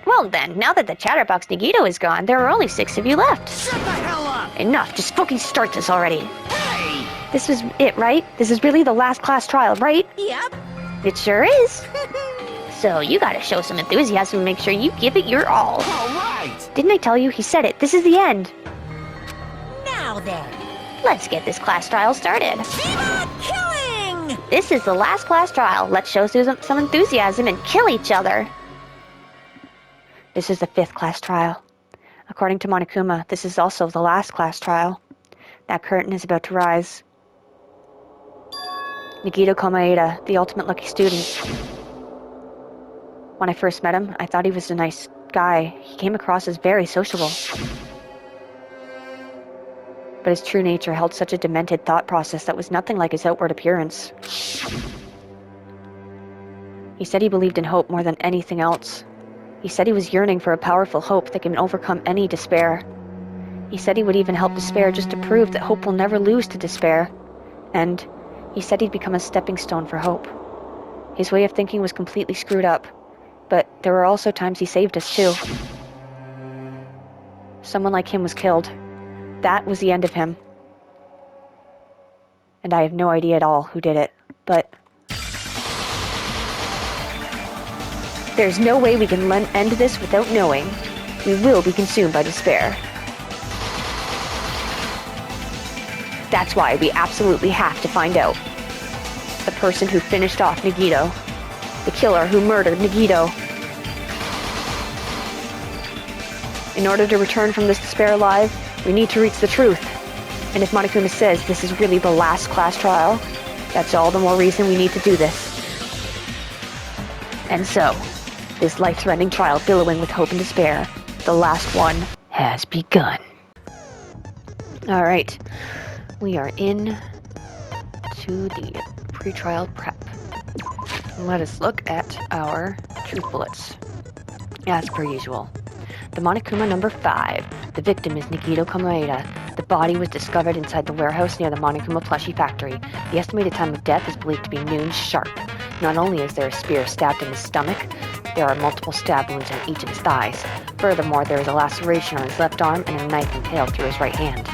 Well then, now that the chatterbox Nagito is gone, there are only 6 of you left. Shut the hell up! Enough, just fucking start this already. Hey! This was it, right? This is really the last class trial, right? Yep. It sure is. So you gotta show some enthusiasm and make sure you give it your all. All right. Didn't I tell you? He said it. This is the end. Now then. Let's get this class trial started. Viva killing! This is the last class trial. Let's show some enthusiasm and kill each other. This is the 5th class trial. According to Monokuma, this is also the last class trial. That curtain is about to rise. Nagito Komaeda, the ultimate lucky student. When I first met him, I thought he was a nice guy. He came across as very sociable. But his true nature held such a demented thought process that was nothing like his outward appearance. He said he believed in hope more than anything else. He said he was yearning for a powerful hope that can overcome any despair. He said he would even help despair just to prove that hope will never lose to despair. And he said he'd become a stepping stone for hope. His way of thinking was completely screwed up, but there were also times he saved us too. Someone like him was killed. That was the end of him. And I have no idea at all who did it, but there's no way we can end this without knowing. We will be consumed by despair. That's why we absolutely have to find out. The person who finished off Nagito. The killer who murdered Nagito. In order to return from this despair alive, we need to reach the truth. And if Monokuma says this is really the last class trial, that's all the more reason we need to do this. And so, this life-threatening trial billowing with hope and despair, the last one, has begun. Alright, we are in to the pre-trial prep. Let us look at our truth bullets. As per usual. The Monokuma number 5. The victim is Nagito Komaeda. The body was discovered inside the warehouse near the Monokuma plushie factory. The estimated time of death is believed to be noon sharp. Not only is there a spear stabbed in his stomach, there are multiple stab wounds in each of his thighs. Furthermore, there is a laceration on his left arm and a knife impaled through his right hand.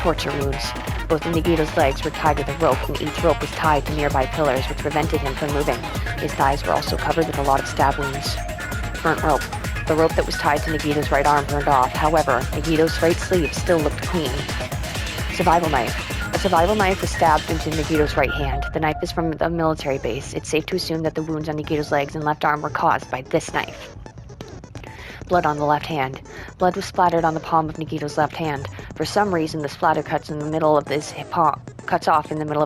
Torture wounds. Both of Nagito's legs were tied with a rope, and each rope was tied to nearby pillars, which prevented him from moving. His thighs were also covered with a lot of stab wounds. Front rope. The rope that was tied to Nagito's right arm burned off. However, Nagito's right sleeve still looked clean. Survival knife. A survival knife was stabbed into Nagito's right hand. The knife is from a military base. It's safe to assume that the wounds on Nagito's legs and left arm were caused by this knife. Blood on the left hand. Blood was splattered on the palm of Nagito's left hand. For some reason, the splatter cuts off in the middle of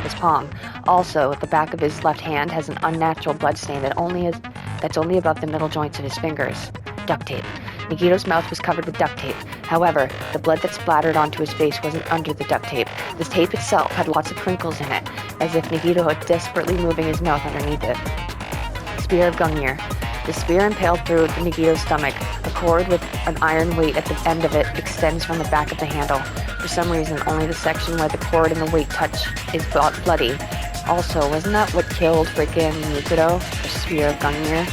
his palm. Also, the back of his left hand has an unnatural blood stain that's only above the middle joints of his fingers. Duct tape. Nagito's mouth was covered with duct tape. However, the blood that splattered onto his face wasn't under the duct tape. The tape itself had lots of crinkles in it, as if Nagito was desperately moving his mouth underneath it. Spear of Gungnir. The spear impaled through Nagito's stomach. A cord with an iron weight at the end of it extends from the back of the handle. For some reason, only the section where the cord and the weight touch is bloody. Also, wasn't that what killed frickin' Yukito? The spear of Gungnir?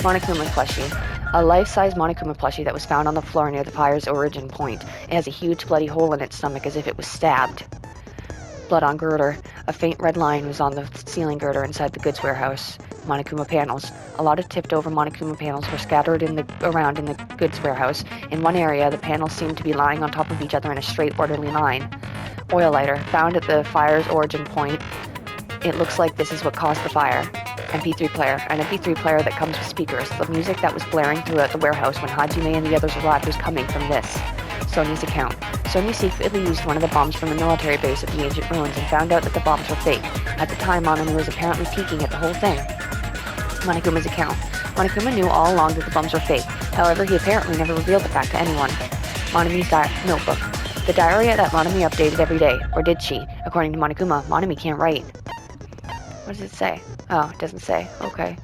Monokuma plushie. A life-size Monokuma plushie that was found on the floor near the fire's origin point. It has a huge bloody hole in its stomach as if it was stabbed. Blood on girder. A faint red line was on the ceiling girder inside the goods warehouse. Monokuma panels. A lot of tipped-over Monokuma panels were scattered around in the goods warehouse. In one area, the panels seemed to be lying on top of each other in a straight, orderly line. Oil lighter. Found at the fire's origin point. It looks like this is what caused the fire. MP3 player. An MP3 player that comes with speakers. The music that was blaring throughout the warehouse when Hajime and the others arrived was coming from this. Sony's account. Sony secretly used one of the bombs from the military base at the ancient ruins and found out that the bombs were fake. At the time, Monokuma was apparently peeking at the whole thing. Monokuma's account. Monokuma knew all along that the bombs were fake. However, he apparently never revealed the fact to anyone. Monomi's notebook. The diary that Monomi updated every day. Or did she? According to Monokuma, Monomi can't write. What does it say? Oh, it doesn't say. Okay.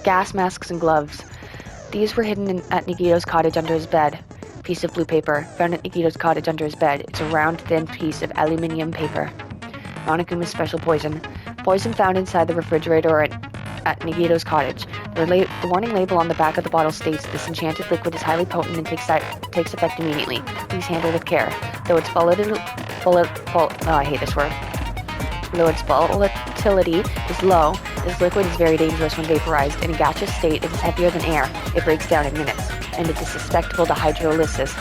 Gas masks and gloves. These were hidden at Nagito's cottage under his bed. Piece of blue paper. Found at Nagito's cottage under his bed. It's a round, thin piece of aluminium paper. Monokuma's special poison. Poison found inside the refrigerator at Nagito's cottage. The warning label on the back of the bottle states this enchanted liquid is highly potent and takes effect immediately. Please handle with care. Though its I hate this word. Though its volatility is low, this liquid is very dangerous when vaporized. In a gaseous state, it is heavier than air. It breaks down in minutes, and it is susceptible to hydrolysis,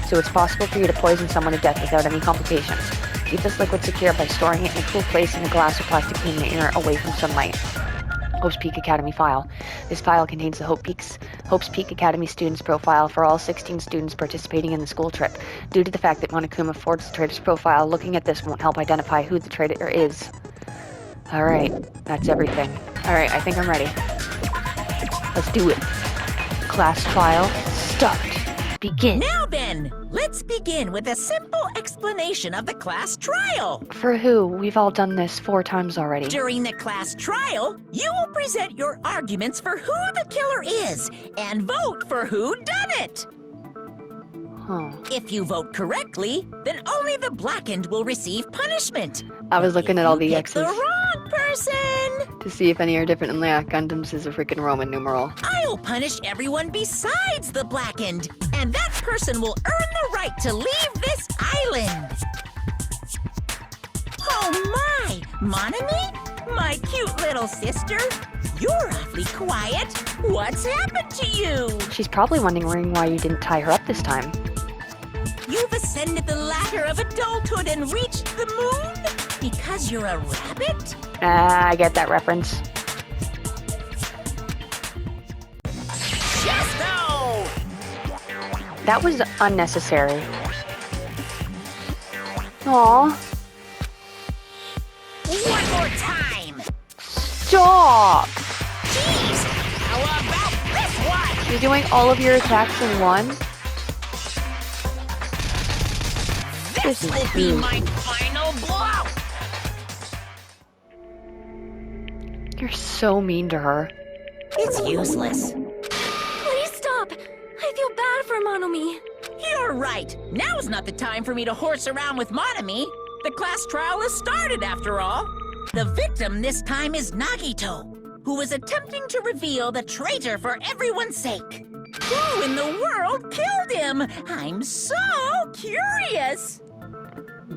so it's possible for you to poison someone to death without any complications. Keep this liquid secure by storing it in a cool place in a glass or plastic container away from sunlight. Hope's Peak Academy file. This file contains the Hope's Peak Academy students profile for all 16 students participating in the school trip. Due to the fact that Monokuma forged the traitor's profile, looking at this won't help identify who the traitor is. Alright, that's everything. Alright, I think I'm ready. Let's do it. Class trial, start. Begin. Now then, let's begin with a simple explanation of the class trial. For who? We've all done this 4 times already. During the class trial, you will present your arguments for who the killer is and vote for who done it. Huh. If you vote correctly, then only the blackened will receive punishment. I was looking at all the Pick X's the wrong person. to see if any are different, and yeah, Gundam's is a freaking Roman numeral. I'll punish everyone besides the blackened, and that person will earn the right to leave this island. Oh my, Monami? My cute little sister? You're awfully quiet. What's happened to you? She's probably wondering why you didn't tie her up this time. You've ascended the ladder of adulthood and reached the moon? Because you're a rabbit? I get that reference. Chesto! That was unnecessary. Aw. One more time! Stop! Jeez! How about this one? You're doing all of your attacks in one? This will be my final blow! You're so mean to her. It's useless. Please stop! I feel bad for Monomi. You're right. Now's not the time for me to horse around with Monami. The class trial has started, after all. The victim this time is Nagito, who is attempting to reveal the traitor for everyone's sake. Who in the world killed him? I'm so curious.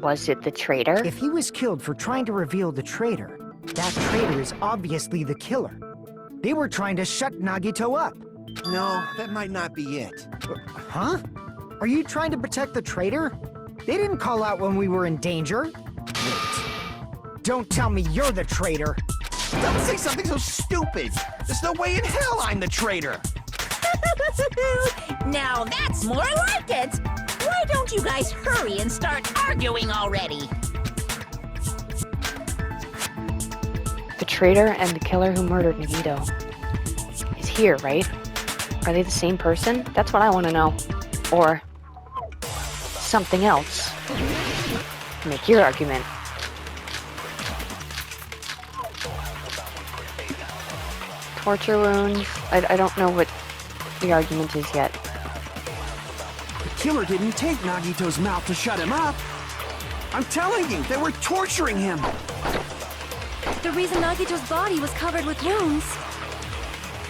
Was it the traitor? If he was killed for trying to reveal the traitor, that traitor is obviously the killer. They were trying to shut Nagito up. No, that might not be it. Huh? Are you trying to protect the traitor? They didn't call out when we were in danger. Wait. Don't tell me you're the traitor. Don't say something so stupid! There's no way in hell I'm the traitor! Now that's more like it. Why don't you guys hurry and start arguing already? The traitor and the killer who murdered Nagito is here, right? Are they the same person? That's what I want to know. Or something else. Make your argument. Torture wounds. I don't know what the argument is yet. The killer didn't take Nagito's mouth to shut him up! I'm telling you, they were torturing him! The reason Nagito's body was covered with wounds.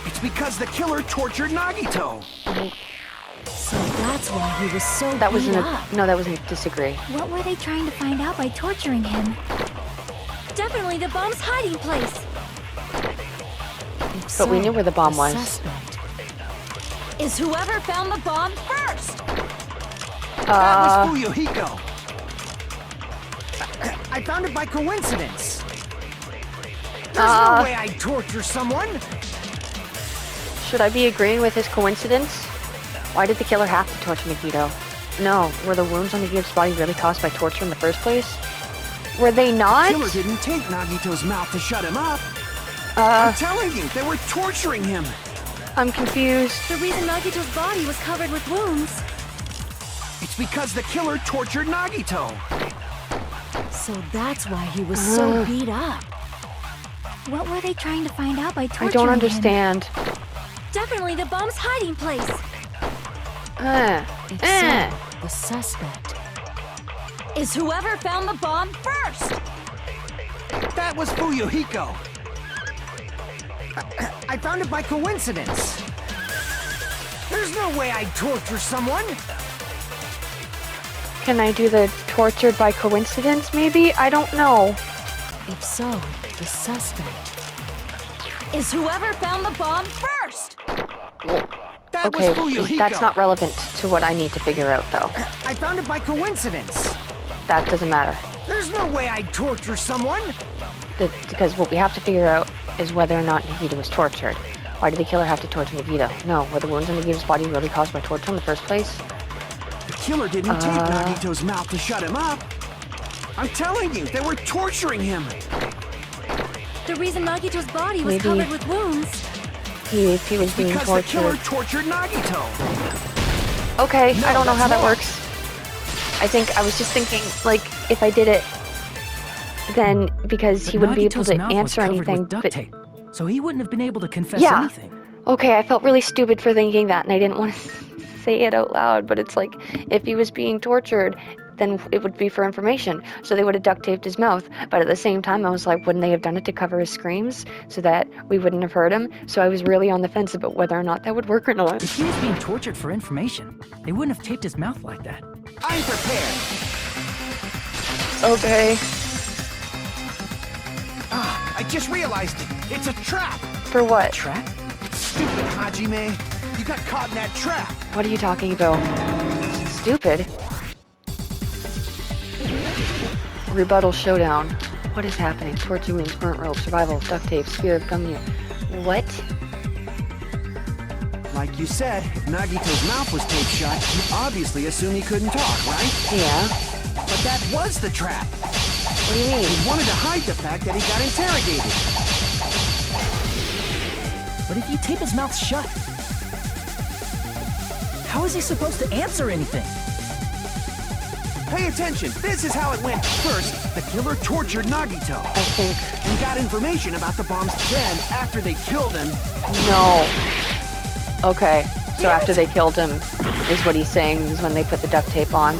It's because the killer tortured Nagito! So that's why he was so That wasn't beat a up. no. That wasn't a disagree. What were they trying to find out by torturing him? Definitely the bomb's hiding place. But we knew where the bomb was. Suspect is whoever found the bomb first. That was Fuyuhiko! I found it by coincidence. There's no way I'd torture someone. Should I be agreeing with his coincidence? Why did the killer have to torture Nagito? No, were the wounds on Nagito's body really caused by torture in the first place? Were they not? The killer didn't take Nagito's mouth to shut him up! I'm telling you, they were torturing him! I'm confused. The reason Nagito's body was covered with wounds. It's because the killer tortured Nagito! So that's why he was so beat up. What were they trying to find out by torturing I don't him? understand. Definitely the bomb's hiding place. If so, the suspect is whoever found the bomb first. That was Fuyuhiko! I found it by coincidence. There's no way I'd torture someone. Can I do the tortured by coincidence, maybe? I don't know. If so, the suspect is whoever found the bomb first! That Okay, was Fuyuhiko. that's not relevant to what I need to figure out, though. I found it by coincidence. That doesn't matter. There's no way I'd torture someone. Because what we have to figure out is whether or not Nagito was tortured. Why did the killer have to torture Nagito? No, were the wounds on Nagito's body really caused by torture in the first place? The killer didn't tape Nagito's mouth to shut him up. I'm telling you, they were torturing him. The reason Nagito's body was Maybe- covered with wounds. If he was being Because the killer tortured. tortured Nagito. Okay, No, I don't know how that's that wrong. works. I think I was just thinking, like, if I did it, then because he wouldn't be able to answer anything. Duct But tape, so he wouldn't have been able to confess Yeah. anything. okay, I felt really stupid for thinking that, and I didn't want to say it out loud. But it's like, if he was being tortured, then it would be for information. So they would have duct taped his mouth. But at the same time, I was like, wouldn't they have done it to cover his screams so that we wouldn't have heard him? So I was really on the fence about whether or not that would work or not. If he was being tortured for information, they wouldn't have taped his mouth like that. I'm prepared. Okay. I just realized it. It's a trap. For what? Trap? Stupid Hajime. You got caught in that trap. What are you talking about? Stupid. Rebuttal showdown. What is happening? Torture wounds, burnt rope, survival, duct tape, spear of gum. What? Like you said, if Nagito's mouth was taped shut, you obviously assume he couldn't talk, right? Yeah. But that was the trap. What do you mean? He wanted to hide the fact that he got interrogated. But if you tape his mouth shut, how is he supposed to answer anything? Pay attention. This is how it went. First, the killer tortured Nagito I think... and got information about the bombs. Then, after they killed him, No. Okay. So after they killed him, is what he's saying, is when they put the duct tape on.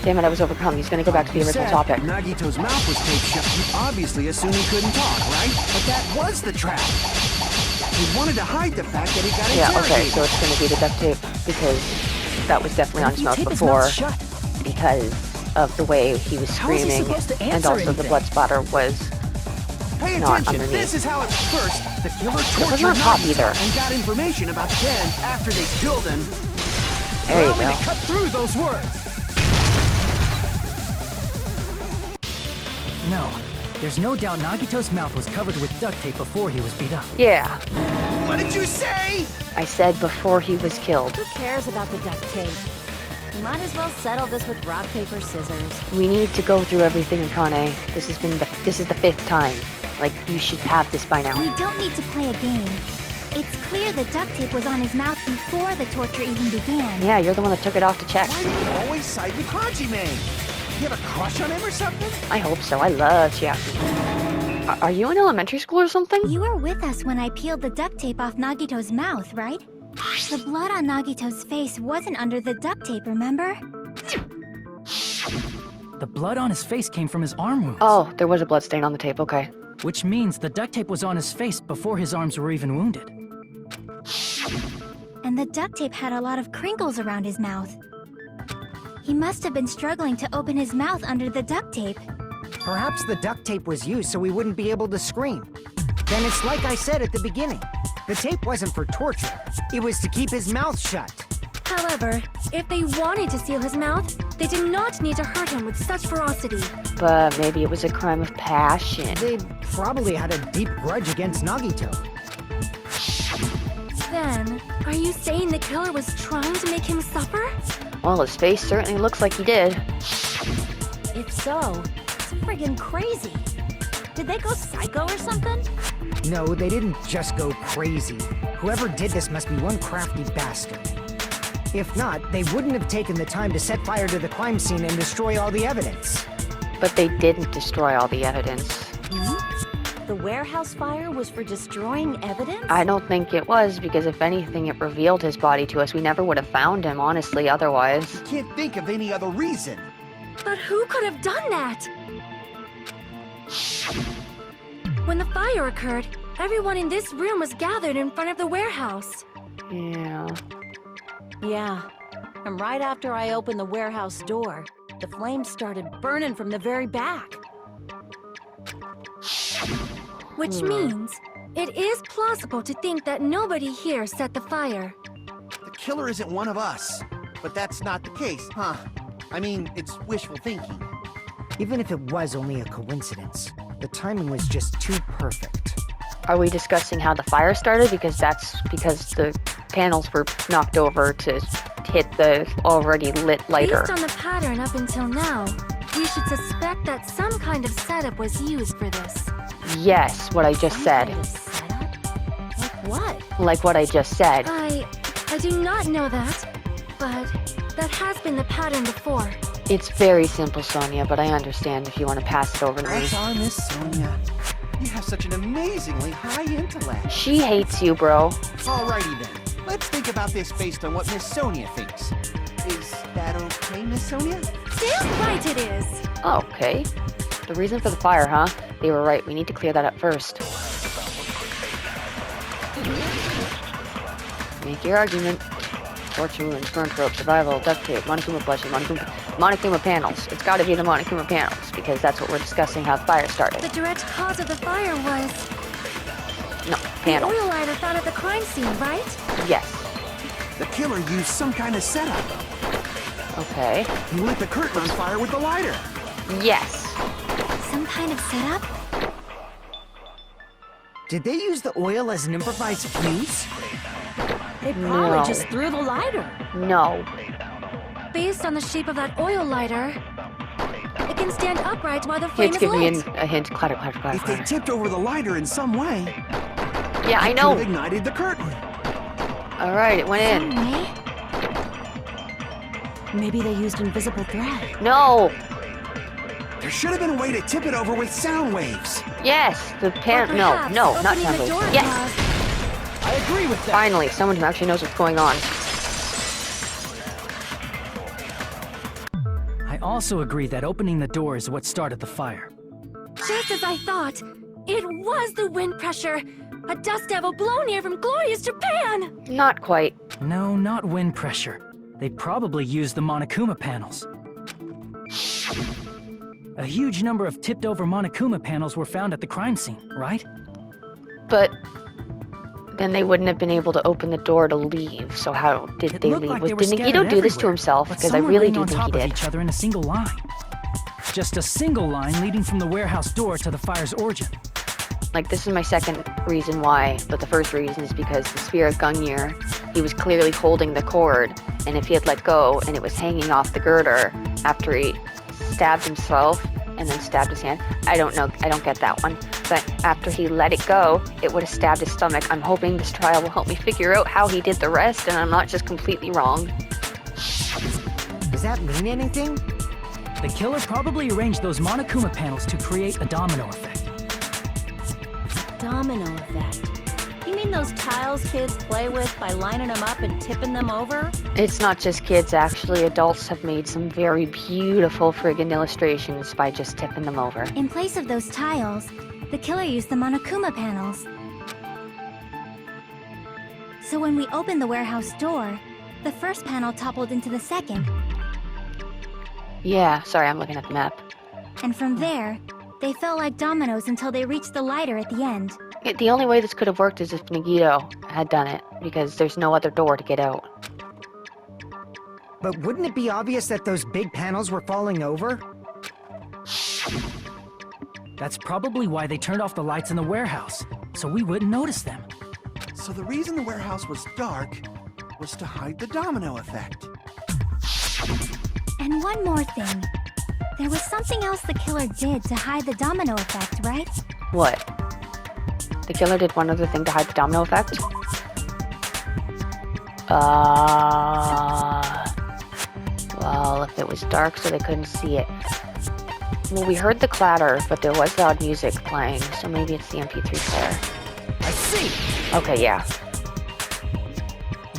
Damn it, I was overcome. He's gonna go back to the you original said topic. Nagito's mouth was taped shut. You obviously assumed he couldn't talk, right? But that was the trap. He wanted to hide the fact that he got Yeah, okay, interrogated. so it's gonna be the duct tape, because that was definitely on If his you mouth tape his before, mouth shut, because of the way he was How is he screaming, supposed to and answer also the anything? blood spatter was... Pay not attention. underneath. This is how it first. The killer tortured not hot Nagito either. and got information about then after they killed him. There you Allow me go. to cut through those words. no. There's no doubt Nagito's mouth was covered with duct tape before he was beat up. Yeah, What did you say? I said before he was killed. Who cares about the duct tape? We might as well settle this with rock, paper, scissors. We need to go through everything, Akane. This is the 5th time. Like, you should have this by now. We don't need to play a game. It's clear the duct tape was on his mouth before the torture even began. Yeah, you're the one that took it off to check. Why do you always side with Hajime? You have a crush on him or something? I hope so. I love Chiaki. Are you in elementary school or something? You were with us when I peeled the duct tape off Nagito's mouth, right? The blood on Nagito's face wasn't under the duct tape, remember? The blood on his face came from his arm wounds. Oh, there was a blood stain on the tape. Okay. Which means the duct tape was on his face before his arms were even wounded. And the duct tape had a lot of crinkles around his mouth. He must have been struggling to open his mouth under the duct tape. Perhaps the duct tape was used so we wouldn't be able to scream. Then it's like I said at the beginning. The tape wasn't for torture. It was to keep his mouth shut. However, if they wanted to seal his mouth, they did not need to hurt him with such ferocity. But maybe it was a crime of passion. They probably had a deep grudge against Nagito. Then, are you saying the killer was trying to make him suffer? Well, his face certainly looks like he did. If so, it's friggin' crazy. Did they go psycho or something? No, they didn't just go crazy. Whoever did this must be one crafty bastard. If not, they wouldn't have taken the time to set fire to the crime scene and destroy all the evidence. But they didn't destroy all the evidence. The warehouse fire was for destroying evidence? I don't think it was, because if anything, it revealed his body to us. We never would have found him, honestly, otherwise. Can't think of any other reason. But who could have done that? When the fire occurred, Everyone in this room was gathered in front of the warehouse. Yeah. Yeah. And right after I opened the warehouse door, the flames started burning from the very back. Which means it is plausible to think that nobody here set the fire. The killer isn't one of us. But that's not the case, huh? I mean, it's wishful thinking. Even if it was only a coincidence, the timing was just too perfect. Are we discussing how the fire started? Because that's because the panels were knocked over to hit the already lit lighter. Based on the pattern up until now, we should suspect that some kind of setup was used for this. Yes, what I just said. Kind of setup? Like what? Like what I just said. I do not know that, but that has been the pattern before. It's very simple, Sonia, but I understand if you want to pass it over to me. That's our Miss Sonia. You have such an amazingly high intellect. She hates you, bro. Alrighty then. Let's think about this based on what Miss Sonia thinks. Is that okay, Miss Sonia? Damn right it is! Okay. The reason for the fire, huh? They were right. We need to clear that up first. Make your argument. Torture wounds, burnt rope, survival, duct tape, Monokuma plushie, Monokuma panels. It's gotta be the Monokuma panels, because that's what we're discussing how the fire started. The direct cause of the fire was No, the panels. oil lighter found at the crime scene, right? Yes. The killer used some kind of setup. Okay. He lit the curtain on fire with the lighter. Yes. Some kind of setup? Did they use the oil as an improvised fuse? They probably No. just threw the lighter. No. Based on the shape of that oil lighter, it can stand upright while the flame Kids, is give me lit. a hint. Clatter, clatter, clatter, If they clatter. tipped over the lighter in some way, Yeah, I it could know. have ignited the curtain. Alright, it went in. Some way? Maybe they used invisible thread. No. There should have been a way to tip it over with sound waves. Yes. The Or pan. No, perhaps no, not opening sound the door waves. Yes. caused- I agree with that. Finally, someone who actually knows what's going on. I also agree that opening the door is what started the fire. Just as I thought, it was the wind pressure. A dust devil blown here from glorious Japan! Not quite. No, not wind pressure. They probably used the Monokuma panels. A huge number of tipped-over Monokuma panels were found at the crime scene, right? But then they wouldn't have been able to open the door to leave. So how did It they looked leave? like they were Did Nagito scattered do this to everywhere, himself? but Because I some were really laying do on think top he of did. each other in a single line. Just a single line leading from the warehouse door to the fire's origin. Like, this is my second reason why, but the first reason is because the spear of Gungnir, he was clearly holding the cord, and if he had let go and it was hanging off the girder after he stabbed himself and then stabbed his hand, I don't know, I don't get that one, but after he let it go, it would have stabbed his stomach. I'm hoping this trial will help me figure out how he did the rest, and I'm not just completely wrong. Does that mean anything? The killer probably arranged those Monokuma panels to create a domino effect. Domino effect. You mean those tiles kids play with by lining them up and tipping them over? It's not just kids, actually. Adults have made some very beautiful friggin' illustrations by just tipping them over. In place of those tiles, the killer used the Monokuma panels. So when we opened the warehouse door, the first panel toppled into the second, Yeah, sorry, I'm looking at the map. and from there, they fell like dominoes until they reached the lighter at the end. The only way this could have worked is if Nagito had done it, because there's no other door to get out. But wouldn't it be obvious that those big panels were falling over? That's probably why they turned off the lights in the warehouse, so we wouldn't notice them. So the reason the warehouse was dark was to hide the domino effect. And one more thing. There was something else the killer did to hide the domino effect, right? What? The killer did one other thing to hide the domino effect? Well, if it was dark so they couldn't see it. Well, we heard the clatter, but there was loud music playing, so maybe it's the MP3 player. I see! Okay, yeah.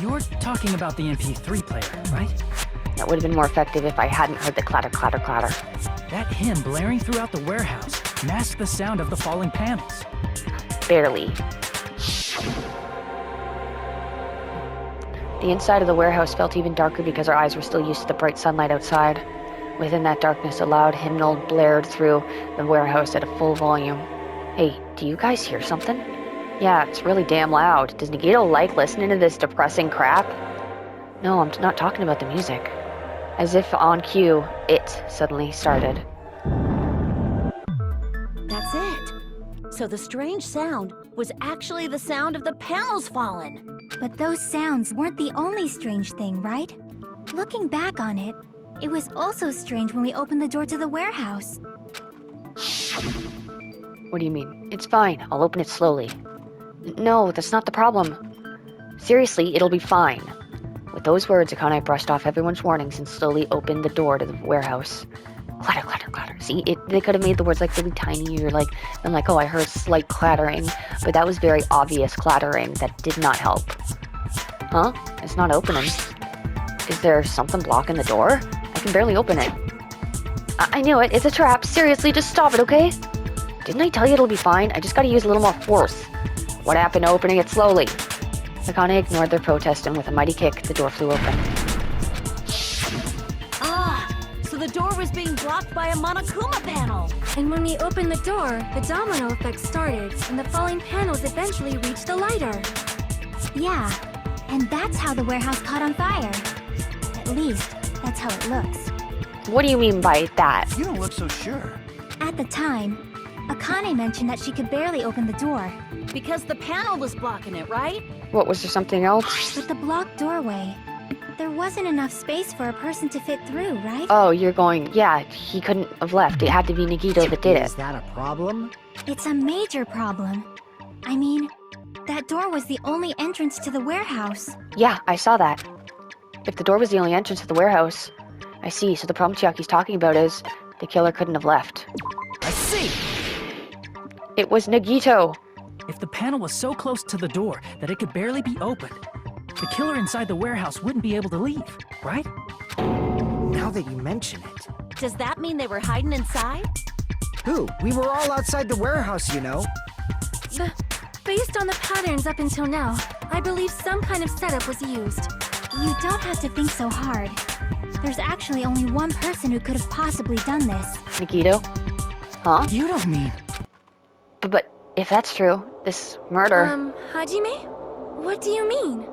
You're talking about the MP3 player, right? That would have been more effective if I hadn't heard the clatter, clatter, clatter. That hymn blaring throughout the warehouse masked the sound of the falling panels. Barely. The inside of the warehouse felt even darker because our eyes were still used to the bright sunlight outside. Within that darkness, a loud hymnal blared through the warehouse at a full volume. Hey, do you guys hear something? Yeah, it's really damn loud. Does Nagito like listening to this depressing crap? No, I'm not talking about the music. As if on cue, it suddenly started. That's it. So the strange sound was actually the sound of the panels falling. But those sounds weren't the only strange thing, right? Looking back on it, it was also strange when we opened the door to the warehouse. What do you mean? It's fine. I'll open it slowly. No, that's not the problem. Seriously, it'll be fine. With those words, Akane brushed off everyone's warnings and slowly opened the door to the warehouse. Clatter, clatter, clatter. See, they could have made the words like really tiny or like, and like, oh, I heard slight clattering, but that was very obvious clattering that did not help. Huh? It's not opening. Is there something blocking the door? I can barely open it. I knew it. It's a trap. Seriously, just stop it, okay? Didn't I tell you it'll be fine? I just gotta use a little more force. What happened to opening it slowly? Akane ignored their protest, and with a mighty kick, the door flew open. So the door was being blocked by a Monokuma panel. And when we opened the door, the domino effect started, and the falling panels eventually reached the lighter. Yeah, and that's how the warehouse caught on fire. At least, that's how it looks. What do you mean by that? You don't look so sure. At the time, Akane mentioned that she could barely open the door. Because the panel was blocking it, right? What, was there something else? With the blocked doorway, there wasn't enough space for a person to fit through, right? Oh, you're going, yeah, he couldn't have left. It had to be Nagito that did Is it. that a problem? It's a major problem. I mean, that door was the only entrance to the warehouse. Yeah, I saw that. If the door was the only entrance to the warehouse, I see. So the problem Chiaki's talking about is the killer couldn't have left. I see! It was Nagito. If the panel was so close to the door that it could barely be opened, the killer inside the warehouse wouldn't be able to leave, right? Now that you mention it. Does that mean they were hiding inside? Who? We were all outside the warehouse, you know. Based on the patterns up until now, I believe some kind of setup was used. You don't have to think so hard. There's actually only one person who could have possibly done this. Nagito? Huh? You don't mean... But if that's true, this murder... Hajime? What do you mean?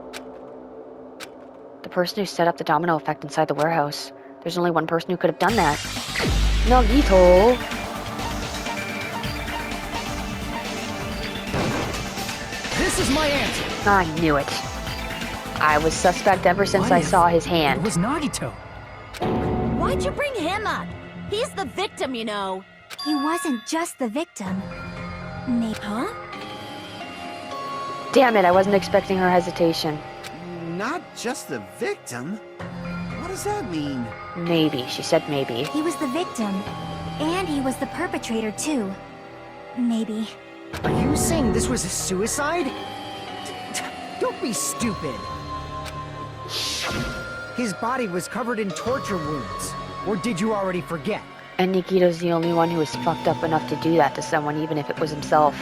The person who set up the domino effect inside the warehouse. There's only one person who could have done that. Nagito! This is my answer! I knew it. I was suspect ever since I saw his It hand. was Nagito. Why'd you bring him up? He's the victim, you know. He wasn't just the victim. Maybe. Huh? Damn it, I wasn't expecting her hesitation. Not just the victim? What does that mean? Maybe. She said maybe. He was the victim. And he was the perpetrator, too. Maybe. Are you saying this was a suicide? Don't be stupid. His body was covered in torture wounds. Or did you already forget? And Nikito's the only one who was fucked up enough to do that to someone, even if it was himself.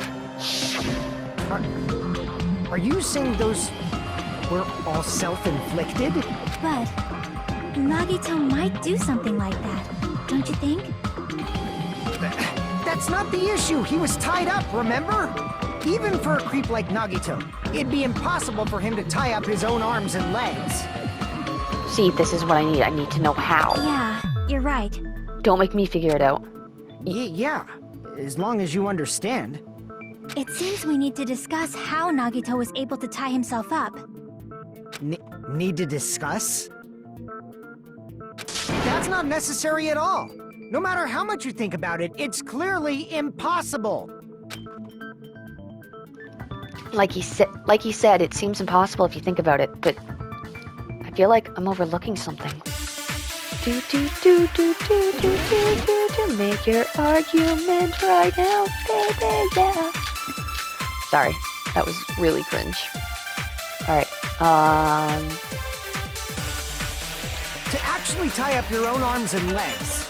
Are you saying those were all self-inflicted? But Nagito might do something like that, don't you think? That's not the issue. He was tied up, remember? Even for a creep like Nagito, it'd be impossible for him to tie up his own arms and legs. See, this is what I need. I need to know how. Yeah, you're right. Don't make me figure it out. Yeah, as long as you understand. It seems we need to discuss how Nagito was able to tie himself up. Need to discuss? That's not necessary at all. No matter how much you think about it, it's clearly impossible. Like he said, it seems impossible if you think about it, but I feel like I'm overlooking something. Make your argument right now, baby, yeah. Sorry, that was really cringe. Alright, To actually tie up your own arms and legs.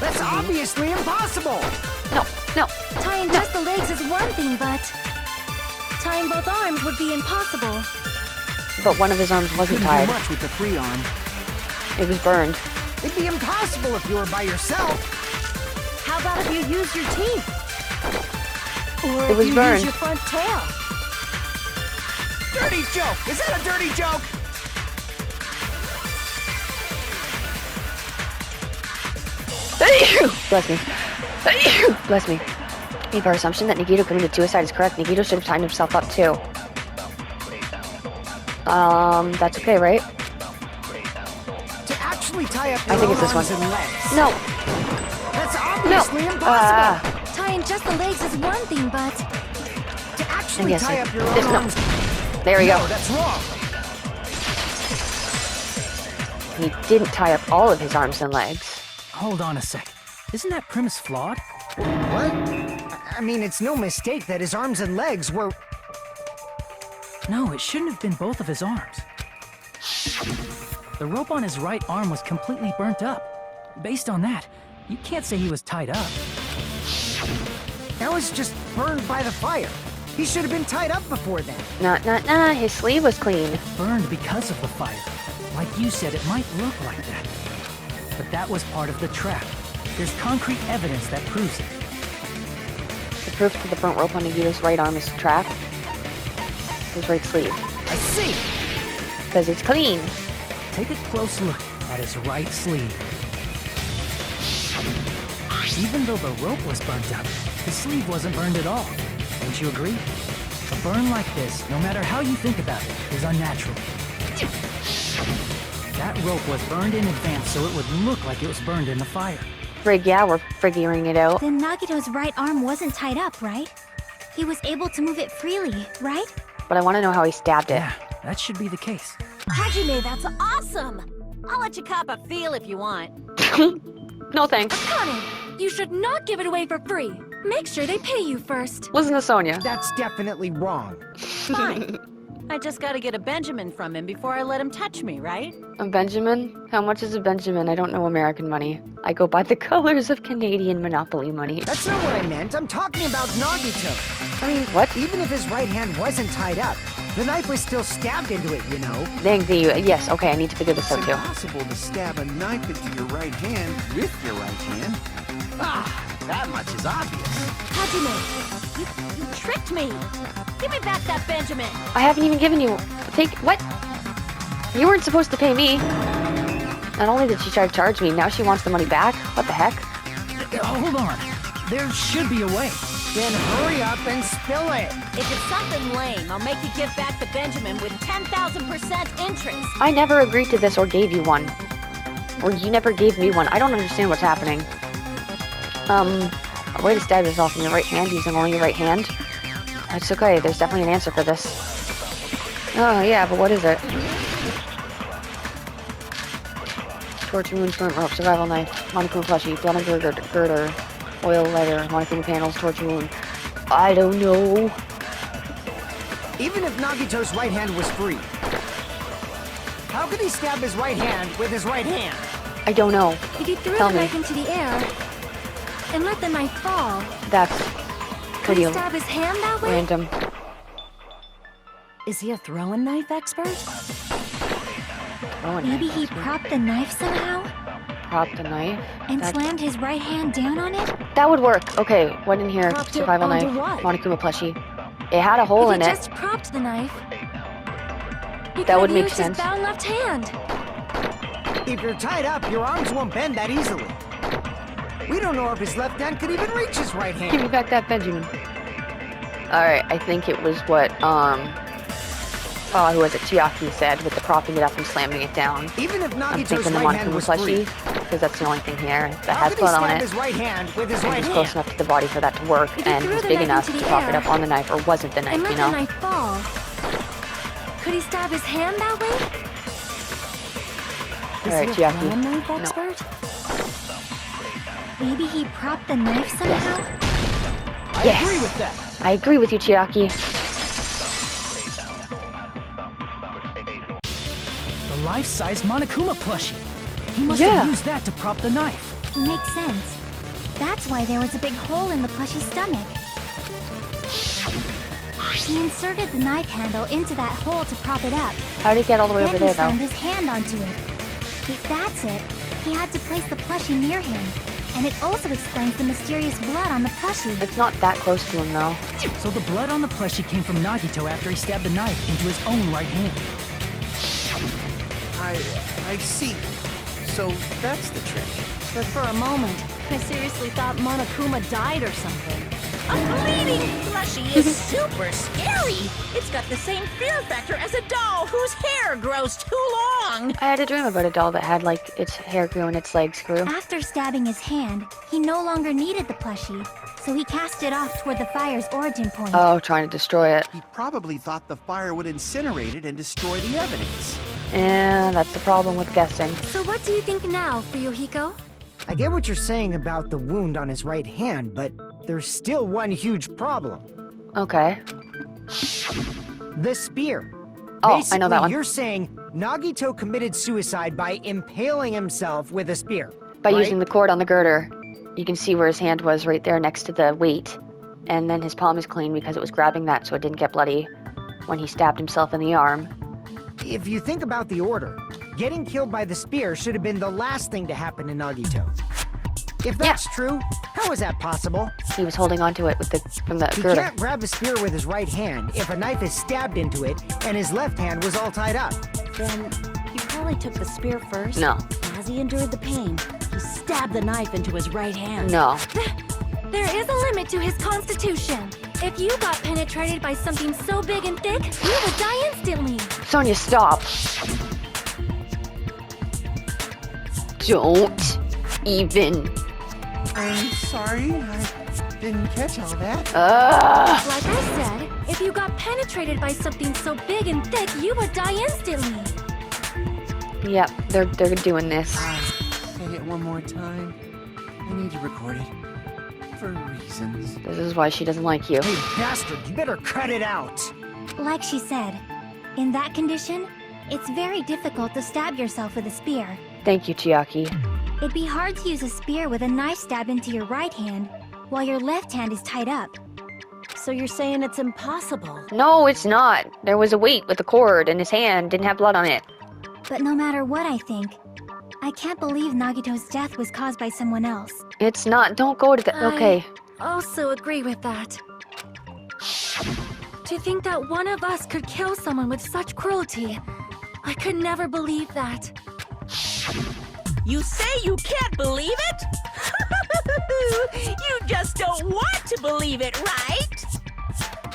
That's obviously impossible. No, No. Tying just the legs is one thing, but tying both arms would be impossible. But one of his arms wasn't Couldn't tied. do much with the free arm. It was burned. It'd be impossible if you were by yourself. How about if you use your teeth? Or It if was you burned. use your front tail? Dirty joke! Is that a dirty joke? Bless me. Bless me. If our assumption that Nagito committed suicide is correct, Nagito should have tied himself up too. That's okay, right? To actually tie up I your think own it's this arms one. and legs. No. That's No. obviously impossible. Tying just the legs is one thing, but To actually Yes, tie up your this- own no. arms. There we No, go. that's wrong. He didn't tie up all of his arms and legs. Hold on a sec. Isn't that premise flawed? What? I mean, it's no mistake that his arms and legs were... No, it shouldn't have been both of his arms. The rope on his right arm was completely burnt up. Based on that, you can't say he was tied up. That was just burned by the fire. He should have been tied up before then. Nah. His sleeve was clean. Burned because of the fire. Like you said, it might look like that. But that was part of the trap. There's concrete evidence that proves it. The proof that the front rope on Nagito's right arm is a trap. His right sleeve. I see. Because it's clean. Take a close look at his right sleeve. Even though the rope was burnt up, the sleeve wasn't burned at all. Don't you agree? A burn like this, no matter how you think about it, is unnatural. That rope was burned in advance so it would look like it was burned in the fire. Frig, yeah, we're figuring it out. Then Nagito's right arm wasn't tied up, right? He was able to move it freely, right? But I want to know how he stabbed it. Yeah, that should be the case. Hajime, that's awesome! I'll let you cop a feel if you want. No thanks. Connie, you should not give it away for free. Make sure they pay you first. Listen to Sonia. That's definitely wrong. Fine. I just gotta get a Benjamin from him before I let him touch me, right? A Benjamin? How much is a Benjamin? I don't know American money. I go by the colors of Canadian Monopoly money. That's not what I meant. I'm talking about Nagito. I mean, What? even if his right hand wasn't tied up, the knife was still stabbed into it, you know? Thank you. Yes, okay, I need to figure this It's out too. impossible to stab a knife into your right hand with your right hand. Ah, that much is obvious. Hajime, you tricked me! Give me back that Benjamin! I haven't even given you... Take... What? You weren't supposed to pay me. Not only did she try to charge me, now she wants the money back? What the heck? Hold on. There should be a way. Then hurry up and spill it. If it's something lame, I'll make you give back the Benjamin with 10,000% interest. I never agreed to this or gave you one. Or you never gave me one. I don't understand what's happening. A way to stab yourself in your right hand using only your right hand? It's okay, there's definitely an answer for this. Oh, yeah, but what is it? Torch wound, burnt rope, survival knife, Monokuma plushie, blood and girder, oil lighter, Monokuma panels, torch wound. I don't know. Even if Nagito's right hand was free, how could he stab his right hand with his right hand? I don't know. If you threw Tell the me. knife into the air and let the knife fall, That's could he pretty stab his hand that way? random. Is he a throwing knife expert? Oh, and Maybe he propped the knife somehow propped the knife. and That- slammed his right hand down on it? That would work. Okay, what in here? Propped it Survival knife, onto what? Monokuma plushie. It had a hole If in he it. just propped the knife, he That would could make have used sense. his bound left hand. If you're tied up, your arms won't bend that easily. We don't know if his left hand could even reach his right Give me hand. back that Benjamin. Alright, I think it was what, who was it? Chiaki said with the propping it up and slamming it down. Even if I'm Nagito's thinking the right hand Monokuma was free, plushie, because that's the only thing here that how has could he blood on stab it. his right hand with his And right he's close hand? enough to the body for that to work, If you and threw he's the big knife enough into to the prop it air up on the knife, or wasn't the knife, And let you the know? knife fall. Could he stab his hand that way? Alright, Is he a Chiaki. throwing knife No. expert? Maybe he propped the knife somehow? I Yes. agree with that. I agree with you, Chiaki. The life-size Monokuma plushie. He must Yeah. have used that to prop the knife. Makes sense. That's why there was a big hole in the plushie's stomach. He inserted the knife handle into that hole to prop it up. How did he get all the way over Then he there, though? slammed his hand onto it. That's it. He had to place the plushie near him. And it also explains the mysterious blood on the plushie. It's not that close to him, though. So the blood on the plushie came from Nagito after he stabbed the knife into his own right hand. I see. So that's the trick. But for a moment, I seriously thought Monokuma died or something. A bleeding plushie is super scary. It's got the same fear factor as a doll whose hair grows too long. I had a dream about a doll that had, like, its hair grew and its legs grew. After stabbing his hand, he no longer needed the plushie, so he cast it off toward the fire's origin point. Oh, trying to destroy it. He probably thought the fire would incinerate it and destroy the evidence. And that's the problem with guessing. So what do you think now, Fuyuhiko? I get what you're saying about the wound on his right hand, but there's still one huge problem. Okay. The spear. Oh, I know that one. You're saying Nagito committed suicide by impaling himself with a spear. By right? using the cord on the girder. You can see where his hand was right there next to the weight. And then his palm is clean because it was grabbing that so it didn't get bloody when he stabbed himself in the arm. If you think about the order, getting killed by the spear should have been the last thing to happen to Nagito. If that's true, how is that possible? He was holding onto it with from the He girder. can't grab a spear with his right hand if a knife is stabbed into it and his left hand was all tied up. Then he probably took the spear first. No. As he endured the pain, he stabbed the knife into his right hand. No. There is a limit to his constitution. If you got penetrated by something so big and thick, you would die instantly. Sonia, stop. Don't even. I'm sorry, I didn't catch all that. Like I said, if you got penetrated by something so big and thick, you would die instantly. Yep, they're doing this. Say it one more time. I need to record it. For reasons. This is why she doesn't like you. Hey, bastard, you better cut it out. Like she said, in that condition, it's very difficult to stab yourself with a spear. Thank you, Chiaki. It'd be hard to use a spear with a knife stabbed into your right hand, while your left hand is tied up. So you're saying it's impossible? No, it's not. There was a weight with the cord, and his hand didn't have blood on it. But no matter what I think, I can't believe Nagito's death was caused by someone else. It's not. Don't go to the. Okay. I also agree with that. To think that one of us could kill someone with such cruelty, I could never believe that. You say you can't believe it? You just don't want to believe it, right?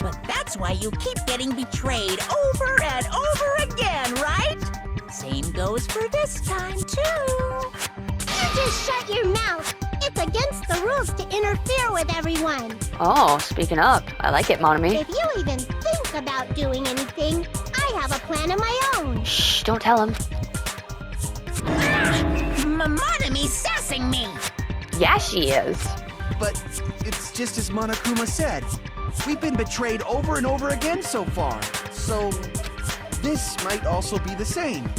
But that's why you keep getting betrayed over and over again, right? Same goes for this time, too. You just shut your mouth. It's against the rules to interfere with everyone. Oh, speaking up. I like it, Monami. If you even think about doing anything, I have a plan of my own. Shh, don't tell him. Monami's sassing me. Yeah, she is. But it's just as Monokuma said. We've been betrayed over and over again so far. So this might also be the same.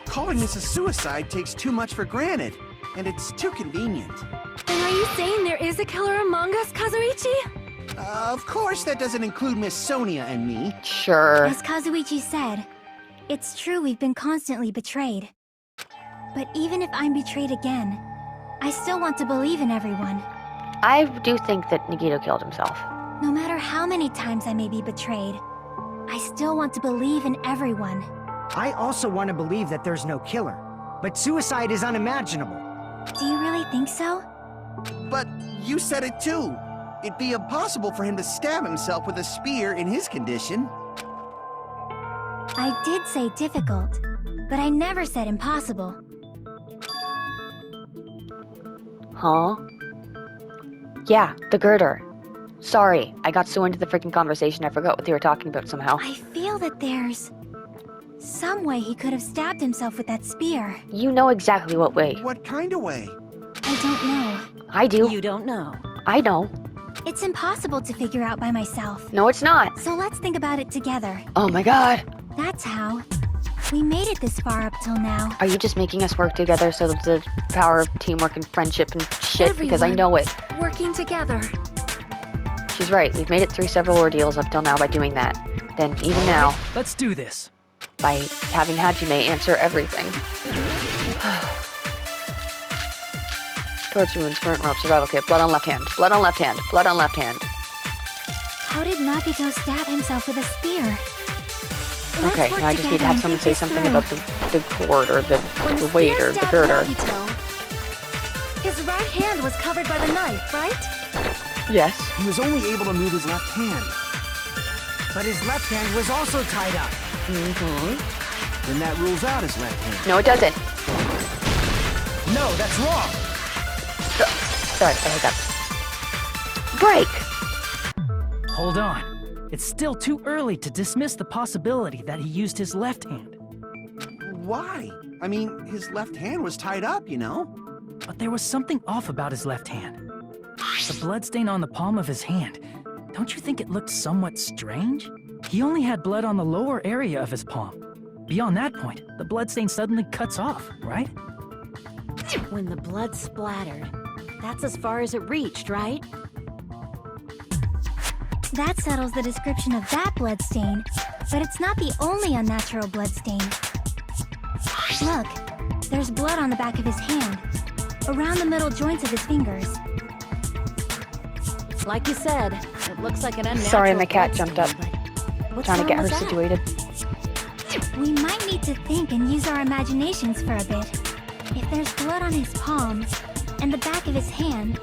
Calling this a suicide takes too much for granted, and it's too convenient. Then are you saying there is a killer among us, Kazuichi? Of course, that doesn't include Miss Sonia and me. Sure. As Kazuichi said, it's true we've been constantly betrayed. But even if I'm betrayed again, I still want to believe in everyone. I do think that Nagito killed himself. No matter how many times I may be betrayed, I still want to believe in everyone. I also want to believe that there's no killer, but suicide is unimaginable. Do you really think so? But you said it too. It'd be impossible for him to stab himself with a spear in his condition. I did say difficult, but I never said impossible. Huh? Yeah, the girder. Sorry, I got so into the freaking conversation I forgot what they were talking about somehow. I feel that there's some way he could have stabbed himself with that spear. You know exactly what way. What kind of way? I don't know. I do. You don't know. I know. It's impossible to figure out by myself. No, it's not. So let's think about it together. Oh my god. That's how. We made it this far up till now. Are you just making us work together so that the power of teamwork and friendship and shit? Because I know it. Working together. She's right. We've made it through several ordeals up till now by doing that. Then even now, Let's do this. by having Hajime answer everything. Torch wounds, burnt rope, survival kit, blood on left hand, blood on left hand, blood on left hand. How did Nagito stab himself with a spear? Let's Okay, work now I just need to together have and someone think say this something through. about the cord or the When weight Spear or the stabbed girder. Nagito, his right hand was covered by the knife, right? Yes. He was only able to move his left hand. But his left hand was also tied up. Mm-hmm. Then that rules out his left hand. No, it doesn't. No, that's wrong. Sorry, I hiccup. Break! Hold on. It's still too early to dismiss the possibility that he used his left hand. Why? I mean, his left hand was tied up, you know? But there was something off about his left hand. The bloodstain on the palm of his hand. Don't you think it looked somewhat strange? He only had blood on the lower area of his palm. Beyond that point, the bloodstain suddenly cuts off, right? When the blood splattered, that's as far as it reached, right? That settles the description of that bloodstain, but it's not the only unnatural bloodstain. Look, there's blood on the back of his hand, around the middle joints of his fingers. Like you said, it looks like an unnatural Sorry, my cat jumped up. bloodstain, but what's Trying to wrong get her with that? situated. We might need to think and use our imaginations for a bit. If there's blood on his palm and the back of his hand,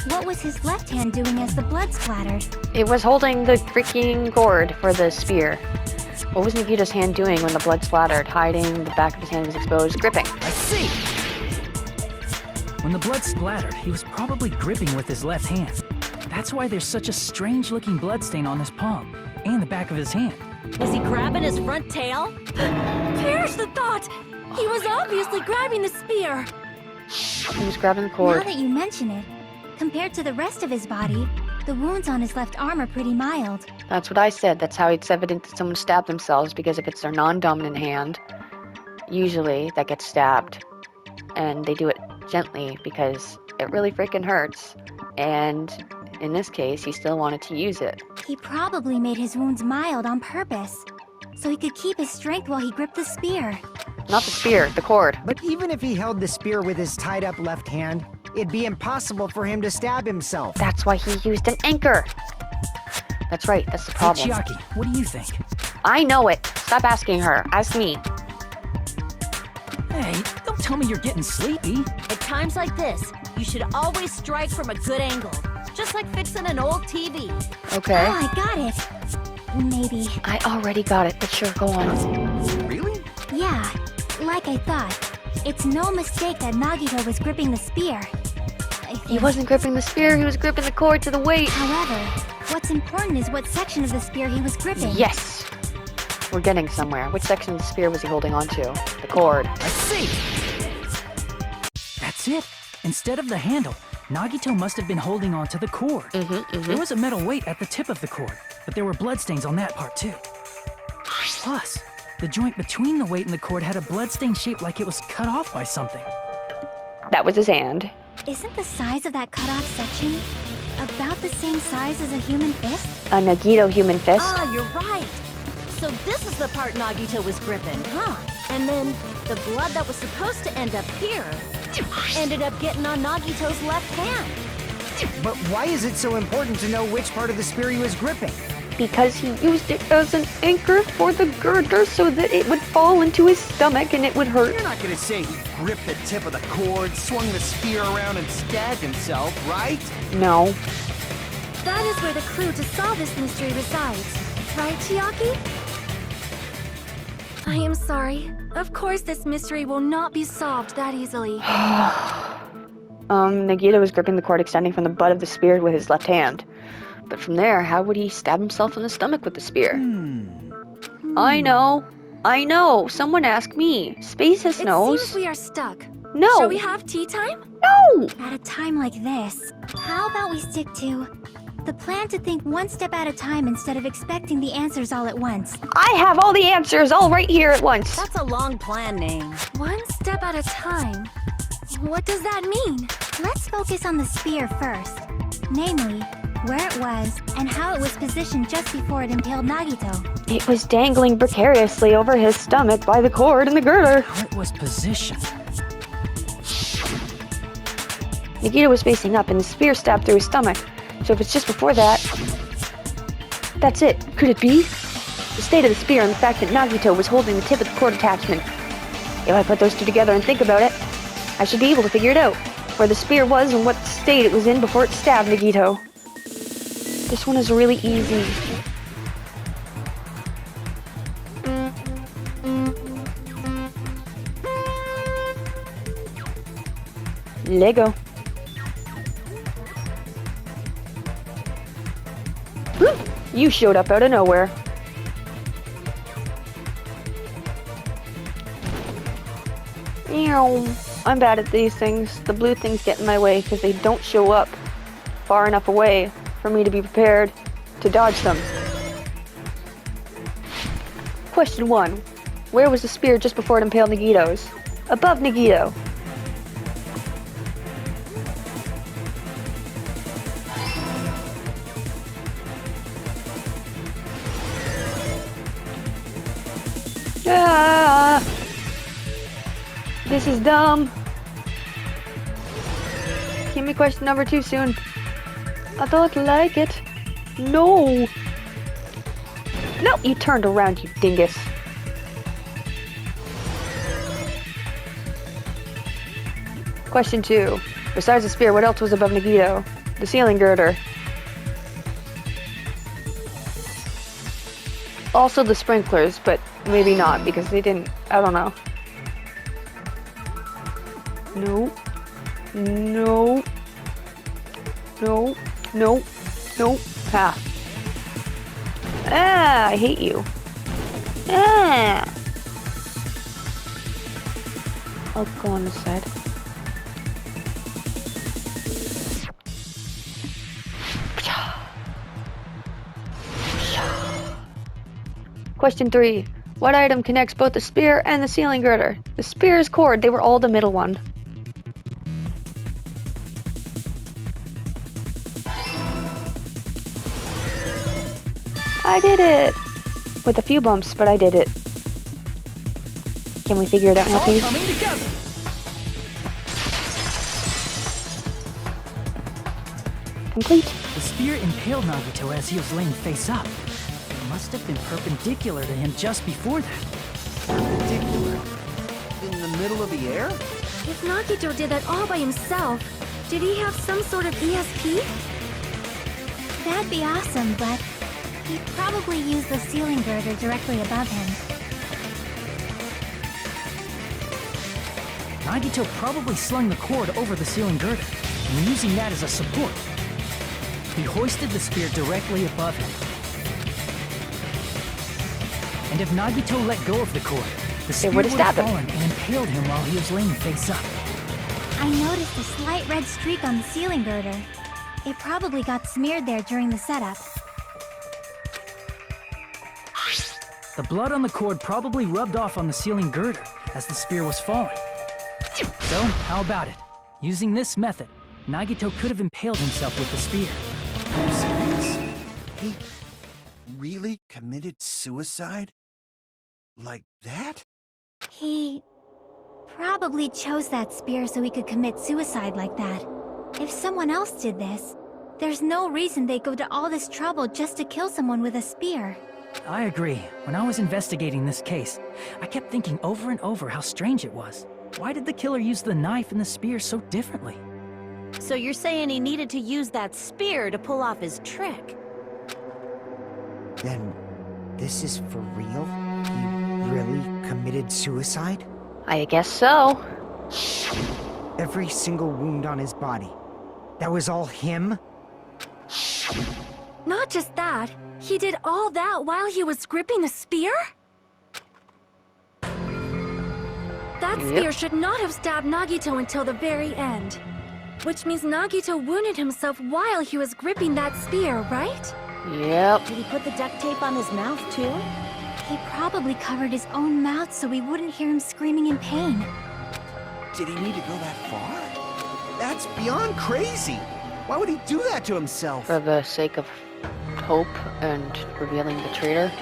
what was his left hand doing as the blood splattered? It was holding the freaking cord for the spear. What was Nagito's hand doing when the blood splattered? Hiding, the back of his hand was exposed, gripping. I see! When the blood splattered, he was probably gripping with his left hand. That's why there's such a strange-looking bloodstain on his palm and the back of his hand. Was he grabbing his front tail? Perish the thought! He was obviously grabbing the spear. He was grabbing the cord. Now that you mention it, compared to the rest of his body, the wounds on his left arm are pretty mild. That's what I said. That's how it's evident that someone stabbed themselves, because if it's their non-dominant hand, usually that gets stabbed. And they do it gently because it really freaking hurts. And in this case, he still wanted to use it. He probably made his wounds mild on purpose, so he could keep his strength while he gripped the spear. Not the spear, the cord. But even if he held the spear with his tied up left hand, it'd be impossible for him to stab himself. That's why he used an anchor. That's right, that's the Hey, problem. Chiaki, what do you think? I know it. Stop asking her. Ask me. Hey, don't tell me you're getting sleepy. At times like this, you should always strike from a good angle. Just like fixing an old TV. Okay. Oh, I got it. Maybe. I already got it, but sure, go on. Really? Yeah, like I thought. It's no mistake that Nagito was gripping the spear. He wasn't gripping the spear, he was gripping the cord to the weight. However, what's important is what section of the spear he was gripping. Yes! We're getting somewhere. Which section of the spear was he holding on to? The cord. I see! That's it. Instead of the handle, Nagito must have been holding on to the cord. There was a metal weight at the tip of the cord, but there were bloodstains on that part too. Plus, the joint between the weight and the cord had a bloodstain shaped like it was cut off by something. That was his hand. Isn't the size of that cut-off section about the same size as a human fist? A Nagito human fist. Ah, you're right. So this is the part Nagito was gripping, huh? And then the blood that was supposed to end up here ended up getting on Nagito's left hand. But why is it so important to know which part of the spear he was gripping? Because he used it as an anchor for the girder so that it would fall into his stomach and it would hurt. You're not gonna say he gripped the tip of the cord, swung the spear around, and stabbed himself, right? No. That is where the clue to solve this mystery resides. Right, Chiaki? I am sorry. Of course this mystery will not be solved that easily. Nagito was gripping the cord extending from the butt of the spear with his left hand. But from there, how would he stab himself in the stomach with the spear? I know. Someone ask me. Spacesis knows. It seems we are stuck. No. Shall we have tea time? No! At a time like this, how about we stick to the plan to think one step at a time instead of expecting the answers all at once. I have all the answers all right here at once. That's a long plan name. One step at a time. What does that mean? Let's focus on the spear first. Namely, where it was and how it was positioned just before it impaled Nagito. It was dangling precariously over his stomach by the cord and the girder. How it was positioned. Nagito was facing up and the spear stabbed through his stomach. So if it's just before that... That's it. Could it be? The state of the spear and the fact that Nagito was holding the tip of the cord attachment. If I put those two together and think about it, I should be able to figure it out. Where the spear was and what state it was in before it stabbed Nagito. This one is really easy. Lego. Whew, you showed up out of nowhere. Ew. I'm bad at these things. The blue things get in my way because they don't show up far enough away for me to be prepared to dodge them. Question 1. Where was the spear just before it impaled Nagito's? Above Nagito. Ah! This is dumb. Give me question number 2 soon. I don't like it. No. No, you turned around, you dingus. Question 2. Besides the spear, what else was above Nagito? The ceiling girder. Also the sprinklers, but maybe not because they didn't. I don't know. No. No. No. No. No. Ha. Ah, I hate you. Ah. I'll go on this side. Question 3. What item connects both the spear and the ceiling girder? The spear's cord, they were all the middle one. I did it! With a few bumps, but I did it. Can we figure it out now, please? Coming together. Complete. The spear impaled Nagito as he was laying face up. It must have been perpendicular to him just before that. Perpendicular? In the middle of the air? If Nagito did that all by himself, did he have some sort of ESP? That'd be awesome, but he'd probably use the ceiling girder directly above him. Nagito probably slung the cord over the ceiling girder, and using that as a support. He hoisted the spear directly above him. And if Nagito let go of the cord, the spear would have fallen and impaled him while he was laying face up. I noticed a slight red streak on the ceiling girder. It probably got smeared there during the setup. The blood on the cord probably rubbed off on the ceiling girder as the spear was falling. So, how about it? Using this method, Nagito could have impaled himself with the spear. Are you serious? He really committed suicide? Like that? He probably chose that spear so he could commit suicide like that. If someone else did this, there's no reason they'd go to all this trouble just to kill someone with a spear. I agree. When I was investigating this case, I kept thinking over and over how strange it was. Why did the killer use the knife and the spear so differently? So you're saying he needed to use that spear to pull off his trick? Then, this is for real? He really committed suicide? I guess so. Every single wound on his body. That was all him? Not just that, he did all that while he was gripping the spear? That spear should not have stabbed Nagito until the very end. Which means Nagito wounded himself while he was gripping that spear, right? Yep. Did he put the duct tape on his mouth, too? He probably covered his own mouth so we wouldn't hear him screaming in pain. Did he need to go that far? That's beyond crazy. Why would he do that to himself? For the sake of hope and revealing the traitor?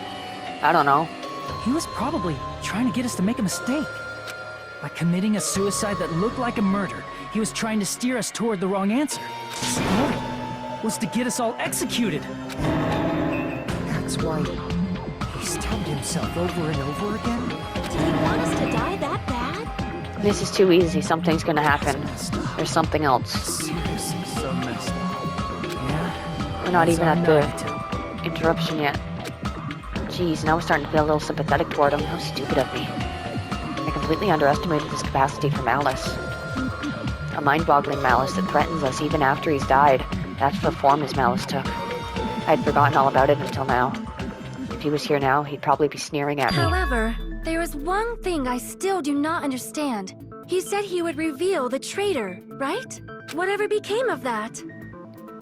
I don't know. He was probably trying to get us to make a mistake. By committing a suicide that looked like a murder, he was trying to steer us toward the wrong answer. His goal was to get us all executed. That's why he stabbed himself over and over again? Did he want us to die that bad? This is too easy. Something's gonna happen. There's something else. Seriously, so messed up. Yeah. We're not even at the Nagito. interruption yet. Jeez, now we're starting to feel a little sympathetic toward him. How stupid of me. I completely underestimated his capacity for malice. A mind-boggling malice that threatens us even after he's died. That's the form his malice took. I'd forgotten all about it until now. If he was here now, he'd probably be sneering at me. However, there is one thing I still do not understand. He said he would reveal the traitor, right? Whatever became of that?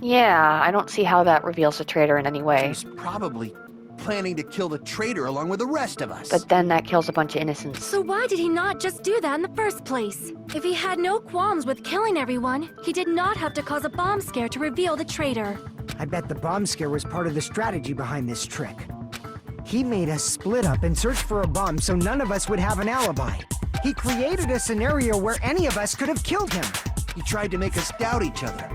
Yeah, I don't see how that reveals the traitor in any way. He's probably planning to kill the traitor along with the rest of us. But then that kills a bunch of innocents. So why did he not just do that in the first place? If he had no qualms with killing everyone, he did not have to cause a bomb scare to reveal the traitor. I bet the bomb scare was part of the strategy behind this trick. He made us split up and search for a bomb so none of us would have an alibi. He created a scenario where any of us could have killed him. He tried to make us doubt each other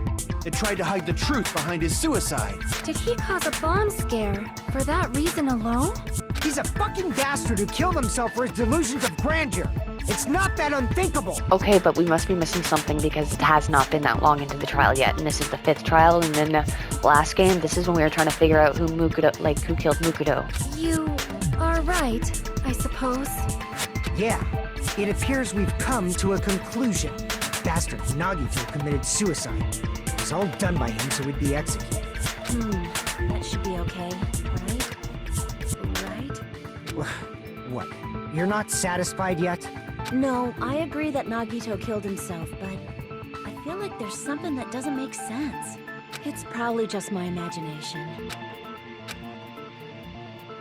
and tried to hide the truth behind his suicide. Did he cause a bomb scare for that reason alone? He's a fucking bastard who killed himself for his delusions of grandeur. It's not that unthinkable. Okay, but we must be missing something because it has not been that long into the trial yet, and this is the 5th trial, and then the last game, this is when we were trying to figure out who killed Mukudo. You are right, I suppose. Yeah, it appears we've come to a conclusion. Bastard Nagito committed suicide. It was all done by him so we'd be executed. That should be okay, right? Right? What? You're not satisfied yet? No, I agree that Nagito killed himself, but I feel like there's something that doesn't make sense. It's probably just my imagination.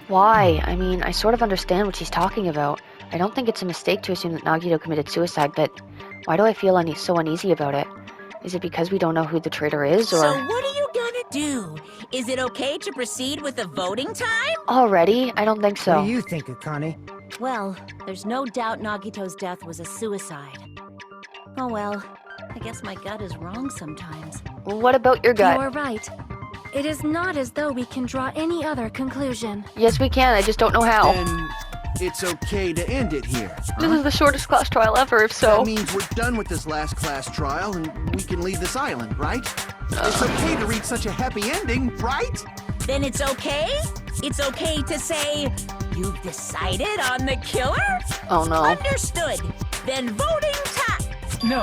Why? I mean, I sort of understand what she's talking about. I don't think it's a mistake to assume that Nagito committed suicide, but why do I feel so uneasy about it? Is it because we don't know who the traitor is, or... So what are you gonna do? Is it okay to proceed with the voting time? Already? I don't think so. What do you think, Akane? Well, there's no doubt Nagito's death was a suicide. Oh well, I guess my gut is wrong sometimes. What about your gut? You are right. It is not as though we can draw any other conclusion. Yes, we can. I just don't know how. Then it's okay to end it here. This is the shortest class trial ever, if so. That means we're done with this last class trial and we can leave this island, right? It's okay to reach such a happy ending, right? Then it's okay? It's okay to say, you've decided on the killer? Oh no. Understood. Then voting time. No,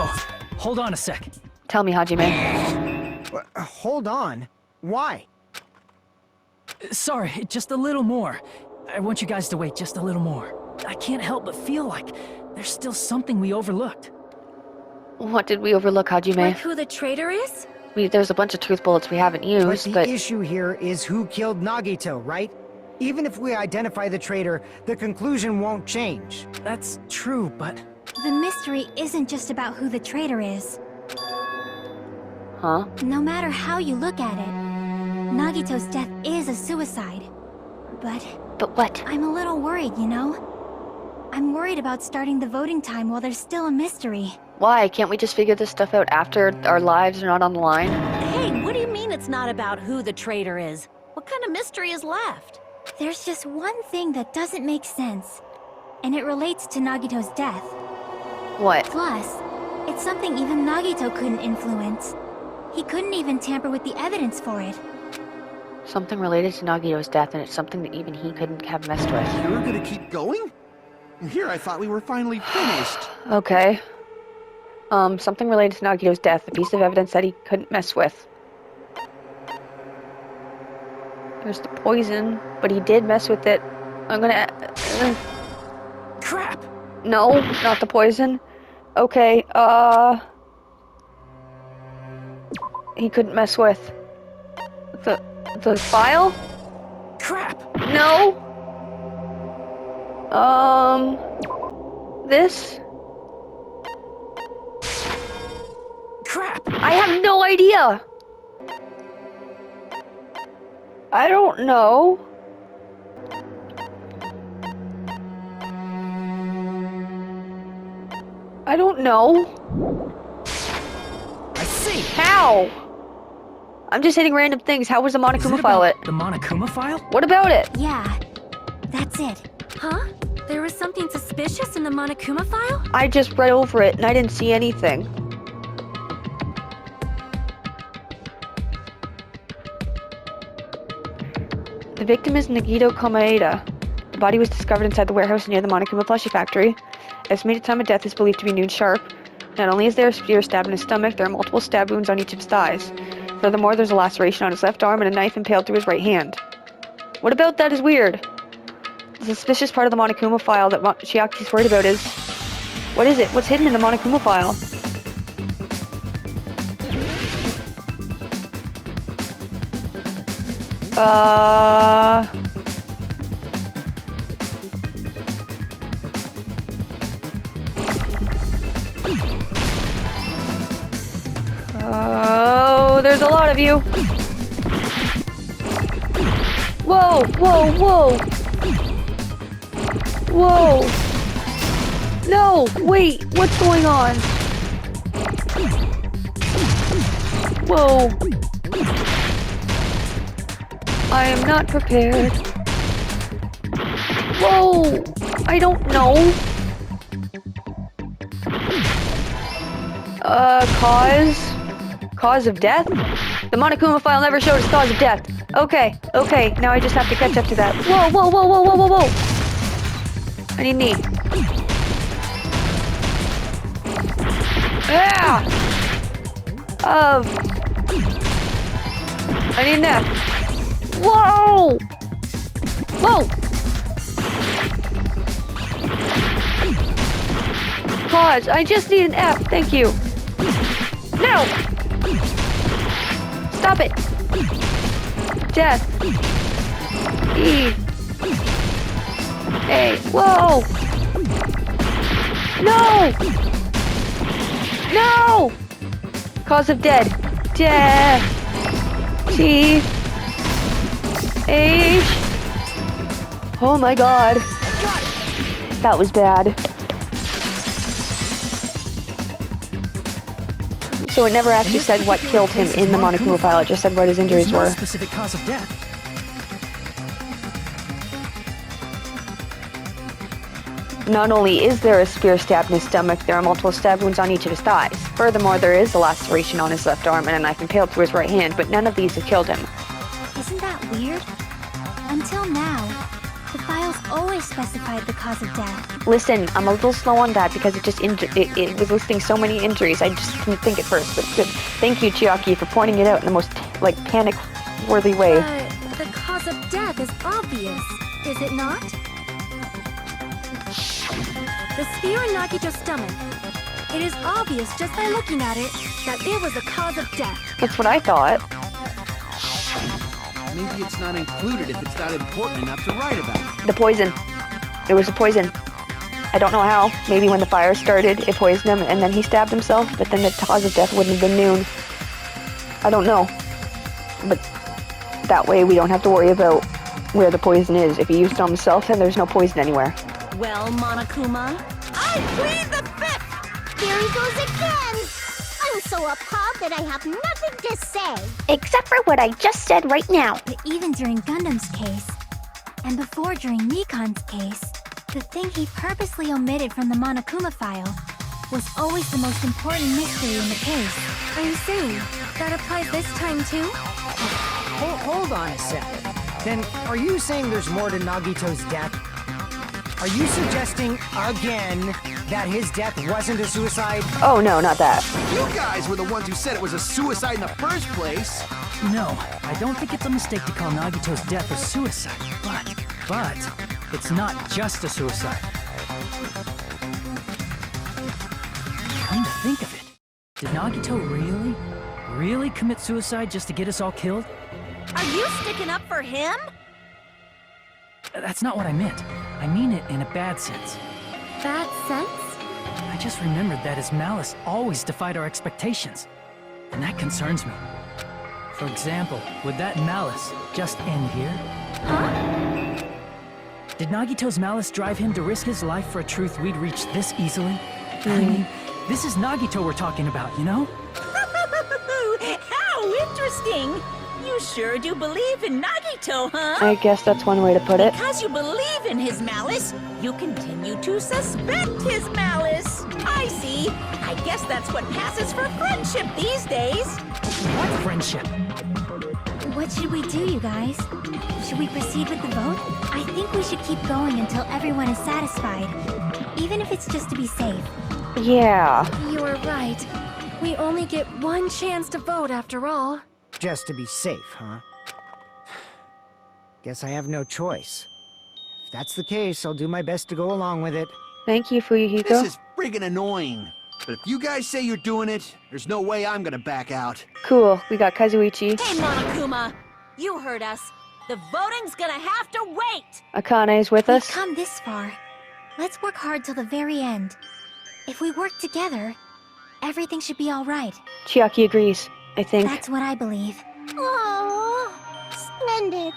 hold on a sec. Tell me, Hajime. Hold on. Why? Sorry, just a little more. I want you guys to wait just a little more. I can't help but feel like there's still something we overlooked. What did we overlook, Hajime? Like who the traitor is? There's a bunch of truth bullets we haven't But used, the but... issue here is who killed Nagito, right? Even if we identify the traitor, the conclusion won't change. That's true, but... The mystery isn't just about who the traitor is. Huh? No matter how you look at it, Nagito's death is a suicide. But what? I'm a little worried, you know? I'm worried about starting the voting time while there's still a mystery. Why? Can't we just figure this stuff out after our lives are not on the line? Hey, what do you mean it's not about who the traitor is? What kind of mystery is left? There's just one thing that doesn't make sense, and it relates to Nagito's death. What? Plus, it's something even Nagito couldn't influence. He couldn't even tamper with the evidence for it. Something related to Nagito's death, and it's something that even he couldn't have messed with. You're gonna keep going? Here, I thought we were finally finished. Okay. Something related to Nagito's death, a piece of evidence that he couldn't mess with. There's the poison, but he did mess with it. I'm gonna... Crap! No, not the poison. Okay, he couldn't mess with. The file? Crap! No. This? Crap! I have no idea. I don't know. I don't know. I see! How? I'm just hitting random things. How was the Monokuma file it? The Monokuma file? What about it? Yeah, that's it. Huh? There was something suspicious in the Monokuma file? I just read over it and I didn't see anything. The victim is Nagito Komaeda. The body was discovered inside the warehouse near the Monokuma plushie factory. Estimated time of death is believed to be noon sharp. Not only is there a spear stabbed in his stomach, there are multiple stab wounds on each of his thighs. Furthermore, there's a laceration on his left arm and a knife impaled through his right hand. What about that is weird? The suspicious part of the Monokuma file that Chiaki's worried about is... What is it? What's hidden in the Monokuma file? Oh, there's a lot of you. Whoa, whoa, whoa. Whoa. No, wait, what's going on? Whoa. I am not prepared. Whoa, I don't know. Cause of death? The Monokuma file never showed us cause of death. Okay, now I just have to catch up to that. Whoa, whoa, whoa, whoa, whoa, whoa, whoa. I need knee. Ah! I need neck. Whoa! Whoa! Pause. I just need an F. Thank you. No! Stop it! Death. E. A. Whoa! No! No! Cause of dead. Death. T. H. Oh my god. That was bad. So it never actually said what killed him in the Monokuma file, it just said what his injuries were. No specific cause of death. Not only is there a spear stabbed in his stomach, there are multiple stab wounds on each of his thighs. Furthermore, there is a laceration on his left arm and a knife impaled through his right hand, but none of these have killed him. Isn't that weird? Until now, the files always specified the cause of death. Listen, I'm a little slow on that because it was listing so many injuries, I just didn't think at first, but good. Thank you, Chiaki, for pointing it out in the most, panic-worthy way. But the cause of death is obvious, is it not? The spear in Nagito's stomach. It is obvious just by looking at it that it was a cause of death. That's what I thought. Maybe it's not included if it's not important enough to write about. The poison. It was a poison. I don't know how. Maybe when the fire started, it poisoned him, and then he stabbed himself, but then the cause of death wouldn't have been noon. I don't know. But that way we don't have to worry about where the poison is. If he used it on himself, then there's no poison anywhere. Well, Monokuma, I plead the fifth! Here he goes again! I'm so appalled that I have nothing to say. Except for what I just said right now. But even during Gundam's case, and before during Nikon's case, the thing he purposely omitted from the Monokuma file was always the most important mystery in the case. I see. That applies this time too? Hold on a second. Then, are you saying there's more to Nagito's death? Are you suggesting, again, that his death wasn't a suicide? Oh no, not that. You guys were the ones who said it was a suicide in the first place. No, I don't think it's a mistake to call Nagito's death a suicide, but it's not just a suicide. Come to think of it, did Nagito really commit suicide just to get us all killed? Are you sticking up for him? That's not what I meant. I mean it in a bad sense. Bad sense? I just remembered that his malice always defied our expectations. And that concerns me. For example, would that malice just end here? Huh? Did Nagito's malice drive him to risk his life for a truth we'd reach this easily? I mean, this is Nagito we're talking about, you know? How interesting! You sure do believe in Nagito, huh? I guess that's one way to put it. Because you believe in his malice, you continue to suspect his malice. I see. I guess that's what passes for friendship these days. What friendship? What should we do, you guys? Should we proceed with the vote? I think we should keep going until everyone is satisfied. Even if it's just to be safe. Yeah. You're right. We only get one chance to vote after all. Just to be safe, huh? Guess I have no choice. If that's the case, I'll do my best to go along with it. Thank you, Fuyuhiko. This is friggin' annoying. But if you guys say you're doing it, there's no way I'm gonna back out. Cool. We got Kazuichi. Hey, Monokuma! You heard us. The voting's gonna have to wait! Akane is with We've us. come this far. Let's work hard till the very end. If we work together, everything should be all right. Chiaki agrees, I think. That's what I believe. Oh, splendid.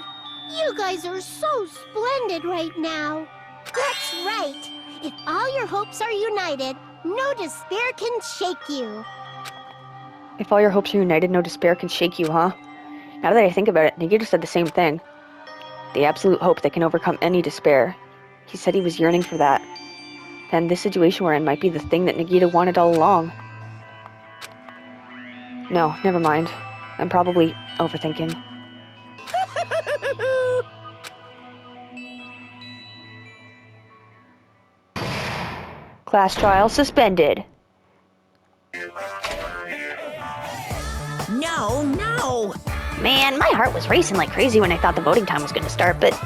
You guys are so splendid right now. That's right. If all your hopes are united, no despair can shake you. If all your hopes are united, no despair can shake you, huh? Now that I think about it, Nagito said the same thing. The absolute hope that can overcome any despair. He said he was yearning for that. Then this situation we're in might be the thing that Nagito wanted all along. No, never mind. I'm probably overthinking. Class trial suspended. No, no! Man, my heart was racing like crazy when I thought the voting time was gonna start, but...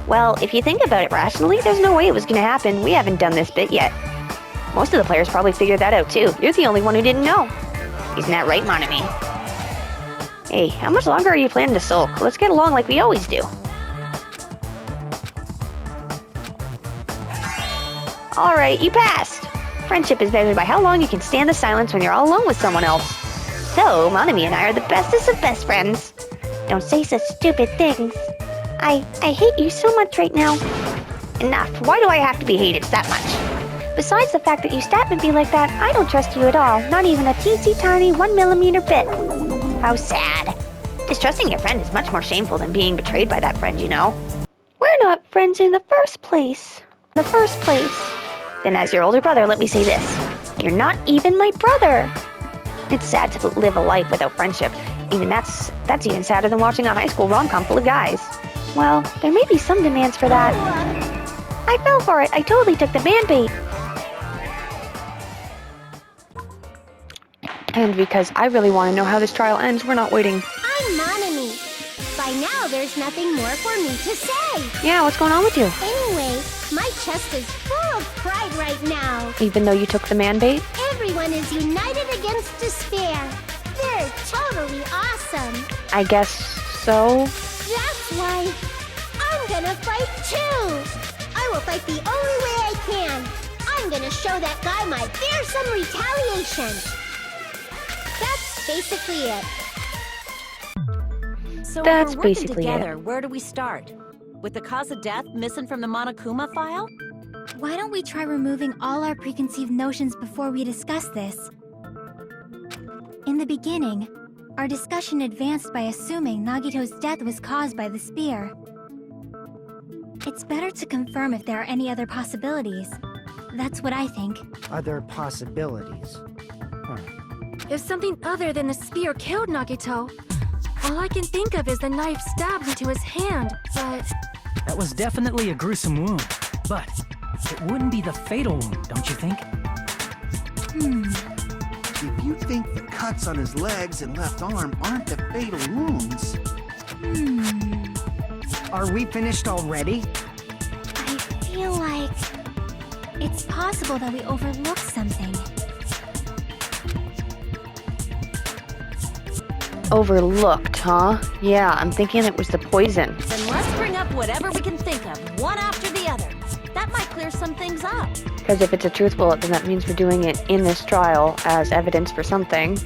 Well, if you think about it rationally, there's no way it was gonna happen. We haven't done this bit yet. Most of the players probably figured that out too. You're the only one who didn't know. Isn't that right, Monami? Hey, how much longer are you planning to sulk? Let's get along like we always do. Alright, you passed. Friendship is measured by how long you can stand the silence when you're all alone with someone else. So, Monami and I are the bestest of best friends. Don't say such stupid things. I hate you so much right now. Enough. Why do I have to be hated that much? Besides the fact that you stab at me like that, I don't trust you at all. Not even a teensy tiny 1mm bit. How sad. Distrusting your friend is much more shameful than being betrayed by that friend, you know. We're not friends in the first place. Then as your older brother, let me say this. You're not even my brother. It's sad to live a life without friendship. Even that's even sadder than watching a high school rom-com full of guys. Well, there may be some demands for that. I fell for it. I totally took the man bait. And because I really want to know how this trial ends, we're not waiting. I'm Monami. By now, there's nothing more for me to say. Yeah, what's going on with you? Anyway, my chest is full of pride right now. Even though you took the man bait? Everyone is united against despair. They're totally awesome. I guess so. That's why I'm gonna fight too. I will fight the only way I can. I'm gonna show that guy my fearsome retaliation. That's basically it. So That's if we're working basically together, where do we start? With the cause of death missing from the Monokuma file? Why don't we try removing all our preconceived notions before we discuss this? In the beginning, our discussion advanced by assuming Nagito's death was caused by the spear. It's better to confirm if there are any other possibilities. That's what I think. Other possibilities. Huh. If something other than the spear killed Nagito, all I can think of is the knife stabbed into his hand, but... That was definitely a gruesome wound, but it wouldn't be the fatal wound, don't you think? If you think the cuts on his legs and left arm aren't the fatal wounds... Are we finished already? I feel like... it's possible that we overlooked something. Overlooked, huh? Yeah, I'm thinking it was the poison. Then let's bring up whatever we can think of, one after the other. That might clear some things up. Because if it's a truth bullet, then that means we're doing it in this trial as evidence for something.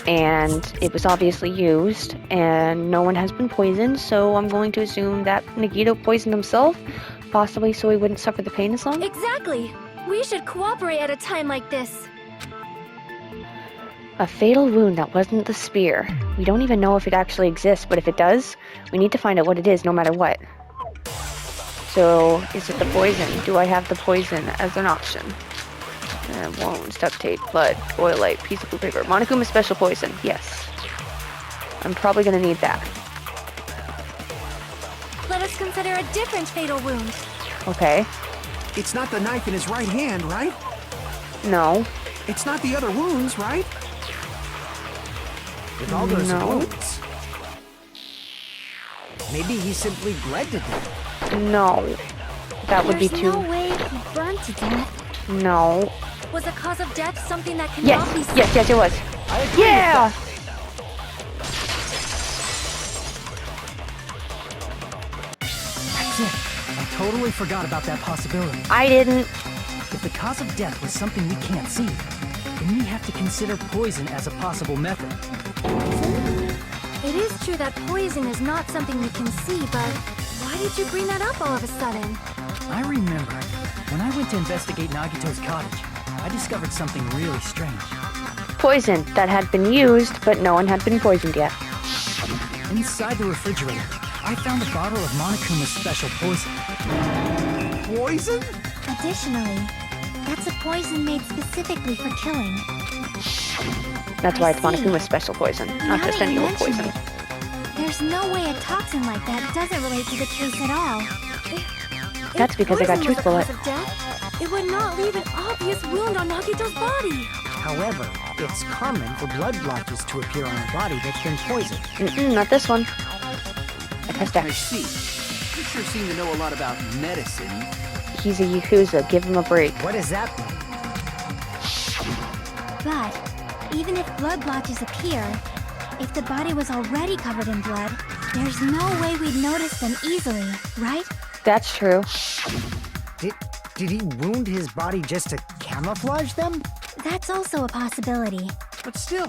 And it was obviously used, and no one has been poisoned, so I'm going to assume that Nagito poisoned himself, possibly so he wouldn't suffer the pain as long. Exactly. We should cooperate at a time like this. A fatal wound that wasn't the spear. We don't even know if it actually exists, but if it does, we need to find out what it is no matter what. So, is it the poison? Do I have the poison as an option? Wounds, duct tape, blood, oil light, piece of blue paper. Monokuma special poison, yes. I'm probably gonna need that. Let us consider a different fatal wound. Okay. It's not the knife in his right hand, right? No. It's not the other wounds, right? With all those No. wounds. Maybe he simply bled to death. No. That would be There's too... no way he burned to death. No. Was the cause of death something that cannot be Yes, seen? yes, it was. I agree with Yeah! That's it. I totally forgot about that possibility. I didn't. If the cause of death was something we can't see, then we have to consider poison as a possible method. It is true that poison is not something we can see, but why did you bring that up all of a sudden? I remember when I went to investigate Nagito's cottage, I discovered something really strange. Poison that had been used, but no one had been poisoned yet. Inside the refrigerator, I found a bottle of Monokuma's special poison. Poison? Additionally, that's a poison made specifically for killing. That's why it's I see. Monokuma's special poison, not Now just that any you old mention poison. it, there's no way a toxin like that doesn't relate to the case at all. That's If because I got poison was truth the bullet. cause of death, it would not leave an obvious wound on Nagito's body. However, it's common for blood blotches to appear on a body that's been poisoned. Not this one. I pressed I X. see. You sure seem to know a lot about medicine. He's a Yakuza, give him a break. What does that mean? But even if blood blotches appear, if the body was already covered in blood, there's no way we'd notice them easily, right? That's true. Did he wound his body just to camouflage them? That's also a possibility. But still,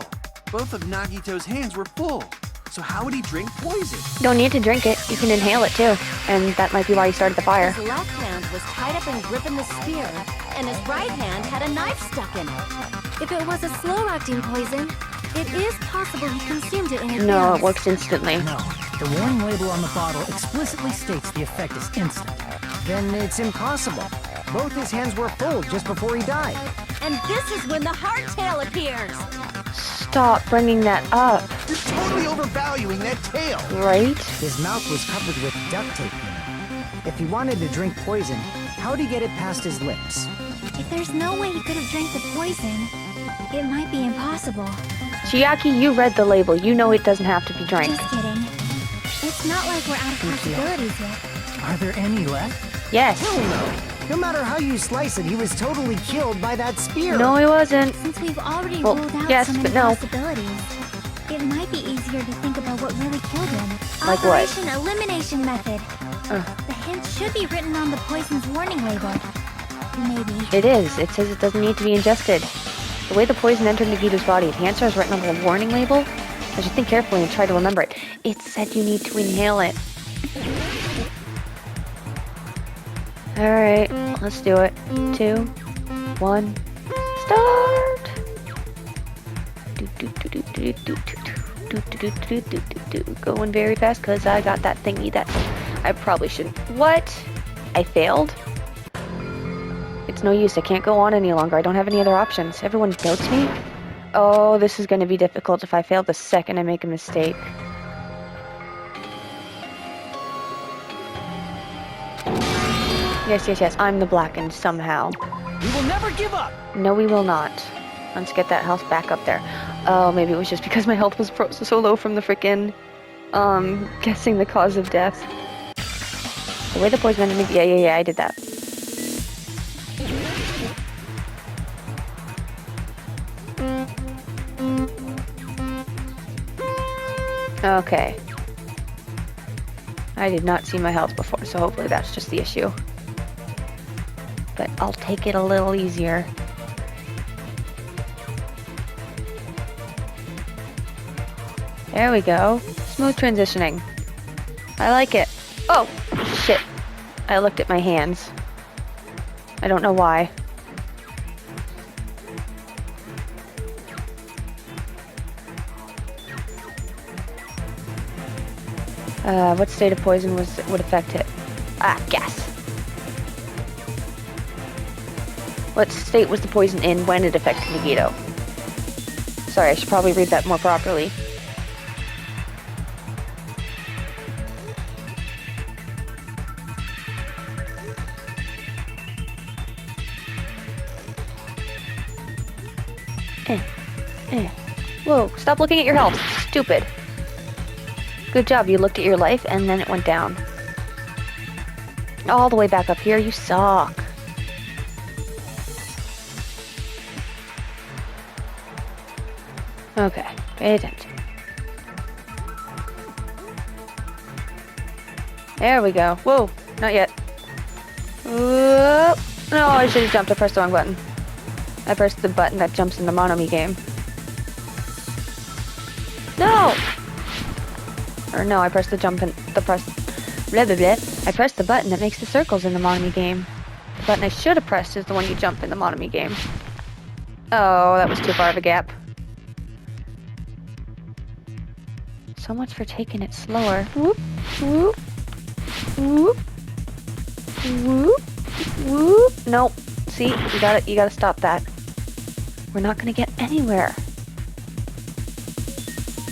both of Nagito's hands were full. So how would he drink poison? Don't need to drink it, you can inhale it too. And that might be why he started the fire. His left hand was tied up and gripping the spear, and his right hand had a knife stuck in it. If it was a slow-acting poison, it is possible he consumed it in advance. No, it works instantly. No, the warning label on the bottle explicitly states the effect is instant. Then it's impossible. Both his hands were full just before he died. And this is when the hardtail appears. Stop bringing that up, You're totally overvaluing that tail. right? His mouth was covered with duct tape. If he wanted to drink poison, how'd he get it past his lips? If there's no way he could have drank the poison, it might be impossible. Chiaki, you read the label. You know it doesn't have to be drank. Just kidding. It's not like we're out of possibilities yet. Are there any left? Yes. Hell no! No matter how you slice it, he was totally killed by that spear. No, he wasn't. Since we've already Well, ruled out yes, so many but no. possibilities, it might be easier to think about what really killed him. Like what? Operation Elimination Method. The hint should be written on the poison's warning label. Maybe. It is. It says it doesn't need to be ingested. The way the poison entered Nagito's body, the answer is written on the warning label. I should think carefully and try to remember it. It said you need to inhale it. Alright, let's do it. 2, 1, start! Going very fast because I got that thingy that I probably shouldn't. What? I failed? It's no use. I can't go on any longer. I don't have any other options. Everyone doubts me? Oh, this is going to be difficult if I fail the second I make a mistake. Yes, yes, yes. I'm the blackened somehow. We will never give up! No, we will not. Let's get that health back up there. Oh, maybe it was just because my health was so low from the frickin', guessing the cause of death. The way the poison entered me. Yeah, I did that. Okay. I did not see my health before, so hopefully that's just the issue. But I'll take it a little easier. There we go. Smooth transitioning. I like it. Oh, shit. I looked at my hands. I don't know why. What state of poison would affect it? Ah, gas. What state was the poison in when it affected Nagito? Sorry, I should probably read that more properly. Whoa, stop looking at your health. Stupid. Good job, you looked at your life and then it went down. All the way back up here, you suck. Okay, pay attention. There we go. Whoa, not yet. Whoa. No, I should have jumped. I pressed the wrong button. I pressed the button that jumps in the Monomi game. No! Or no, I pressed the jump and blah, blah, blah. I pressed the button that makes the circles in the Monomi game. The button I should have pressed is the one you jump in the Monomi game. Oh, that was too far of a gap. So much for taking it slower. Whoop, whoop, whoop, whoop, whoop. Nope. See, you gotta stop that. We're not gonna get anywhere.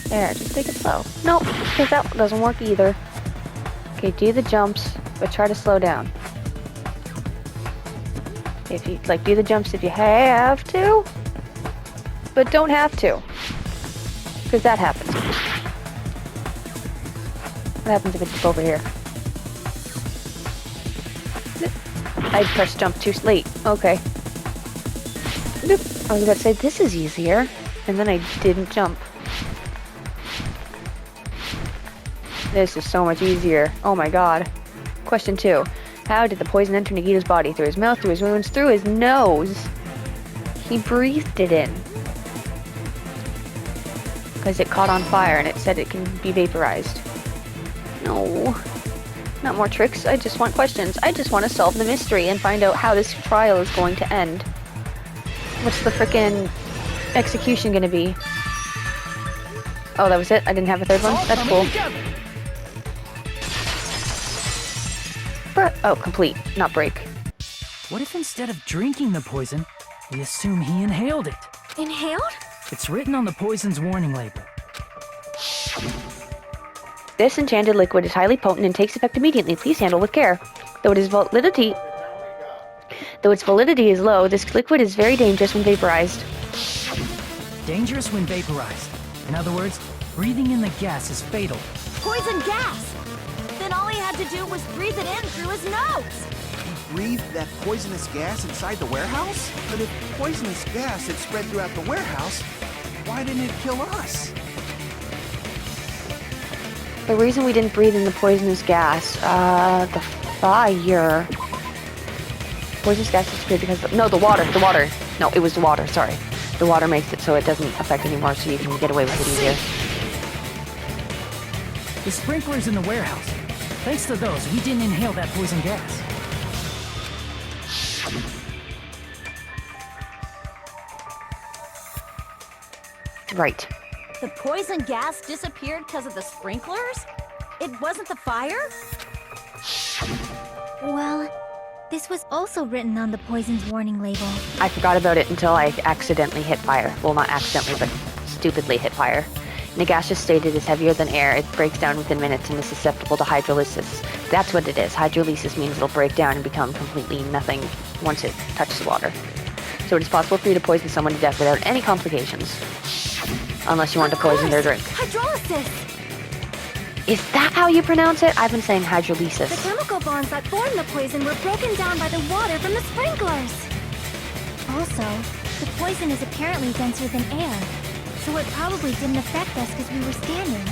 There, just take it slow. Nope, because that doesn't work either. Okay, do the jumps, but try to slow down. If you, like, do the jumps if you have to, but don't have to. Because that happens. What happens if it's over here? I pressed jump too late. Okay. Nope. I was about to say, this is easier. And then I didn't jump. This is so much easier. Oh my god. Question 2. How did the poison enter Nagito's body? Through his mouth, through his wounds, through his nose? He breathed it in. Because it caught on fire and it said it can be vaporized. No. Not more tricks. I just want questions. I just want to solve the mystery and find out how this trial is going to end. What's the frickin' execution gonna be? Oh, that was it? I didn't have a third one? That's cool. Oh, complete, not break. What if instead of drinking the poison, we assume he inhaled it? Inhaled? It's written on the poison's warning label. This enchanted liquid is highly potent and takes effect immediately. Please handle with care. Though its validity is low, this liquid is very dangerous when vaporized. Dangerous when vaporized. In other words, breathing in the gas is fatal. Poison gas! Then all he had to do was breathe it in through his nose! He breathed that poisonous gas inside the warehouse? But if poisonous gas had spread throughout the warehouse, why didn't it kill us? The reason we didn't breathe in the poisonous gas, the fire. Poisonous gas disappeared because the water. No, it was the water, sorry. The water makes it so it doesn't affect anymore, so you can get away with it easier. The sprinklers in the warehouse. Thanks to those, we didn't inhale that poison gas. Right. The poison gas disappeared because of the sprinklers? It wasn't the fire? Well, this was also written on the poison's warning label. I forgot about it until I accidentally hit fire. Well, not accidentally, but stupidly hit fire. In a gaseous state, it is heavier than air. It breaks down within minutes and is susceptible to hydrolysis. That's what it is. Hydrolysis means it'll break down and become completely nothing once it touches the water. So it is possible for you to poison someone to death without any complications. Unless you want to poison their drink. Hydrolysis! Is that how you pronounce it? I've been saying hydrolysis. The chemical bonds that formed the poison were broken down by the water from the sprinklers. Also, the poison is apparently denser than air, so it probably didn't affect us because we were standing.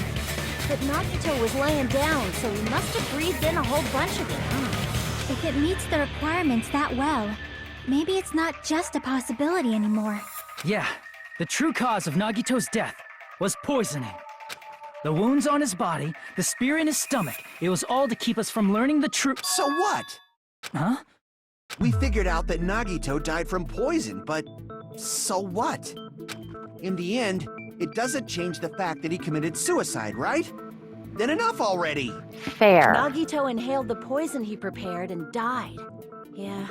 But Nagito was laying down, so he must have breathed in a whole bunch of it, huh? If it meets the requirements that well, maybe it's not just a possibility anymore. Yeah, the true cause of Nagito's death was poisoning. The wounds on his body, the spear in his stomach, it was all to keep us from learning the truth. So what? Huh? We figured out that Nagito died from poison, but so what? In the end, it doesn't change the fact that he committed suicide, right? Then enough already! Fair. Nagito inhaled the poison he prepared and died. Yeah,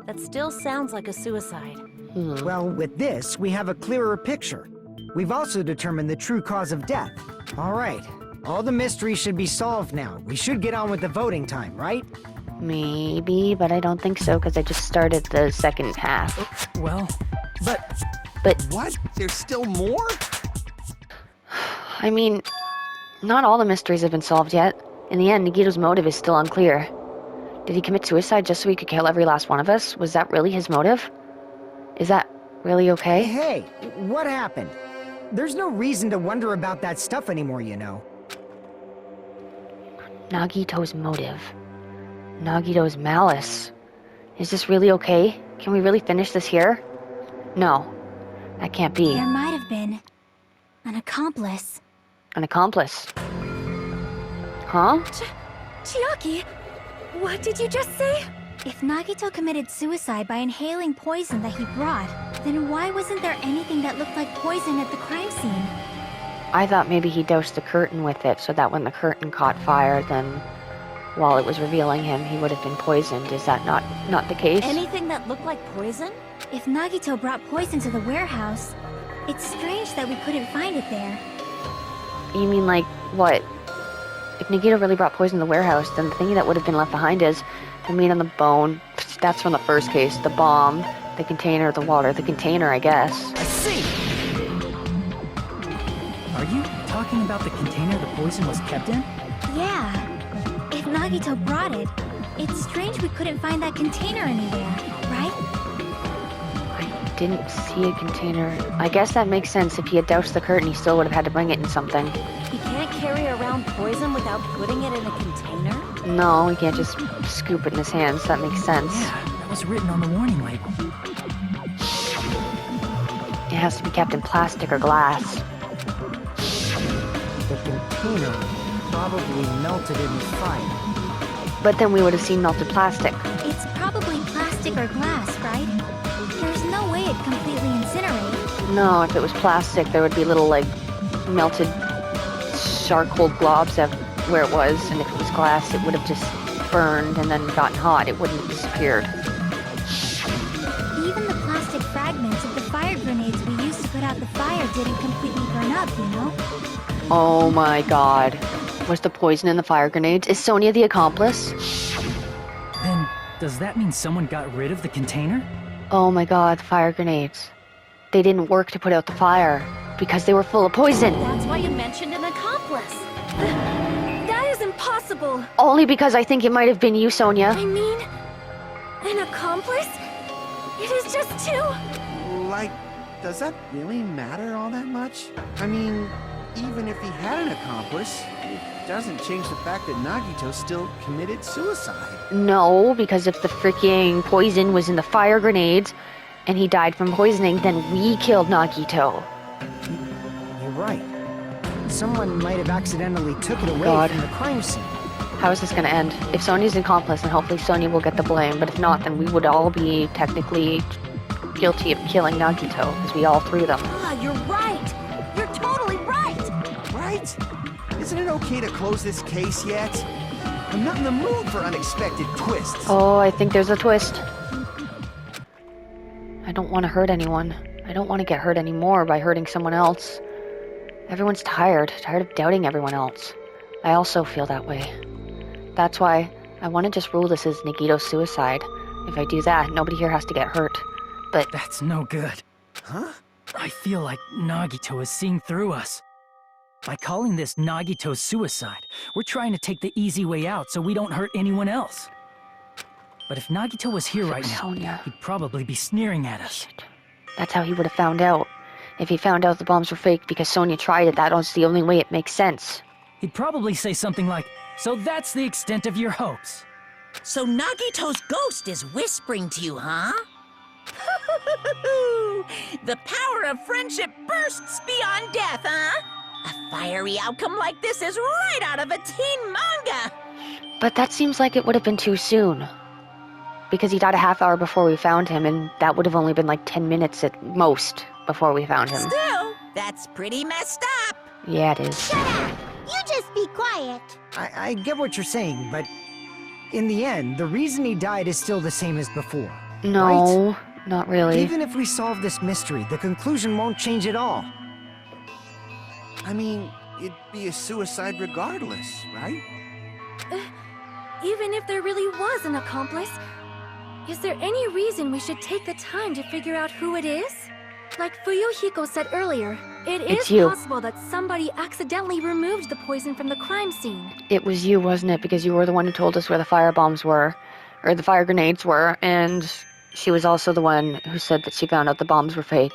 that still sounds like a suicide. Well, with this, we have a clearer picture. We've also determined the true cause of death. All right, all the mysteries should be solved now. We should get on with the voting time, right? Maybe, but I don't think so because I just started the second half. Well, but What? There's still more? I mean, not all the mysteries have been solved yet. In the end, Nagito's motive is still unclear. Did he commit suicide just so he could kill every last one of us? Was that really his motive? Is that really okay? Hey, what happened? There's no reason to wonder about that stuff anymore, you know. Nagito's motive. Nagito's malice. Is this really okay? Can we really finish this here? No. That can't be. There might have been an accomplice. An accomplice. Huh? Chiaki, what did you just say? If Nagito committed suicide by inhaling poison that he brought, then why wasn't there anything that looked like poison at the crime scene? I thought maybe he doused the curtain with it so that when the curtain caught fire, then while it was revealing him, he would have been poisoned. Is that not the case? Anything that looked like poison? If Nagito brought poison to the warehouse, it's strange that we couldn't find it there. You mean like, what? If Nagito really brought poison to the warehouse, then the thing that would have been left behind is the meat on the bone. That's from the first case. The bomb, the container, the water. The container, I guess. I see! Are you talking about the container the poison was kept in? Yeah. If Nagito brought it, it's strange we couldn't find that container anywhere, right? I didn't see a container. I guess that makes sense. If he had doused the curtain, he still would have had to bring it in something. He can't carry around poison without putting it in a container? No, he can't just scoop it in his hands. That makes sense. Yeah, that was written on the warning label. It has to be kept in plastic or glass. The container probably melted in the fire. But then we would have seen melted plastic. It's probably plastic or glass, right? There's no way it'd completely incinerate. No, if it was plastic, there would be little, like, melted charcoal globs where it was, and if it was glass, it would have just burned and then gotten hot. It wouldn't have disappeared. Even the plastic fragments of the fire grenades we used to put out the fire didn't completely burn up, you know? Oh my god. Was the poison in the fire grenades? Is Sonia the accomplice? Then, does that mean someone got rid of the container? Oh my god, the fire grenades. They didn't work to put out the fire because they were full of poison. That's why you mentioned an accomplice. That is impossible. Only because I think it might have been you, Sonia. I mean, an accomplice? It is just two. Like, does that really matter all that much? I mean, even if he had an accomplice, it doesn't change the fact that Nagito still committed suicide. No, because if the freaking poison was in the fire grenades and he died from poisoning, then we killed Nagito. You're right. Someone might have accidentally took it away God. from the crime scene. How is this going to end? If Sonia's an accomplice, then hopefully Sonia will get the blame. But if not, then we would all be technically guilty of killing Nagito, because we all threw them. Ah, you're right. You're totally right. Right? Isn't it okay to close this case yet? I'm not in the mood for unexpected twists. Oh, I think there's a twist. I don't want to hurt anyone. I don't want to get hurt anymore by hurting someone else. Everyone's tired of doubting everyone else. I also feel that way. That's why I want to just rule this as Nagito's suicide. If I do that, nobody here has to get hurt. But That's no good. Huh? I feel like Nagito is seeing through us. By calling this Nagito's suicide, we're trying to take the easy way out so we don't hurt anyone else. But if Nagito was here right now, Sonia. he'd probably be sneering at us. That's how he would have found out. If he found out the bombs were fake because Sonia tried it, that was the only way it makes sense. he'd probably say something like, "So that's the extent of your hopes." So Nagito's ghost is whispering to you, huh? The power of friendship bursts beyond death, huh? A fiery outcome like this is right out of a teen manga! But that seems like it would have been too soon. Because he died a half hour before we found him, and that would have only been like 10 minutes at most before we found him. Still, that's pretty messed up! Yeah, it is. Shut up! You just be quiet. I get what you're saying, but in the end, the reason he died is still the same as before. No, not really. Even if we solve this mystery, the conclusion won't change at all. I mean, it'd be a suicide regardless, right? Even if there really was an accomplice, is there any reason we should take the time to figure out who it is? Like Fuyuhiko said earlier, It's is you. possible that somebody accidentally removed the poison from the crime scene. It was you, wasn't it? Because you were the one who told us where the fire bombs were, or the fire grenades were, and she was also the one who said that she found out the bombs were fake.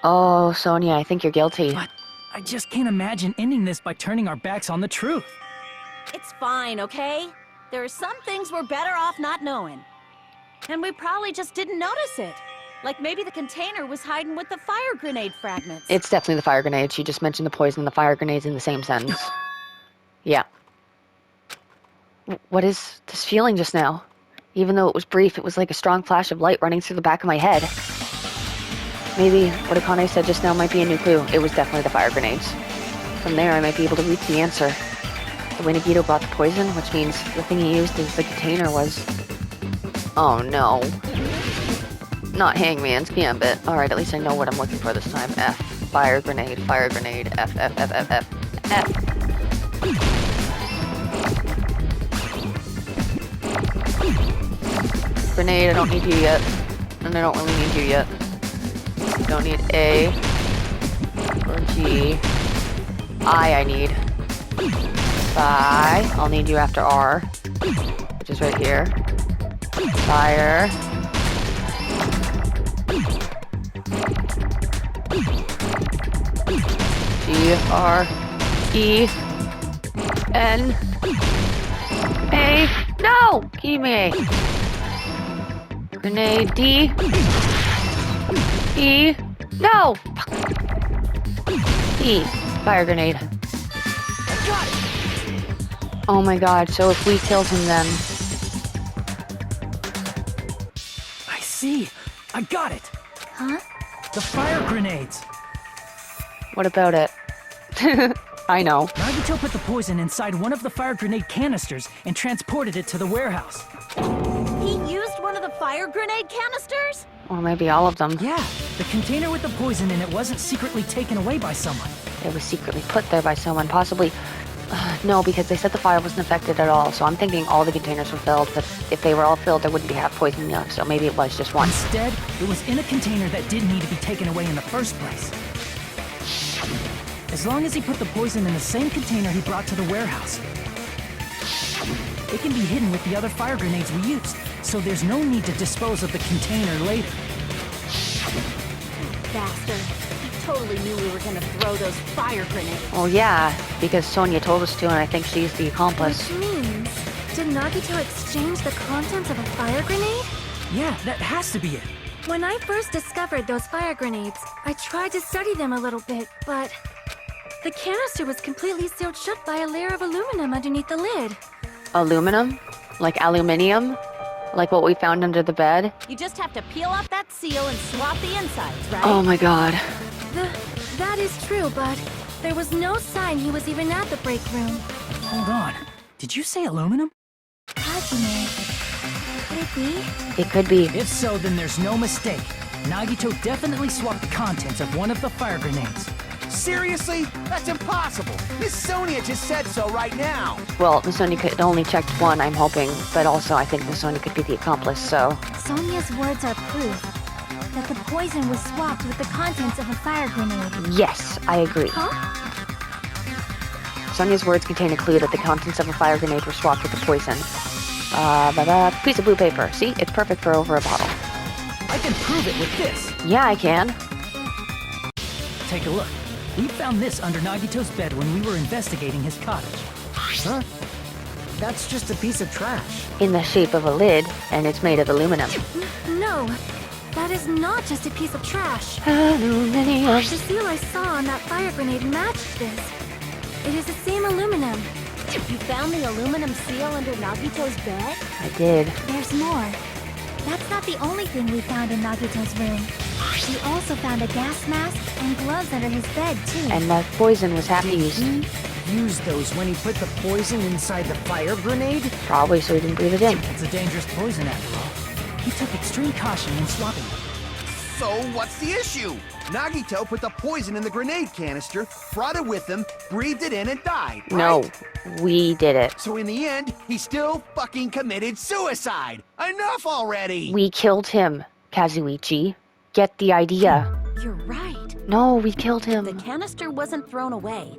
Oh, Sonia, I think you're guilty. But I just can't imagine ending this by turning our backs on the truth. It's fine, okay? There are some things we're better off not knowing. And we probably just didn't notice it. Like maybe the container was hiding with the fire grenade fragments. It's definitely the fire grenades. She just mentioned the poison and the fire grenades in the same sentence. Yeah. What is this feeling just now? Even though it was brief, it was like a strong flash of light running through the back of my head. Maybe what Akane said just now might be a new clue. It was definitely the fire grenades. From there, I might be able to reach the answer. The way Nagito brought the poison, which means the thing he used as the container was... Oh no. Not Hangman's Gambit. Alright, at least I know what I'm looking for this time. F. Fire grenade, F, F, F, F, F, F. Grenade, I don't need you yet. And I don't really need you yet. Don't need A. Or G. I need. Phi. I'll need you after R. Which is right here. Fire. G, R, E, N, A. No! Give me A. Grenade, D, E. No! E. Fire grenade. Oh my god, so if we killed him then... I see. I got it. Huh? The fire grenades. What about it? I know. Nagito put the poison inside one of the fire grenade canisters and transported it to the warehouse. He used one of the fire grenade canisters? Or maybe all of them. Yeah, the container with the poison in it wasn't secretly taken away by someone. It was secretly put there by someone, possibly... no, because they said the fire wasn't affected at all, so I'm thinking all the containers were filled, but if they were all filled, there wouldn't be half poison enough, so maybe it was just one. Instead, it was in a container that didn't need to be taken away in the first place. As long as he put the poison in the same container he brought to the warehouse, it can be hidden with the other fire grenades we used, so there's no need to dispose of the container later. Bastard. He totally knew we were gonna throw those fire grenades. Well, yeah, because Sonia told us to, and I think she's the accomplice. Which means, did Nagito exchange the contents of a fire grenade? Yeah, that has to be it. When I first discovered those fire grenades, I tried to study them a little bit, but... the canister was completely sealed shut by a layer of aluminum underneath the lid. Aluminum? Like aluminium? Like what we found under the bed? You just have to peel off that seal and swap the insides, right? Oh my god. That is true, but there was no sign he was even at the break room. Hold on. Did you say aluminum? Hajime, could it be? It could be. If so, then there's no mistake. Nagito definitely swapped the contents of one of the fire grenades. Seriously? That's impossible. Miss Sonia just said so right now. Well, Miss Sonia could only checked one, I'm hoping, but also I think Miss Sonia could be the accomplice, so... Sonia's words are proof that the poison was swapped with the contents of a fire grenade. Yes, I agree. Huh? Sonia's words contain a clue that the contents of a fire grenade were swapped with the poison. Piece of blue paper. See? It's perfect for over a bottle. I can prove it with this. Yeah, I can. Take a look. We found this under Nagito's bed when we were investigating his cottage. Huh? That's just a piece of trash. In the shape of a lid, and it's made of aluminum. No, that is not just a piece of trash. Aluminum. The seal I saw on that fire grenade matched this. It is the same aluminum. You found the aluminum seal under Nagito's bed? I did. There's more. That's not the only thing we found in Nagito's room. We also found a gas mask and gloves under his bed, too. And that poison was half used. He used those when he put the poison inside the fire grenade? Probably so he didn't breathe it in. It's a dangerous poison after all. He took extreme caution in swapping it. So what's the issue? Nagito put the poison in the grenade canister, brought it with him, breathed it in, and died, right? No, we did it. So in the end, he still fucking committed suicide. Enough already! We killed him, Kazuichi. Get the idea. You're right. No, we killed him. The canister wasn't thrown away.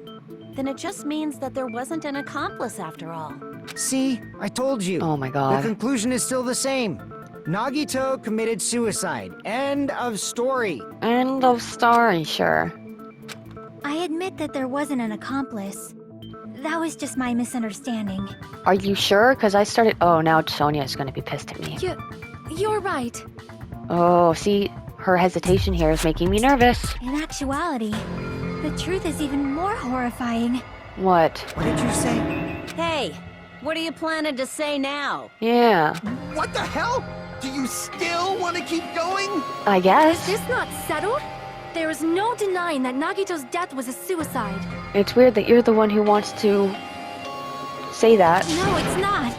Then it just means that there wasn't an accomplice after all. See, I told you. Oh my The god. conclusion is still the same. Nagito committed suicide. End of story. End of story, sure. I admit that there wasn't an accomplice. That was just my misunderstanding. Are you sure? Because I started... Oh, now Sonia is going to be pissed at me. You're right. Oh, see? Her hesitation here is making me nervous. In actuality, the truth is even more horrifying. What? What did you say? Hey, what are you planning to say now? Yeah, What the hell? Do you still want to keep going? I Is guess. this not settled? There is no denying that Nagito's death was a suicide. It's weird that you're the one who wants to say that. No, it's not.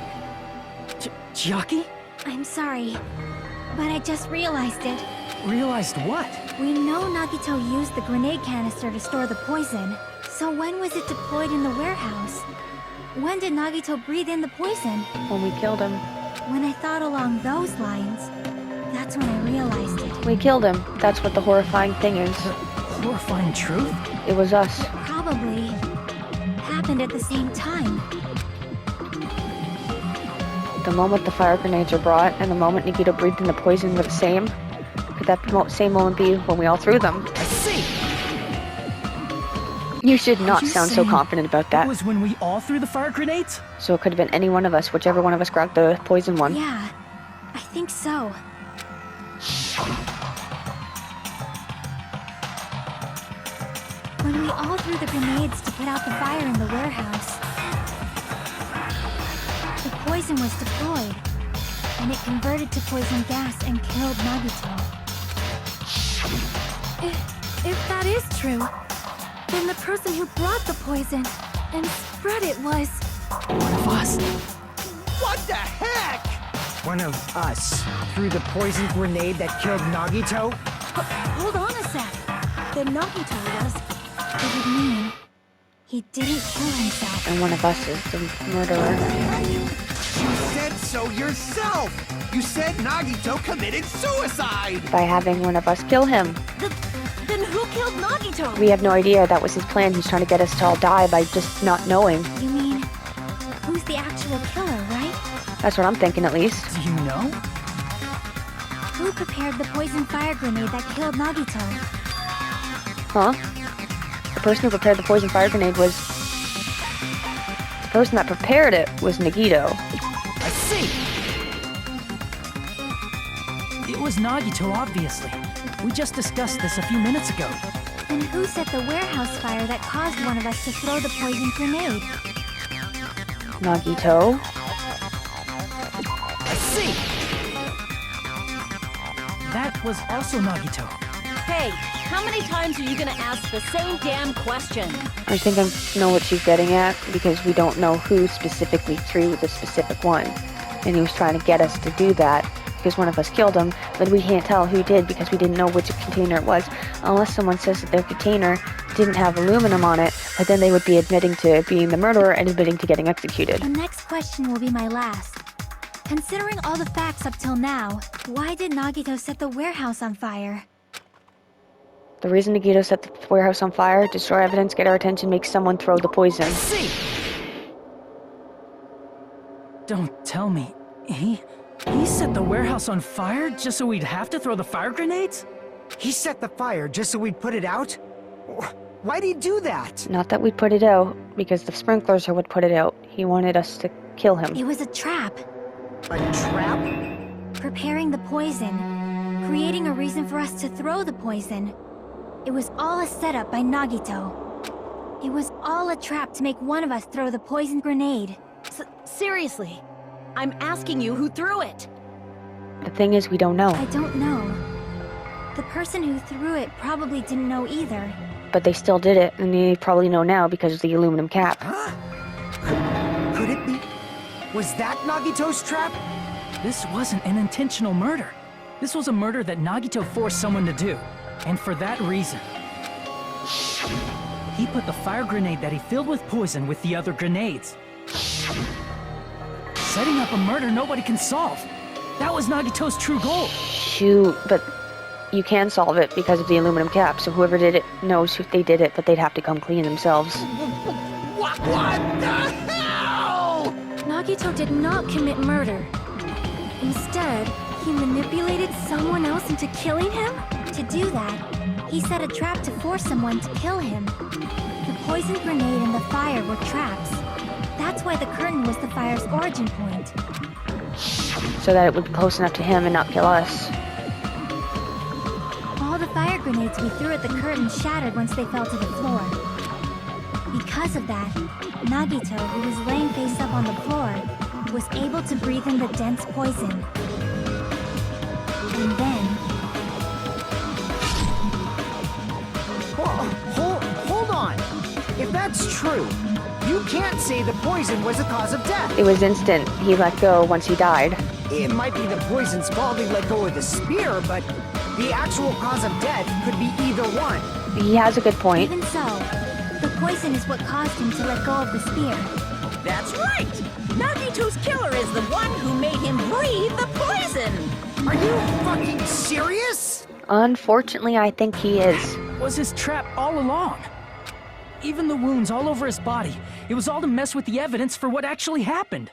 Chiaki? I'm sorry, but I just realized it. Realized what? We know Nagito used the grenade canister to store the poison. So when was it deployed in the warehouse? When did Nagito breathe in the poison? When we killed him. When I thought along those lines, that's when I realized it. We killed him. That's what the horrifying thing is. Horrifying truth? It was us. Probably happened at the same time. The moment the fire grenades are brought and the moment Nagito breathed in the poison were the same. Could that same moment be when we all threw them? I see! You should not you sound so saying confident about It that. was when we all threw the fire grenades? So it could have been any one of us, whichever one of us grabbed the poison one. Yeah, I think so. When we all threw the grenades to put out the fire in the warehouse, the poison was deployed, and it converted to poison gas and killed Nagito. If that is true, then the person who brought the poison and spread it was... One of us. What the heck? One of us threw the poison grenade that killed Nagito? Hold on a sec. Then Nagito was... It would mean he didn't kill himself. And one of us is the murderer. You said so yourself! You said Nagito committed suicide! By having one of us kill him. Then who killed Nagito? We have no idea that was his plan. He's trying to get us to all die by just not knowing. You mean, who's the actual killer, right? That's what I'm thinking, at least. Do you know? Who prepared the poison fire grenade that killed Nagito? Huh? The person who prepared the poison fire grenade was... The person that prepared it was Nagito. I see! It was Nagito, obviously. We just discussed this a few minutes ago. And who set the warehouse fire that caused one of us to throw the poison grenade? Nagito. I see! That was also Nagito. Hey, how many times are you gonna ask the same damn question? I think I know what she's getting at, because we don't know who specifically threw the specific one. And he was trying to get us to do that, because one of us killed him, but we can't tell who did because we didn't know which container it was, unless someone says that their container didn't have aluminum on it, but then they would be admitting to being the murderer and admitting to getting executed. The next question will be my last. Considering all the facts up till now, why did Nagito set the warehouse on fire? The reason Nagito set the warehouse on fire, destroy evidence, get our attention, make someone throw the poison. See! Don't tell me. He set the warehouse on fire just so we'd have to throw the fire grenades? He set the fire just so we'd put it out? Why'd he do that? Not that we put it out, because the sprinklers are what put it out. He wanted us to kill him. It was a trap. A trap? Preparing the poison. Creating a reason for us to throw the poison. It was all a setup by Nagito. It was all a trap to make one of us throw the poison grenade. Seriously, I'm asking you who threw it. The thing is, we don't know. I don't know. The person who threw it probably didn't know either. But they still did it, and they probably know now because of the aluminum cap. Huh? Could it be? Was that Nagito's trap? This wasn't an intentional murder. This was a murder that Nagito forced someone to do. And for that reason. He put the fire grenade that he filled with poison with the other grenades. Setting up a murder nobody can solve. That was Nagito's true goal. Shoot, but you can solve it because of the aluminum cap, so whoever did it knows who they did it, but they'd have to come clean themselves. What the hell? Nagito did not commit murder. Instead, he manipulated someone else into killing him? To do that, he set a trap to force someone to kill him. The poison grenade and the fire were traps. That's why the curtain was the fire's origin point. So that it would be close enough to him and not kill us. All the fire grenades we threw at the curtain shattered once they fell to the floor. Because of that, Nagito, who was laying face up on the floor, was able to breathe in the dense poison. And then... Hold on! If that's true, you can't say the poison was the cause of death! It was instant. He let go once he died. It might be the poison's fault he let go of the spear, but the actual cause of death could be either one. He has a good point. Even so, the poison is what caused him to let go of the spear. That's right! Nagito's killer is the one who made him breathe the poison! Are you fucking serious? Unfortunately, I think he is. Was his trap all along. Even the wounds all over his body, it was all to mess with the evidence for what actually happened.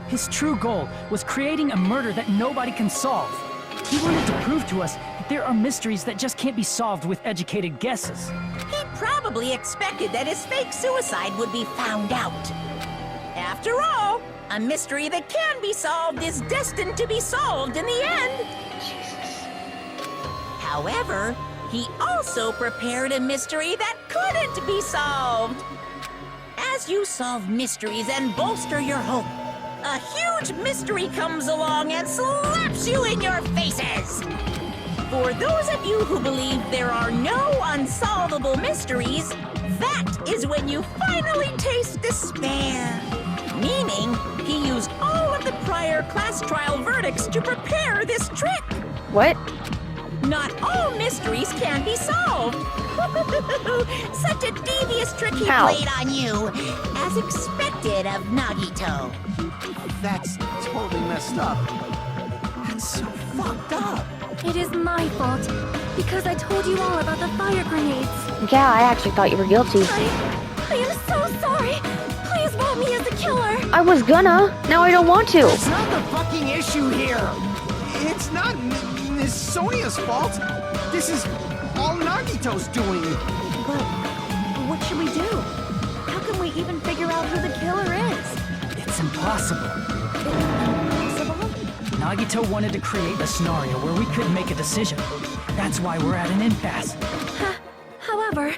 His true goal was creating a murder that nobody can solve. He wanted to prove to us that there are mysteries that just can't be solved with educated guesses. He probably expected that his fake suicide would be found out. After all, a mystery that can be solved is destined to be solved in the end. However, he also prepared a mystery that couldn't be solved. As you solve mysteries and bolster your hope, a huge mystery comes along and slaps you in your faces. For those of you who believe there are no unsolvable mysteries, that is when you finally taste despair. Meaning, he used all of the prior class trial verdicts to prepare this trick. What? Not all mysteries can be solved. Such a devious trick he played on you, as expected of Nagito. That's totally messed up. That's so fucked up. It is my fault, because I told you all about the fire grenades. Yeah, I actually thought you were guilty. I am so sorry. Please vote me as the killer. I was gonna. Now I don't want to. It's not the fucking issue here. It's not Miss Sonia's fault. This is all Nagito's doing. But what should we do? How can we even figure out who the killer is? It's impossible. Impossible? Nagito wanted to create a scenario where we couldn't make a decision. That's why we're at an impasse. However,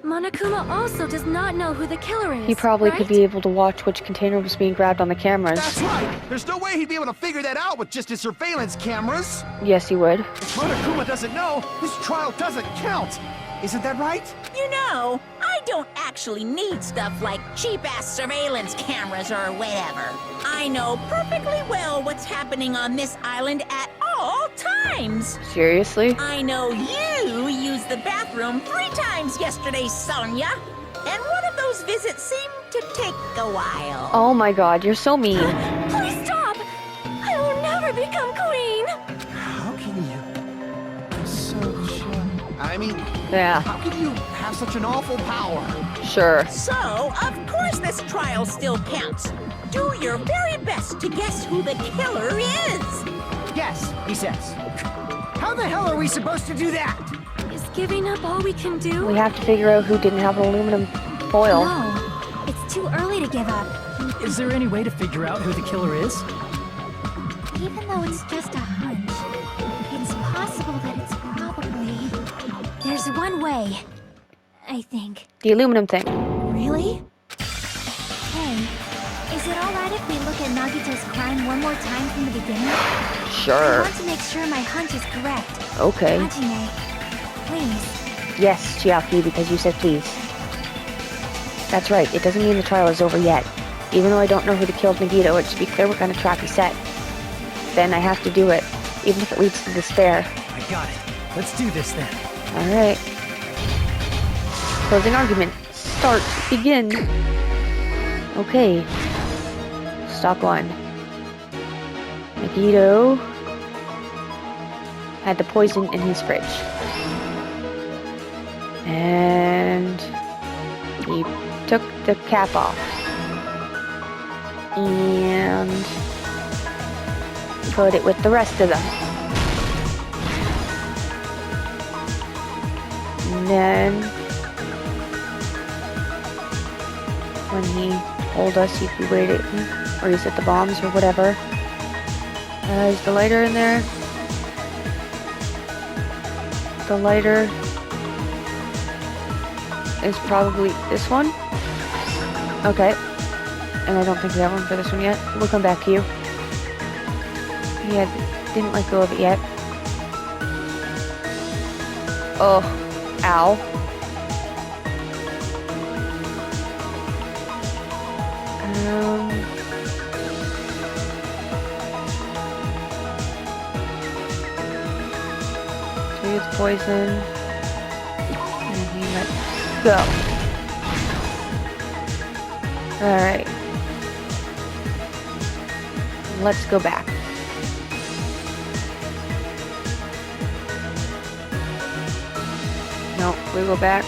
Monokuma also does not know who the killer is. He probably right? could be able to watch which container was being grabbed on the cameras. That's right. There's no way he'd be able to figure that out with just his surveillance cameras. Yes, he would. If Monokuma doesn't know, this trial doesn't count. Isn't that right? You know, I don't actually need stuff like cheap-ass surveillance cameras or whatever. I know perfectly well what's happening on this island at all times. Seriously? I know you used the bathroom 3 times yesterday, Sonia. And one of those visits seemed to take a while. Oh my god, you're so mean. Please stop! I will never become queen! How can you? I mean, Yeah, how can you have such an awful power? sure. So, of course this trial still counts. Do your very best to guess who the killer is. Yes, he says. How the hell are we supposed to do that? His giving up all we can do? We have to figure out who didn't have an aluminum foil. No, it's too early to give up. Is there any way to figure out who the killer is? Even though it's just a hunch, it's possible that it's probably... There's one way, I think. The aluminum thing. Really? Hey, is it alright if we look at Nagito's crime one more time from the beginning? I Sure. want to make sure my hunch is correct. Okay. Hajime, please. Yes, Chiaki, because you said please. That's right, it doesn't mean the trial is over yet. Even though I don't know who killed Nagito, to be clear what kind of trap he set. Then I have to do it, even if it leads to despair. I got it. Let's do this then. Alright. Closing argument. Start. Begin. Okay. Stock 1. Nagito had the poison in his fridge. And he took the cap off. And put it with the rest of them. And then when he told us he'd be waiting, or he set the bombs or whatever. Is the lighter in there? The lighter is probably this one. Okay. And I don't think we have one for this one yet. We'll come back to you. Yeah, didn't let go of it yet. Oh, ow. So use poison. And he let go. Alright. Let's go back. No, we go back.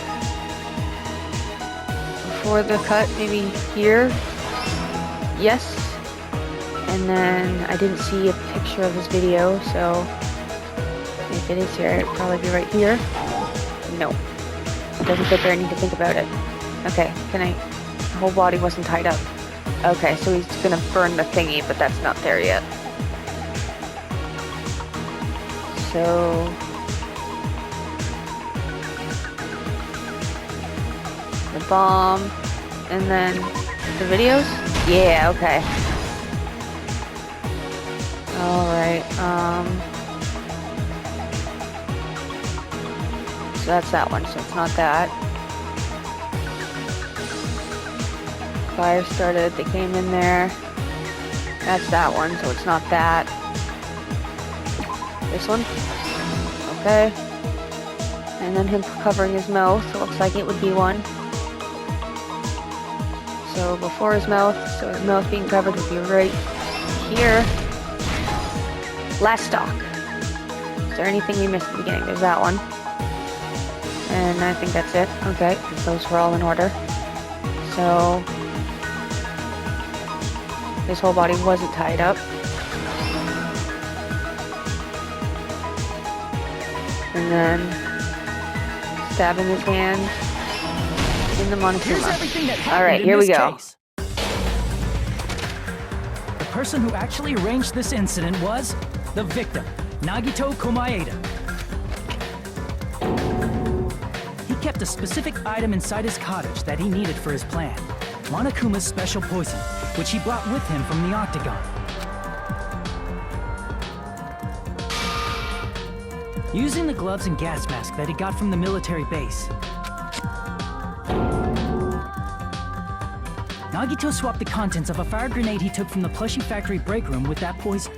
Before the cut, maybe here. Yes. And then I didn't see a picture of his video, so if it is here, it'd probably be right here. No. It doesn't fit there, I need to think about it. Okay, the whole body wasn't tied up. Okay, so he's gonna burn the thingy, but that's not there yet. So... the bomb, and then the videos? Yeah, okay. Alright, so that's that one, so it's not that. Fire started, they came in there. That's that one, so it's not that. This one? Okay. And then him covering his mouth, so it looks like it would be one. So before his mouth, so his mouth being covered would be right here. Last stock. Is there anything we missed at the beginning? There's that one. And I think that's it. Okay, those were all in order. So his whole body wasn't tied up. And then stabbing his hand in the Monokuma. Alright, here we go. Case. The person who actually arranged this incident was the victim, Nagito Komaeda. He kept a specific item inside his cottage that he needed for his plan, Monokuma's special poison, which he brought with him from the Octagon. Using the gloves and gas mask that he got from the military base, Nagito swapped the contents of a fire grenade he took from the plushie factory break room with that poison.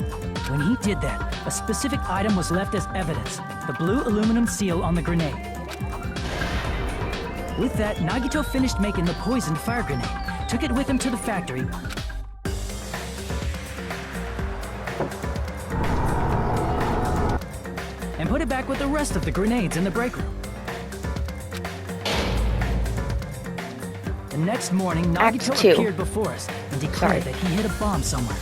When he did that, a specific item was left as evidence, the blue aluminum seal on the grenade. With that, Nagito finished making the poisoned fire grenade, took it with him to the factory, and put it back with the rest of the grenades in the break room. The next morning, Nagito appeared before us and declared that he hid a bomb somewhere.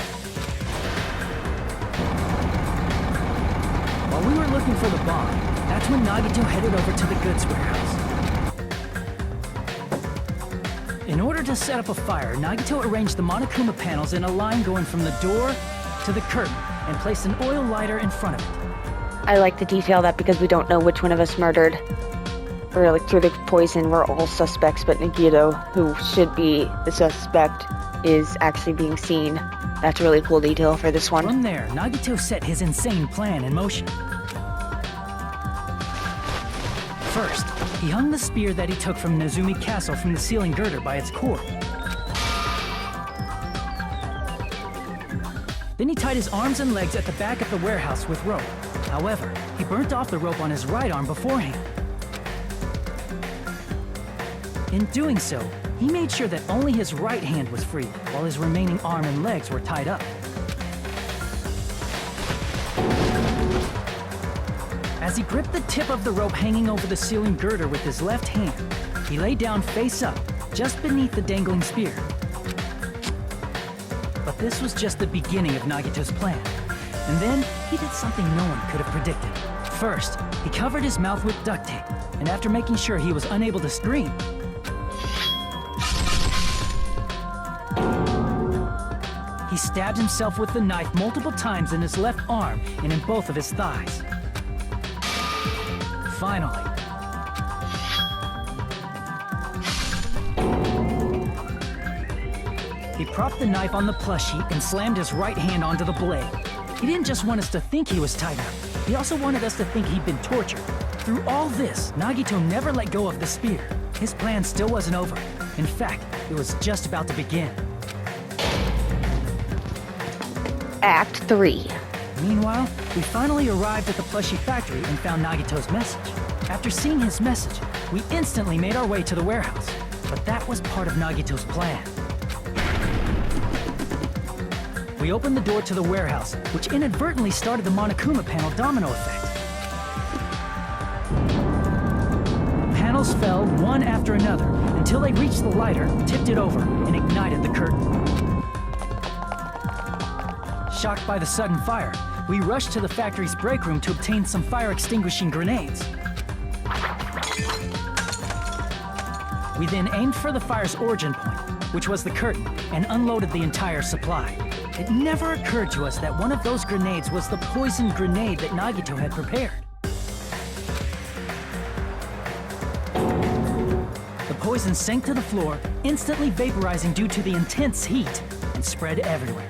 While we were looking for the bomb, that's when Nagito headed over to the goods warehouse. In order to set up a fire, Nagito arranged the Monokuma panels in a line going from the door to the curtain and placed an oil lighter in front of it. I like to detail that because we don't know which one of us murdered. Or like through the poison, we're all suspects, but Nagito, who should be the suspect, is actually being seen. That's a really cool detail for this one. From there, Nagito set his insane plan in motion. First, he hung the spear that he took from Nezumi Castle from the ceiling girder by its cord. Then he tied his arms and legs at the back of the warehouse with rope. However, he burnt off the rope on his right arm beforehand. In doing so, he made sure that only his right hand was free, while his remaining arm and legs were tied up. As he gripped the tip of the rope hanging over the ceiling girder with his left hand, he lay down face up, just beneath the dangling spear. But this was just the beginning of Nagito's plan. And then, he did something no one could have predicted. First, he covered his mouth with duct tape, and after making sure he was unable to scream, he stabbed himself with the knife multiple times in his left arm and in both of his thighs. Finally, he propped the knife on the plush sheet and slammed his right hand onto the blade. He didn't just want us to think he was tied up, he also wanted us to think he'd been tortured. Through all this, Nagito never let go of the spear. His plan still wasn't over. In fact, it was just about to begin. Act 3. Meanwhile, we finally arrived at the plushie factory and found Nagito's message. After seeing his message, we instantly made our way to the warehouse. But that was part of Nagito's plan. We opened the door to the warehouse, which inadvertently started the Monokuma panel domino effect. Panels fell one after another until they reached the lighter, tipped it over, and ignited the curtain. Shocked by the sudden fire, we rushed to the factory's break room to obtain some fire-extinguishing grenades. We then aimed for the fire's origin point, which was the curtain, and unloaded the entire supply. It never occurred to us that one of those grenades was the poisoned grenade that Nagito had prepared. The poison sank to the floor, instantly vaporizing due to the intense heat, and spread everywhere.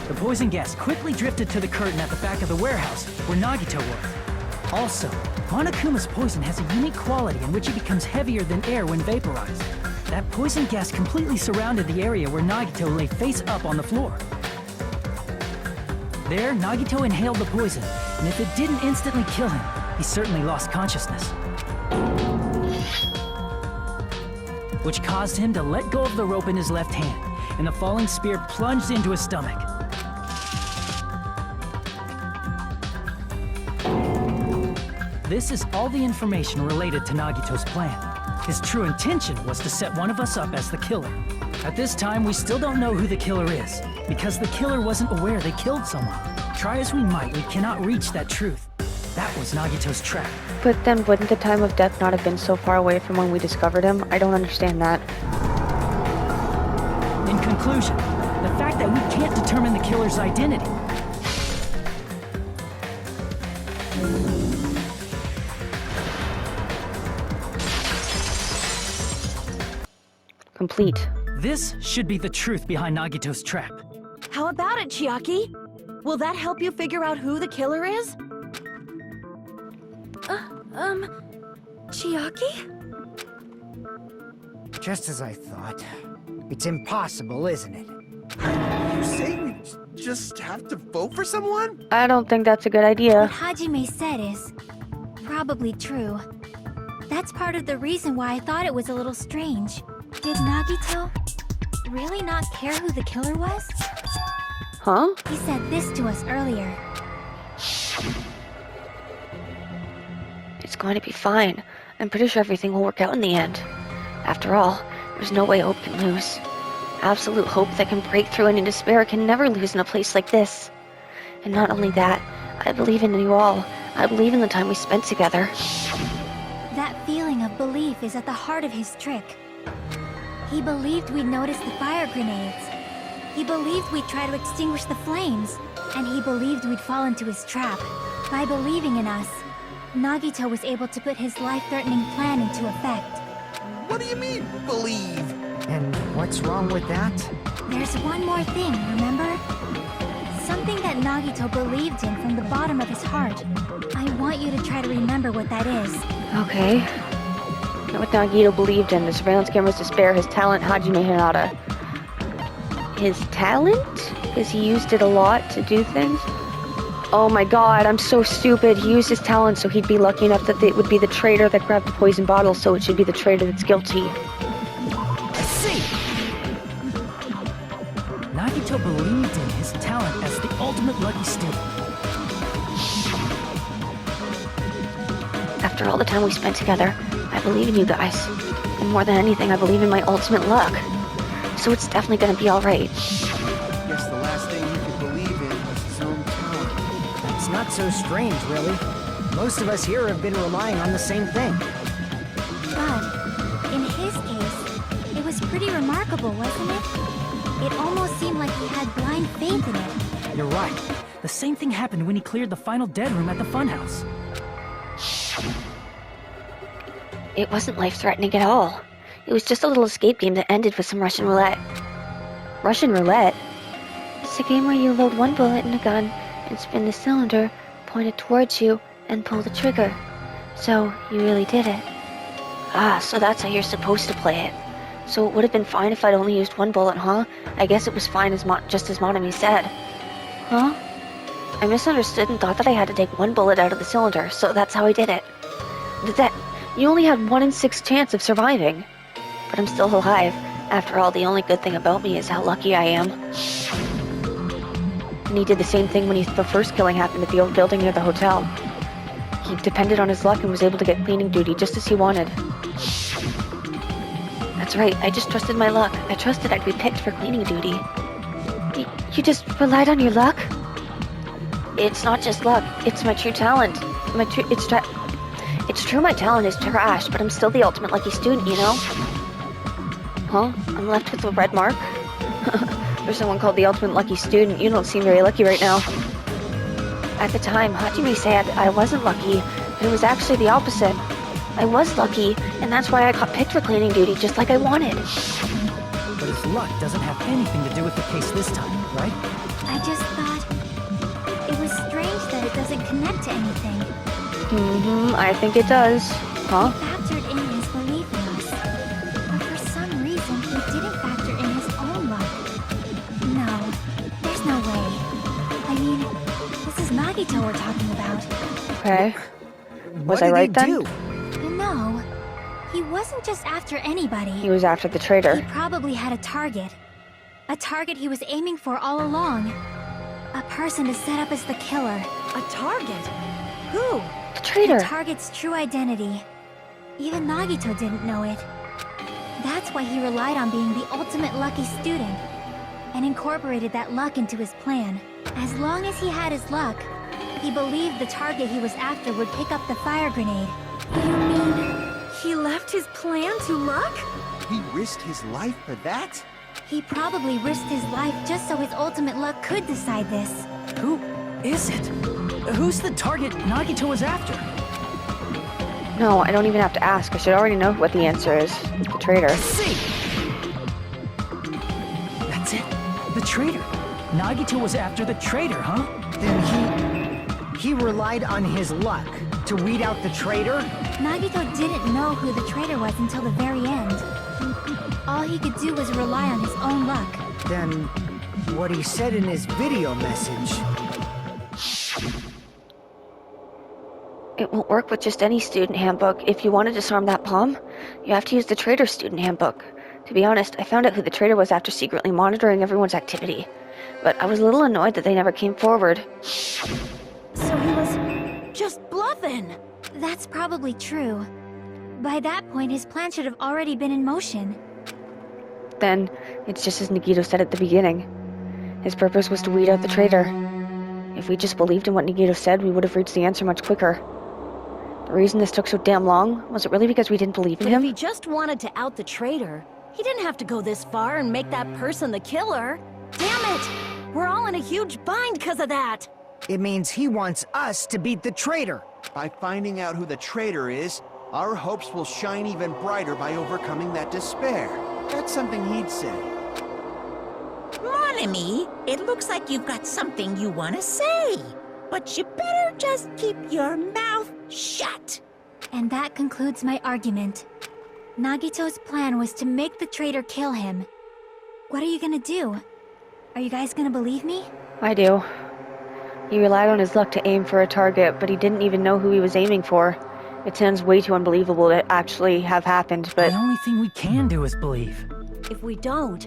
The poison gas quickly drifted to the curtain at the back of the warehouse, where Nagito was. Also, Monokuma's poison has a unique quality in which it becomes heavier than air when vaporized. That poison gas completely surrounded the area where Nagito lay face up on the floor. There, Nagito inhaled the poison, and if it didn't instantly kill him, he certainly lost consciousness. Which caused him to let go of the rope in his left hand, and the falling spear plunged into his stomach. This is all the information related to Nagito's plan. His true intention was to set one of us up as the killer. At this time, we still don't know who the killer is, because the killer wasn't aware they killed someone. Try as we might, we cannot reach that truth. That was Nagito's trap. But then wouldn't the time of death not have been so far away from when we discovered him? I don't understand that. In conclusion, the fact that we can't determine the killer's identity. Complete. This should be the truth behind Nagito's trap. How about it, Chiaki? Will that help you figure out who the killer is? Chiaki? Just as I thought. It's impossible, isn't it? You say we just have to vote for someone? I don't think that's a good idea. What Hajime said is probably true. That's part of the reason why I thought it was a little strange. Did Nagito really not care who the killer was? Huh? He said this to us earlier. It's going to be fine. I'm pretty sure everything will work out in the end. After all, there's no way hope can lose. Absolute hope that can break through any despair can never lose in a place like this. And not only that, I believe in you all. I believe in the time we spent together. That feeling of belief is at the heart of his trick. He believed we'd notice the fire grenades. He believed we'd try to extinguish the flames. And he believed we'd fall into his trap. By believing in us, Nagito was able to put his life-threatening plan into effect. What do you mean, believe? And what's wrong with that? There's one more thing, remember? Something that Nagito believed in from the bottom of his heart. I want you to try to remember what that is. Okay. What Nagito believed in, the surveillance cameras to spare his talent, Hajime Hinata. His talent? Because he used it a lot to do things? Oh my god, I'm so stupid. He used his talent so he'd be lucky enough that it would be the traitor that grabbed the poison bottle, so it should be the traitor that's guilty. I see! Nagito believed in his talent as the ultimate lucky student. After all the time we spent together, I believe in you guys. And more than anything, I believe in my ultimate luck. So it's definitely gonna be alright. Guess the last thing he could believe in was his own talent. It's not so strange, really. Most of us here have been relying on the same thing. But, in his case, it was pretty remarkable, wasn't it? It almost seemed like he had blind faith in it. You're right. The same thing happened when he cleared the final dead room at the funhouse. It wasn't life-threatening at all. It was just a little escape game that ended with some Russian roulette. Russian roulette? It's a game where you load one bullet in a gun and spin the cylinder, point it towards you, and pull the trigger. So, you really did it. Ah, so that's how you're supposed to play it. So it would have been fine if I'd only used one bullet, huh? I guess it was fine just as Monami said. Huh? I misunderstood and thought that I had to take one bullet out of the cylinder, so that's how I did it. You only had 1 in 6 chance of surviving. But I'm still alive. After all, the only good thing about me is how lucky I am. And he did the same thing when the first killing happened at the old building near the hotel. He depended on his luck and was able to get cleaning duty just as he wanted. That's right, I just trusted my luck. I trusted I'd be picked for cleaning duty. You just relied on your luck? It's not just luck, it's my true talent. It's true my talent is trash, but I'm still the ultimate lucky student, you know? Huh? I'm left with a red mark? For someone called the ultimate lucky student, you don't seem very lucky right now. At the time, Hajime said I wasn't lucky, but it was actually the opposite. I was lucky, and that's why I got picked for cleaning duty just like I wanted. But his luck doesn't have anything to do with the case this time, right? I just thought it was strange that it doesn't connect to anything. I think it does. Huh? He factored in his belief in us. But for some reason, he didn't factor in his own luck. No, there's no way. I mean, this is Nagito we're talking about. Okay. Was I right then? No, he wasn't just after anybody. He was after the traitor. He probably had a target. A target he was aiming for all along. A person to set up as the killer. A target? Who? The traitor. The target's true identity. Even Nagito didn't know it. That's why he relied on being the ultimate lucky student, and incorporated that luck into his plan. As long as he had his luck, he believed the target he was after would pick up the fire grenade. You mean he left his plan to luck? He risked his life for that? He probably risked his life just so his ultimate luck could decide this. Who is it? Who's the target Nagito was after? No, I don't even have to ask. I should already know what the answer is. The traitor. See! That's it. The traitor. Nagito was after the traitor, huh? Then he relied on his luck to weed out the traitor? Nagito didn't know who the traitor was until the very end. All he could do was rely on his own luck. Then what he said in his video message... It won't work with just any student handbook. If you want to disarm that bomb, you have to use the traitor student handbook. To be honest, I found out who the traitor was after secretly monitoring everyone's activity. But I was a little annoyed that they never came forward. So he was just bluffing. That's probably true. By that point, his plan should have already been in motion. Then, it's just as Nagito said at the beginning. His purpose was to weed out the traitor. If we just believed in what Nagito said, we would have reached the answer much quicker. The reason this took so damn long, was it really because we didn't believe in But if him? he just wanted to out the traitor, he didn't have to go this far and make that person the killer. Damn it! We're all in a huge bind because of that! It means he wants us to beat the traitor. By finding out who the traitor is, our hopes will shine even brighter by overcoming that despair. That's something he'd say. Monami, it looks like you've got something you want to say. But you better just keep your mouth shut. And that concludes my argument. Nagito's plan was to make the traitor kill him. What are you gonna do? Are you guys gonna believe me? I do. He relied on his luck to aim for a target, but he didn't even know who he was aiming for. It sounds way too unbelievable to actually have happened, but... The only thing we can do is believe. If we don't,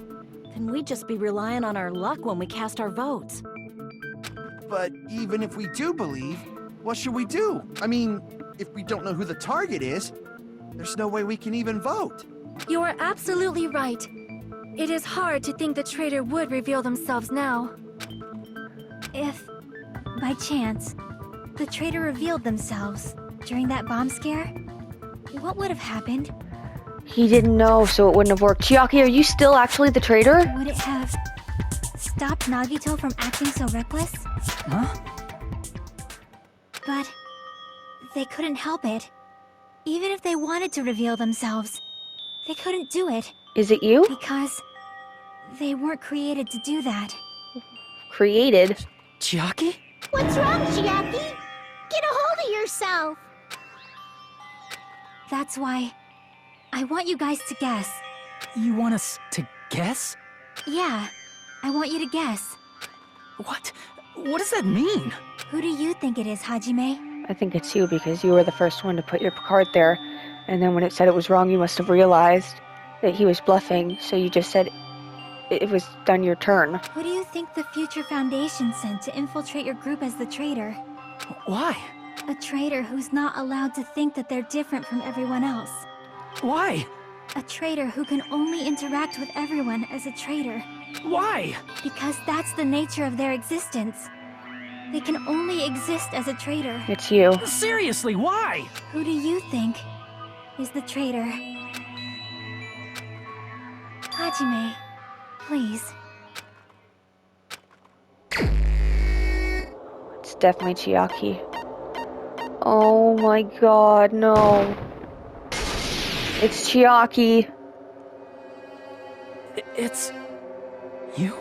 then we'd just be relying on our luck when we cast our votes. But even if we do believe, what should we do? I mean, if we don't know who the target is, there's no way we can even vote. You are absolutely right. It is hard to think the traitor would reveal themselves now. If, by chance, the traitor revealed themselves during that bomb scare, what would have happened? He didn't know, so it wouldn't have worked. Chiaki, are you still actually the traitor? Would it have stopped Nagito from acting so reckless? Huh? But they couldn't help it. Even if they wanted to reveal themselves, they couldn't do it Is it you? because they weren't created to do that. Created? Chiaki? What's wrong, Chiaki? Get a hold of yourself. That's why I want you guys to guess. You want us to guess? Yeah, I want you to guess. What? What does that mean? Who do you think it is, Hajime? I think it's you because you were the first one to put your card there. And then when it said it was wrong, you must have realized that he was bluffing, so you just said it was done your turn. Who do you think the Future Foundation sent to infiltrate your group as the traitor? Why? A traitor who's not allowed to think that they're different from everyone else. Why? A traitor who can only interact with everyone as a traitor. Why? Because that's the nature of their existence. They can only exist as a traitor. It's you. Seriously, why? Who do you think is the traitor? Hajime, please. It's definitely Chiaki. Oh my god, no. It's Chiaki. It's... you?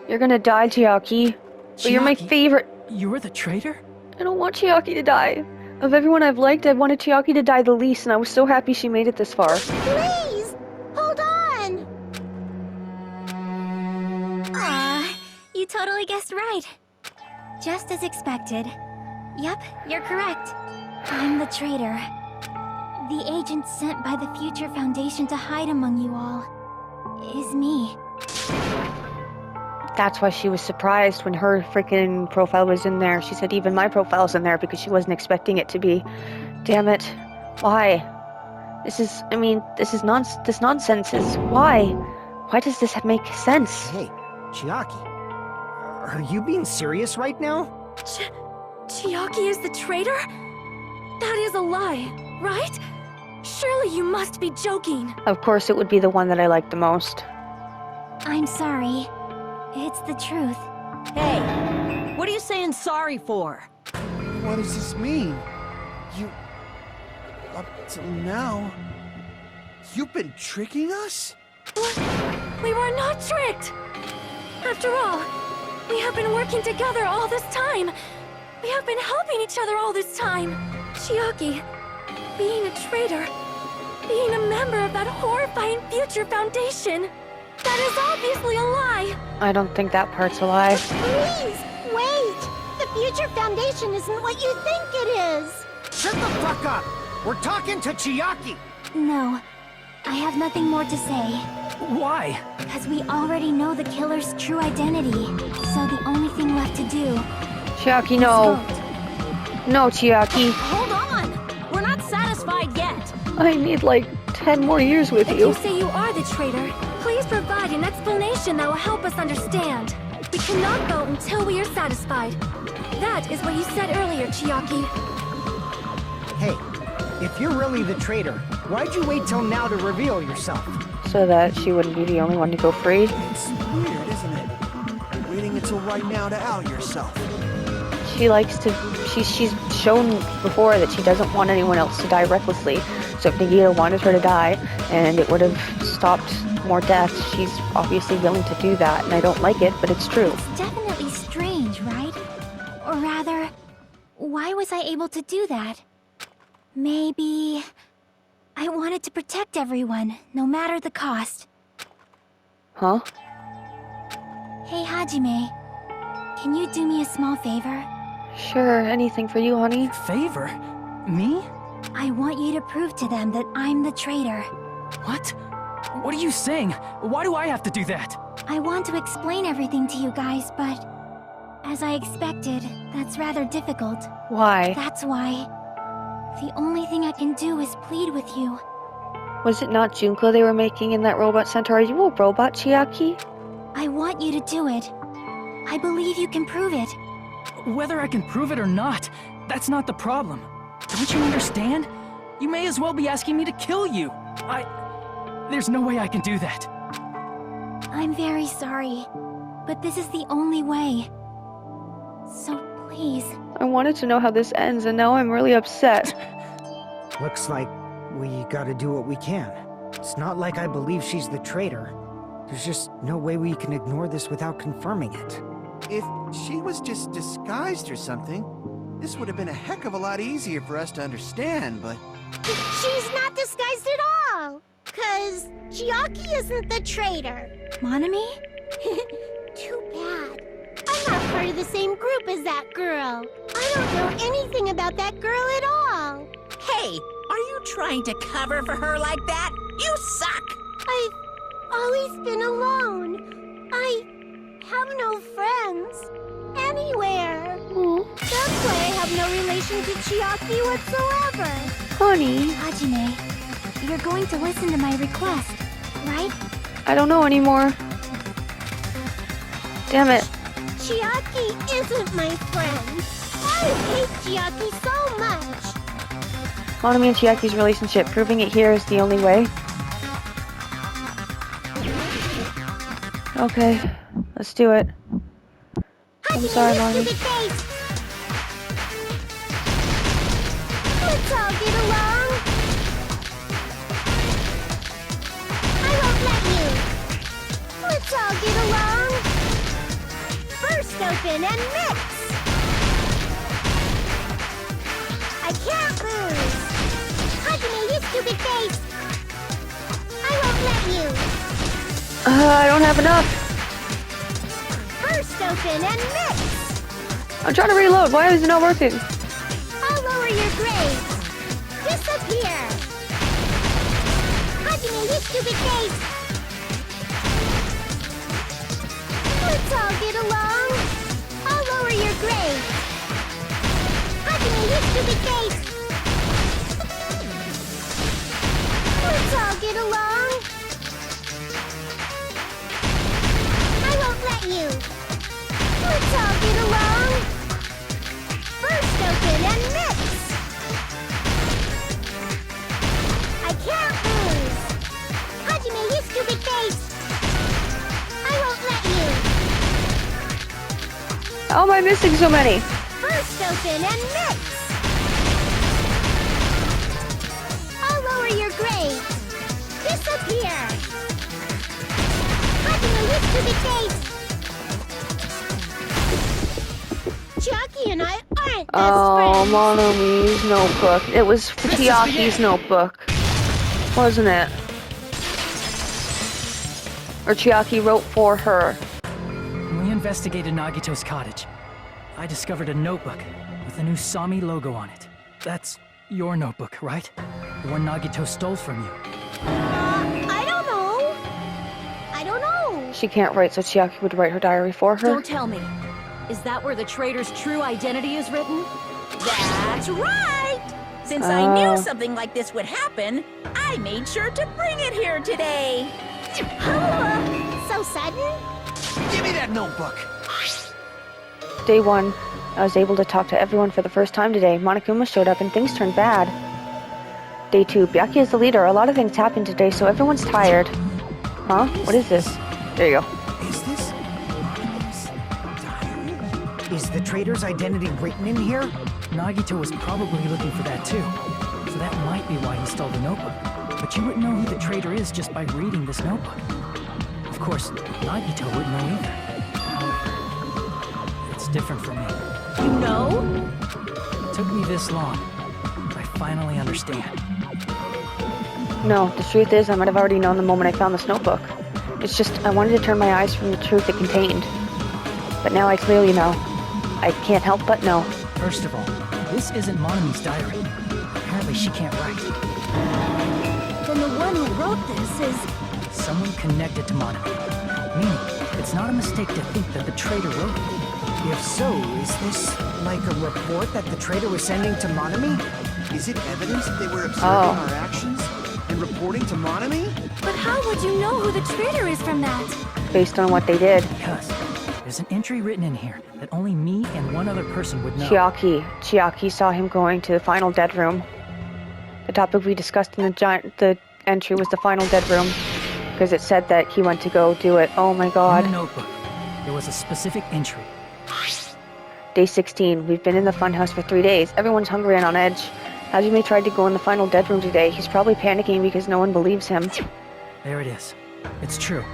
You're gonna die, Chiaki. But you're my Chiaki? favorite. You're the traitor? I don't want Chiaki to die. Of everyone I've liked, I've wanted Chiaki to die the least, and I was so happy she made it this far. Please, hold on. You totally guessed right. Just as expected. Yep, you're correct. I'm the traitor. The agent sent by the Future Foundation to hide among you all is me. That's why she was surprised when her freaking profile was in there. She said even my profile's in there because she wasn't expecting it to be. Damn it. Why? This nonsense is... Why? Why does this make sense? Hey, Chiaki, are you being serious right now? Chiaki is the traitor? That is a lie, right? Surely you must be joking. Of course it would be the one that I liked the most. I'm sorry. It's the truth. Hey, what are you saying sorry for? What does this mean? You... Up till now... You've been tricking us? We were not tricked! After all, we have been working together all this time. We have been helping each other all this time. Chiaki, being a traitor, being a member of that horrifying Future Foundation, that is obviously a lie. I don't think that part's a lie. Please, wait. The Future Foundation isn't what you think it is. Shut the fuck up! We're talking to Chiaki! No, I have nothing more to say. Why? Because we already know the killer's true identity. So the only thing left to do Chiaki, is no. vote. No, Chiaki. Hold on! We're not satisfied yet! I need like 10 more years with If you. you say you are the traitor, please provide an explanation that will help us understand. We cannot go until we are satisfied. That is what you said earlier, Chiaki. Hey, if you're really the traitor, why'd you wait till now to reveal yourself? So that she wouldn't be the only one to go free. It's weird, isn't it? Waiting until right now to out yourself. She likes to. She's shown before that she doesn't want anyone else to die recklessly. So if Nagito wanted her to die, and it would have stopped more deaths, she's obviously willing to do that. And I don't like it, but it's true. It's definitely strange, right? Or rather, why was I able to do that? Maybe I wanted to protect everyone, no matter the cost. Huh? Hey, Hajime. Can you do me a small favor? Sure, anything for you, honey. Favor? Me? I want you to prove to them that I'm the traitor. What? What are you saying? Why do I have to do that? I want to explain everything to you guys, but as I expected, that's rather difficult. Why? That's why the only thing I can do is plead with you. Was it not Junko they were making in that robot center? Are you a robot, Chiaki? I want you to do it. I believe you can prove it. Whether I can prove it or not, that's not the problem. Don't you understand? You may as well be asking me to kill you. There's no way I can do that. I'm very sorry, but this is the only way. So please. I wanted to know how this ends, and now I'm really upset. Looks like we gotta do what we can. It's not like I believe she's the traitor. There's just no way we can ignore this without confirming it. If she was just disguised or something, this would have been a heck of a lot easier for us to understand, but... She's not disguised at all! 'Cause Chiaki isn't the traitor. Monami? Too bad. I'm not part of the same group as that girl. I don't know anything about that girl at all. Hey, are you trying to cover for her like that? You suck! I've always been alone. I have no friends anywhere. That's why I have no relation to Chiaki whatsoever. Honey, Hajime, you're going to listen to my request, right? I don't know anymore. Damn it. Chiaki isn't my friend. I hate Chiaki so much. Monami and Chiaki's relationship, proving it here is the only way. Okay, let's do it. I'm sorry, Monami. Let's all get along. I won't let you. Let's all get along. Burst open and mix. I can't lose. Hajime, you stupid face. I won't let you. I don't have enough. Burst open and mix. I'm trying to reload. Why is it not working? I'll lower your grades. Disappear. Hajime, you stupid face. Let's all get along. I'll lower your grades. Hajime, you stupid face. Let's all get along. I won't let you. Let's all get along. Burst open and mix. I can't lose. Hajime, you stupid face. I won't let you. How am I missing so many? Burst open and mix. I'll lower your grades. Disappear. Hajime, you stupid face. Chiaki and I aren't best Oh, friends. Monami's notebook. It was Chiaki's notebook, wasn't it? Or Chiaki wrote for her. When we investigated Nagito's cottage, I discovered a notebook with the new Sami logo on it. That's your notebook, right? The one Nagito stole from you. I don't know. I don't know. She can't write, so Chiaki would write her diary for her. Don't tell me. Is that where the traitor's true identity is written? That's right! Since I knew something like this would happen, I made sure to bring it here today. So sudden? Give me that notebook! Day 1. I was able to talk to everyone for the first time today. Monokuma showed up and things turned bad. Day 2. Byakuya is the leader. A lot of things happened today, so everyone's tired. Huh? What is this? There you go. Is this diary? Is the traitor's identity written in here? Nagito was probably looking for that too. So that might be why he stole the notebook. But you wouldn't know who the traitor is just by reading this notebook. Of course, Nagito wouldn't know either. It's different for me. You know? It took me this long, but I finally understand. No, the truth is I might have already known the moment I found this notebook. It's just I wanted to turn my eyes from the truth it contained. But now I clearly know. I can't help but know. First of all, this isn't Monami's diary. Apparently she can't write. Then the one who wrote this is... Someone connected to Monami. Meaning, it's not a mistake to think that the traitor wrote it. If so, is this like a report that the traitor was sending to Monami? Is it evidence that they were observing Oh. our actions and reporting to Monami? But how would you know who the traitor is from that? Based on what they did. Because there's an entry written in here that only me and one other person would know. Chiaki saw him going to the final dead room. The topic we discussed in the entry was the final dead room. Because it said that he went to go do it. Oh my god. In the notebook, there was a specific entry. Day 16. We've been in the funhouse for 3 days. Everyone's hungry and on edge. Hajime tried to go in the final dead room today. He's probably panicking because no one believes him. There it is. It's true.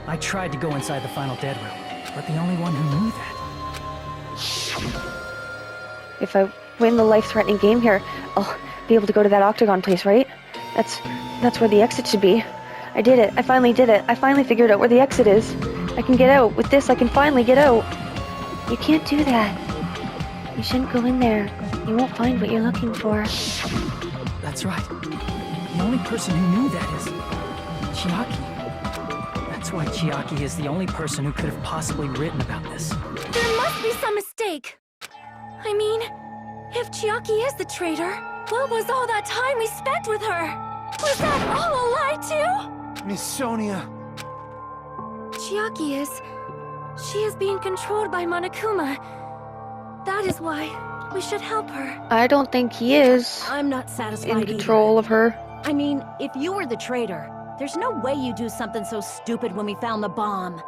I tried to go inside the final dead room, but the only one who knew that. If I win the life-threatening game here, I'll be able to go to that octagon place, right? That's where the exit should be. I did it. I finally did it. I finally figured out where the exit is. I can get out. With this, I can finally get out. You can't do that. You shouldn't go in there. You won't find what you're looking for. That's right. The only person who knew that is Chiaki. That's why Chiaki is the only person who could have possibly written about this. There must be some mistake. I mean, if Chiaki is the traitor, what was all that time we spent with her? Was that all a lie too? Miss Sonia. Chiaki is... She is being controlled by Monokuma. That is why we should help her. I don't think he is I'm not satisfied in control of her. I mean, if you were the traitor, there's no way you'd do something so stupid when we found the bomb.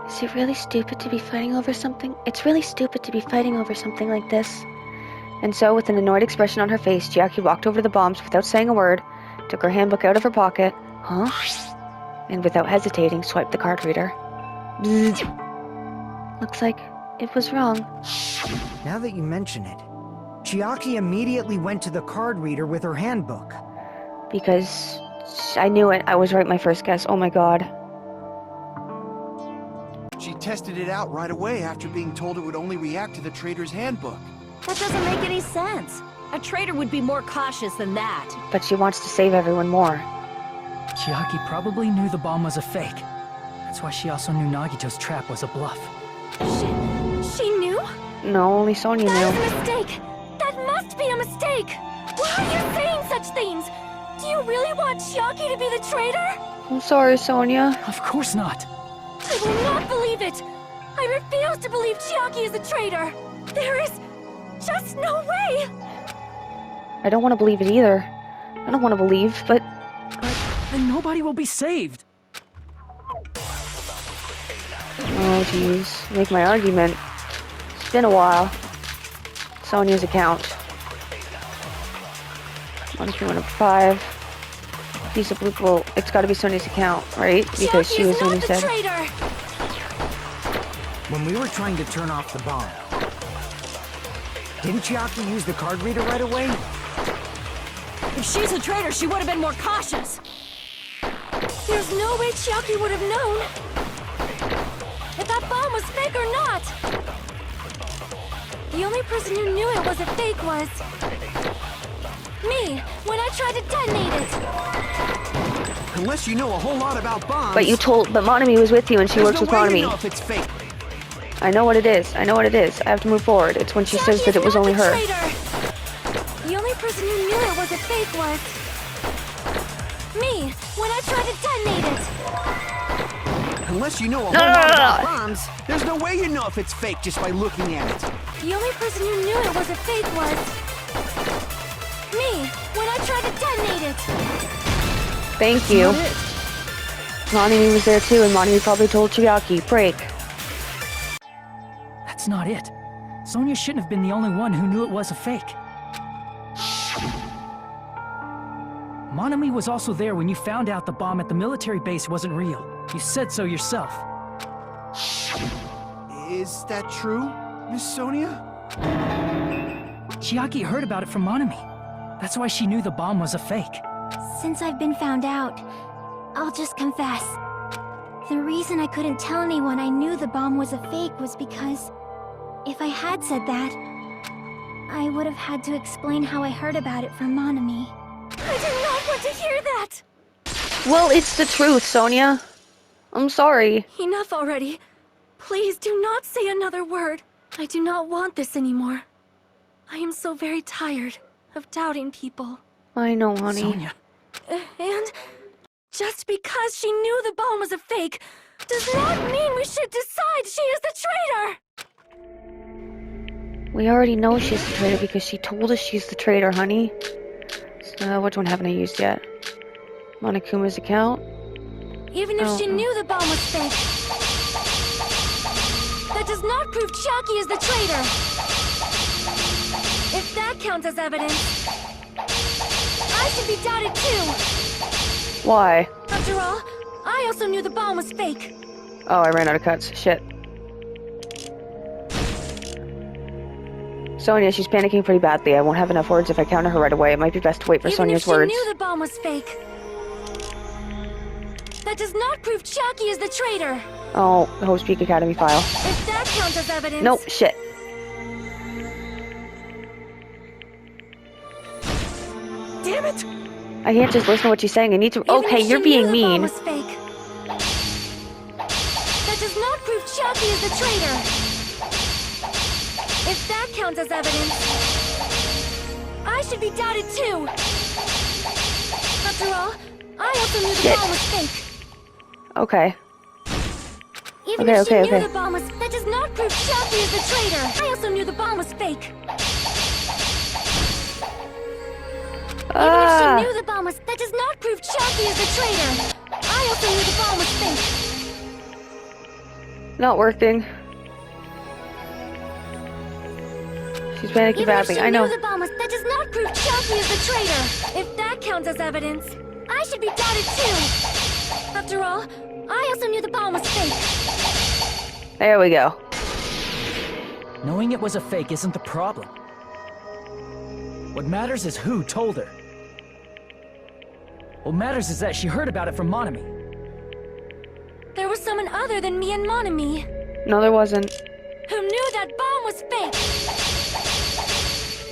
Is it really stupid to be fighting over something? It's really stupid to be fighting over something like this. And so, with an annoyed expression on her face, Chiaki walked over to the bombs without saying a word, took her handbook out of her pocket, and without hesitating, swiped the card reader. Bzzz. Looks like it was wrong. Now that you mention it, Chiaki immediately went to the card reader with her handbook. Because I knew it. I was right my first guess. Oh my god. She tested it out right away after being told it would only react to the traitor's handbook. That doesn't make any sense. A traitor would be more cautious than that. But she wants to save everyone more. Chiaki probably knew the bomb was a fake. That's why she also knew Nagito's trap was a bluff. She knew? No, only Sonia That knew. is a mistake! That must be a mistake! Why are you saying such things? Do you really want Chiaki to be the traitor? I'm sorry, Sonia. Of course not. I will not believe it! I refuse to believe Chiaki is a traitor! There is just no way! I don't want to believe it either. I don't want to believe, but Then nobody will be saved. oh jeez, make my argument. It's been a while. Sonia's account. 1,205. Piece of blue. Well, it's got to be Sonia's account, right? Because Chiaki she is was the one not who the said. traitor! When we were trying to turn off the bomb, didn't Chiaki use the card reader right away? If she's a traitor, she would have been more cautious. There's no way Chiaki would have known if that bomb was fake or not. The only person who knew it was a fake was me, when I tried to detonate it. Unless you know a whole lot about bombs. But Monami was with you and she there's works no with way to Monami. know if it's fake. I know what it is. I know what it is. I have to move forward. It's when she says that it was only her. The only person who knew it was a fake was me, when I tried to detonate it. Unless you know a whole No, lot no, about no. bombs, there's no way you know if it's fake just by looking at it. The only person who knew it was a fake was... me, when I tried to detonate it. Thank you. Monami was there too, and Monami probably told Chiaki, break. That's not it. Sonia shouldn't have been the only one who knew it was a fake. Monami was also there when you found out the bomb at the military base wasn't real. You said so yourself. Is that true, Miss Sonia? Chiaki heard about it from Monami. That's why she knew the bomb was a fake. Since I've been found out, I'll just confess. The reason I couldn't tell anyone I knew the bomb was a fake was because if I had said that, I would have had to explain how I heard about it from Monami. I did not want to hear that. Well, it's the truth, Sonia. I'm sorry. Enough already. Please do not say another word. I do not want this anymore. I am so very tired of doubting people. I know, honey. Sonia. And just because she knew the bomb was a fake does not mean we should decide she is the traitor! We already know she's the traitor because she told us she's the traitor, honey. Which one haven't I used yet? Monokuma's account? Even if she knew the bomb was fake, that does not prove Chiaki is the traitor! If that counts as evidence, I should be doubted too! Why? After all, I also knew the bomb was fake. Oh, I ran out of cuts. Shit. Sonia, she's panicking pretty badly. I won't have enough words if I counter her right away. It might be best to wait for Sonia's words. Even if she knew the bomb was fake, that does not prove Chiaki is the traitor! Oh, the Host Peak Academy file. If that counts as evidence... Nope, shit. Damn it! I can't just listen to what she's saying. I need to. Even Okay, if you're she being knew the bomb mean. was fake, that does not prove Chiaki is the traitor! If that counts as evidence, I should be doubted too! After all, I also knew the bomb was fake. Okay. Even if she knew the bomb was... That does not prove Chiaki is the traitor! I also knew the bomb was fake. Even if she knew the bomb was... That does not prove Chiaki is the traitor! I also knew the bomb was fake. Not working. She's panicking badly. I know. Even if she knew the bomb was... That does not prove Chiaki is the traitor! If that counts as evidence, I should be doubted too! After all, I also knew the bomb was fake. There we go. Knowing it was a fake isn't the problem. What matters is who told her. What matters is that she heard about it from Monami. There was someone other than me and Monami No, there wasn't. who knew that bomb was fake.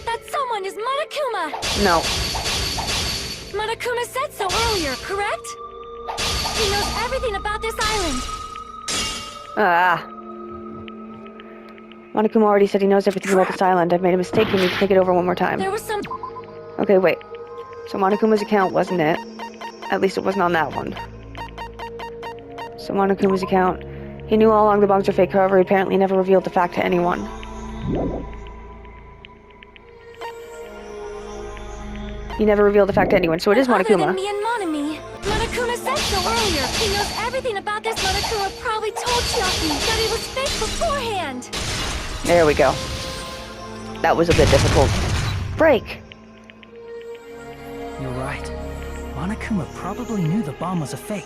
That someone is Monokuma. No. Monokuma said so earlier, correct? He knows everything about this island. Monokuma already said he knows everything about this island. I've made a mistake. We need to take it over one more time. There was some... Okay, wait. So Monokuma's account wasn't it? At least it wasn't on that one. So Monokuma's account. He knew all along the bombs were fake, however, he apparently never revealed the fact to anyone. He never revealed the fact to anyone, so it is Other than Monokuma. me and Monami. Monokuma said so earlier. He knows everything about this. Monokuma probably told Chiaki that it was fake beforehand. There we go. That was a bit difficult. Break! You're right. Monokuma probably knew the bomb was a fake.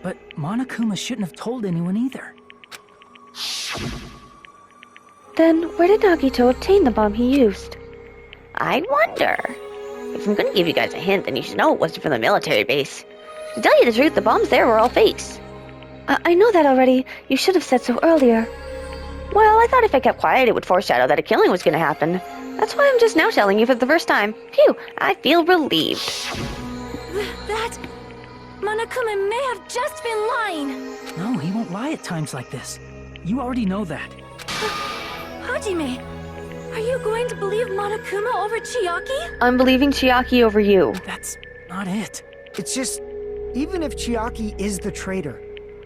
But Monokuma shouldn't have told anyone either. Then where did Nagito obtain the bomb he used? I wonder. If I'm gonna give you guys a hint, then you should know it wasn't from the military base. To tell you the truth, the bombs there were all fakes. I know that already. You should have said so earlier. Well, I thought if I kept quiet, it would foreshadow that a killing was gonna happen. That's why I'm just now telling you for the first time. Phew, I feel relieved. That... Monokuma may have just been lying. No, he won't lie at times like this. You already know that. Hajime, are you going to believe Monokuma over Chiaki? I'm believing Chiaki over you. That's not it. It's just, even if Chiaki is the traitor,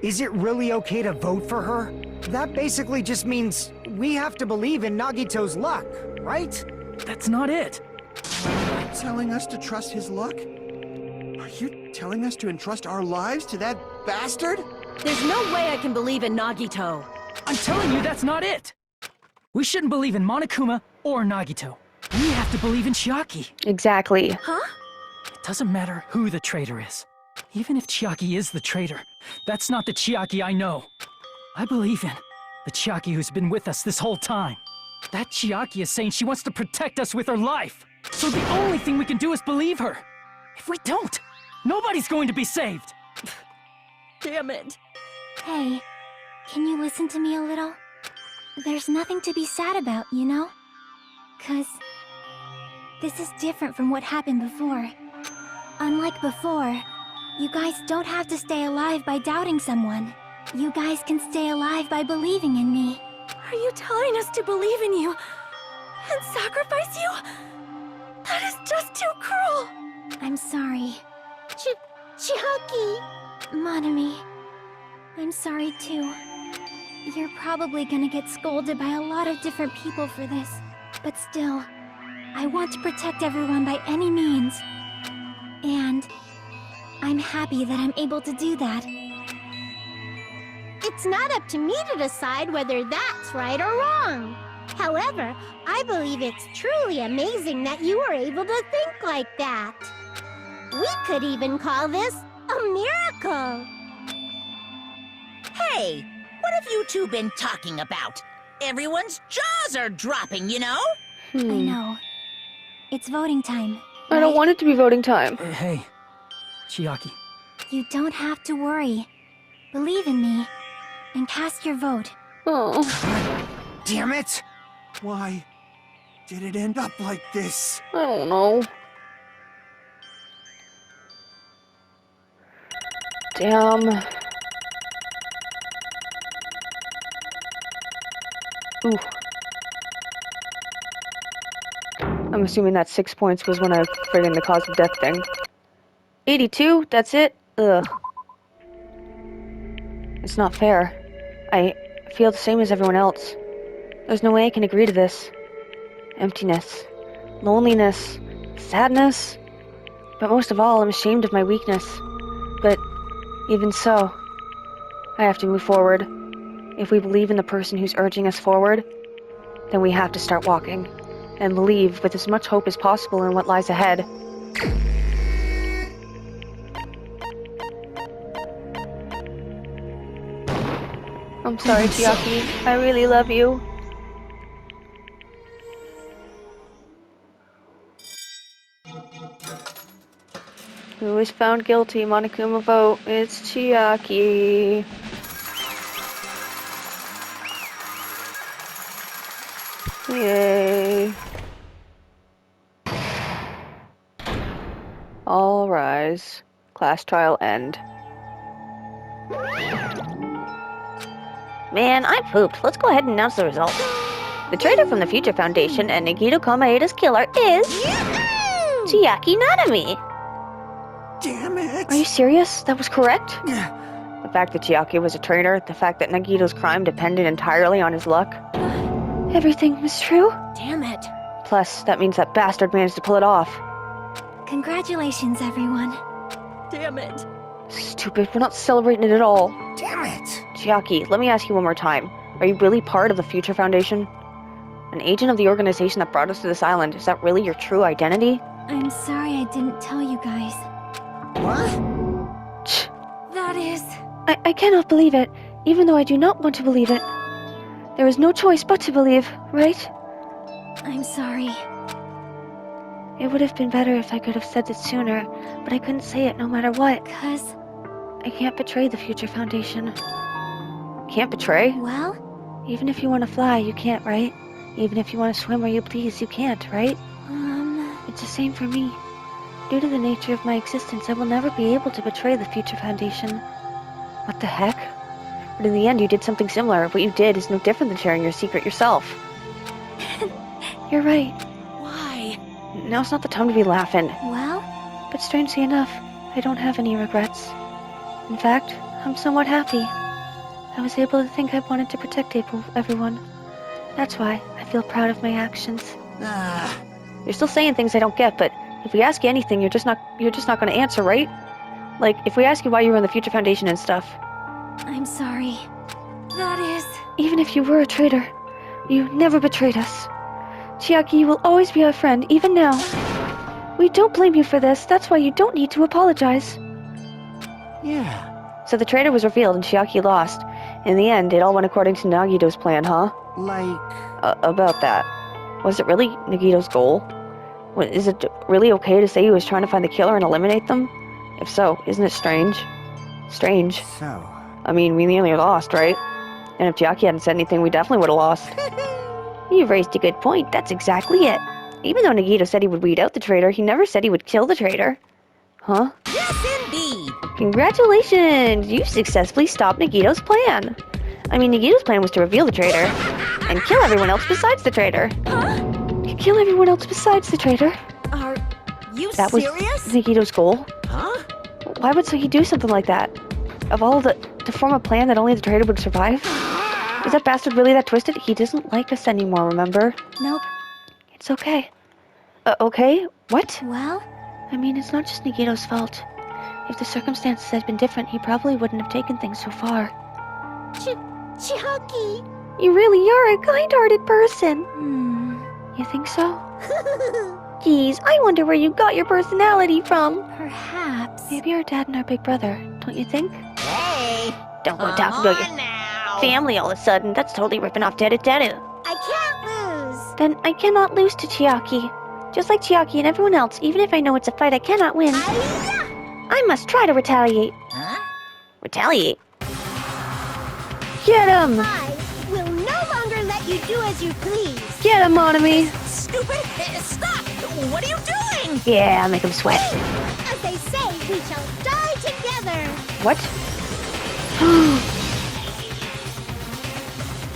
Is it really okay to vote for her? That basically just means we have to believe in Nagito's luck, right? That's not it. Telling us to trust his luck? Are you telling us to entrust our lives to that bastard? There's no way I can believe in Nagito. I'm telling you, that's not it. We shouldn't believe in Monokuma or Nagito. We have to believe in Chiaki. Exactly. Huh? It doesn't matter who the traitor is. Even if Chiaki is the traitor, that's not the Chiaki I know. I believe in the Chiaki who's been with us this whole time. That Chiaki is saying she wants to protect us with her life. So the only thing we can do is believe her. If we don't, nobody's going to be saved. Damn it. Hey, can you listen to me a little? There's nothing to be sad about, you know? 'Cause this is different from what happened before. Unlike before, you guys don't have to stay alive by doubting someone. You guys can stay alive by believing in me. Are you telling us to believe in you and sacrifice you? That is just too cruel. I'm sorry. Chiaki! Monami, I'm sorry too. You're probably gonna get scolded by a lot of different people for this. But still, I want to protect everyone by any means. And I'm happy that I'm able to do that. It's not up to me to decide whether that's right or wrong. However, I believe it's truly amazing that you were able to think like that. We could even call this a miracle. Hey, what have you two been talking about? Everyone's jaws are dropping, you know? I know. It's voting time. I don't right? want it to be voting time. Hey, Chiaki. You don't have to worry. Believe in me, and cast your vote. Oh. Damn it! Why did it end up like this? I don't know. Damn. Ooh. I'm assuming that 6 points was when I figured in the cause of death thing. 82? That's it? Ugh. It's not fair. I feel the same as everyone else. There's no way I can agree to this. Emptiness. Loneliness. Sadness. But most of all, I'm ashamed of my weakness. But even so, I have to move forward. If we believe in the person who's urging us forward, then we have to start walking, and believe with as much hope as possible in what lies ahead. I'm sorry, Chiaki. I really love you. Who is found guilty? Monokuma vote. It's Chiaki. Yay. All rise. Class trial end. Man, I pooped. Let's go ahead and announce the results. The traitor from the Future Foundation and Nagito Kamaeda's killer is... Chiaki Nanami! Damn it! Are you serious? That was correct? Yeah. The fact that Chiaki was a traitor, the fact that Nagito's crime depended entirely on his luck. Everything was true? Damn it. Plus, that means that bastard managed to pull it off. Congratulations, everyone. Damn it. Stupid, we're not celebrating it at all. Damn it! Chiaki, let me ask you one more time. Are you really part of the Future Foundation? An agent of the organization that brought us to this island, is that really your true identity? I'm sorry I didn't tell you guys. What? Tch, That is... I cannot believe it, even though I do not want to believe it. There is no choice but to believe, right? I'm sorry. It would have been better if I could have said this sooner, but I couldn't say it no matter what. 'Cause, I can't betray the Future Foundation. Can't betray? well, Even if you want to fly, you can't, right? Even if you want to swim where you please, you can't, right? It's the same for me. Due to the nature of my existence, I will never be able to betray the Future Foundation. What the heck? But in the end, you did something similar. What you did is no different than sharing your secret yourself. You're right. Why? Now's not the time to be laughing. well, But strangely enough, I don't have any regrets. In fact, I'm somewhat happy. I was able to think I wanted to protect everyone. That's why I feel proud of my actions. You're still saying things I don't get, but if we ask you anything, you're just not going to answer, right? Like, if we ask you why you were in the Future Foundation and stuff. I'm sorry. That is... Even if you were a traitor, you never betrayed us. Chiaki, you will always be our friend, even now. We don't blame you for this, that's why you don't need to apologize. Yeah. So the traitor was revealed and Chiaki lost. In the end, it all went according to Nagito's plan, huh? Like... About that. Was it really Nagito's goal? Is it really okay to say he was trying to find the killer and eliminate them? If so, isn't it strange? Strange. So... I mean, we nearly lost, right? And if Chiaki hadn't said anything, we definitely would have lost. You've raised a good point, that's exactly it. Even though Nagito said he would weed out the traitor, he never said he would kill the traitor. Huh? Yes, indeed. Congratulations! You successfully stopped Nagito's plan. I mean, Nagito's plan was to reveal the traitor and kill everyone else besides the traitor. Kill everyone else besides the traitor. Are you That was serious? Nagito's goal. Huh? Why would he do something like that? Of all to form a plan that only the traitor would survive? Is that bastard really that twisted? He doesn't like us anymore, remember? Nope. It's okay. Okay? What? Well, I mean, it's not just Nagito's fault. If the circumstances had been different, he probably wouldn't have taken things so far. Chiaki. You really are a kind-hearted person. You think so? Geez, I wonder where you got your personality from. perhaps. Maybe our dad and our big brother, don't you think? Hey. Don't go Come talking about on your now. family all of a sudden. That's totally ripping off Teru. I can't lose. Then I cannot lose to Chiaki. Just like Chiaki and everyone else, even if I know it's a fight I cannot win. I must try to retaliate. Huh? Retaliate? Get him! I will no longer let you do as you please. Get him, Monami! Stupid! Stop! What are you doing? Yeah, make him sweat. As they say, we shall die together. What?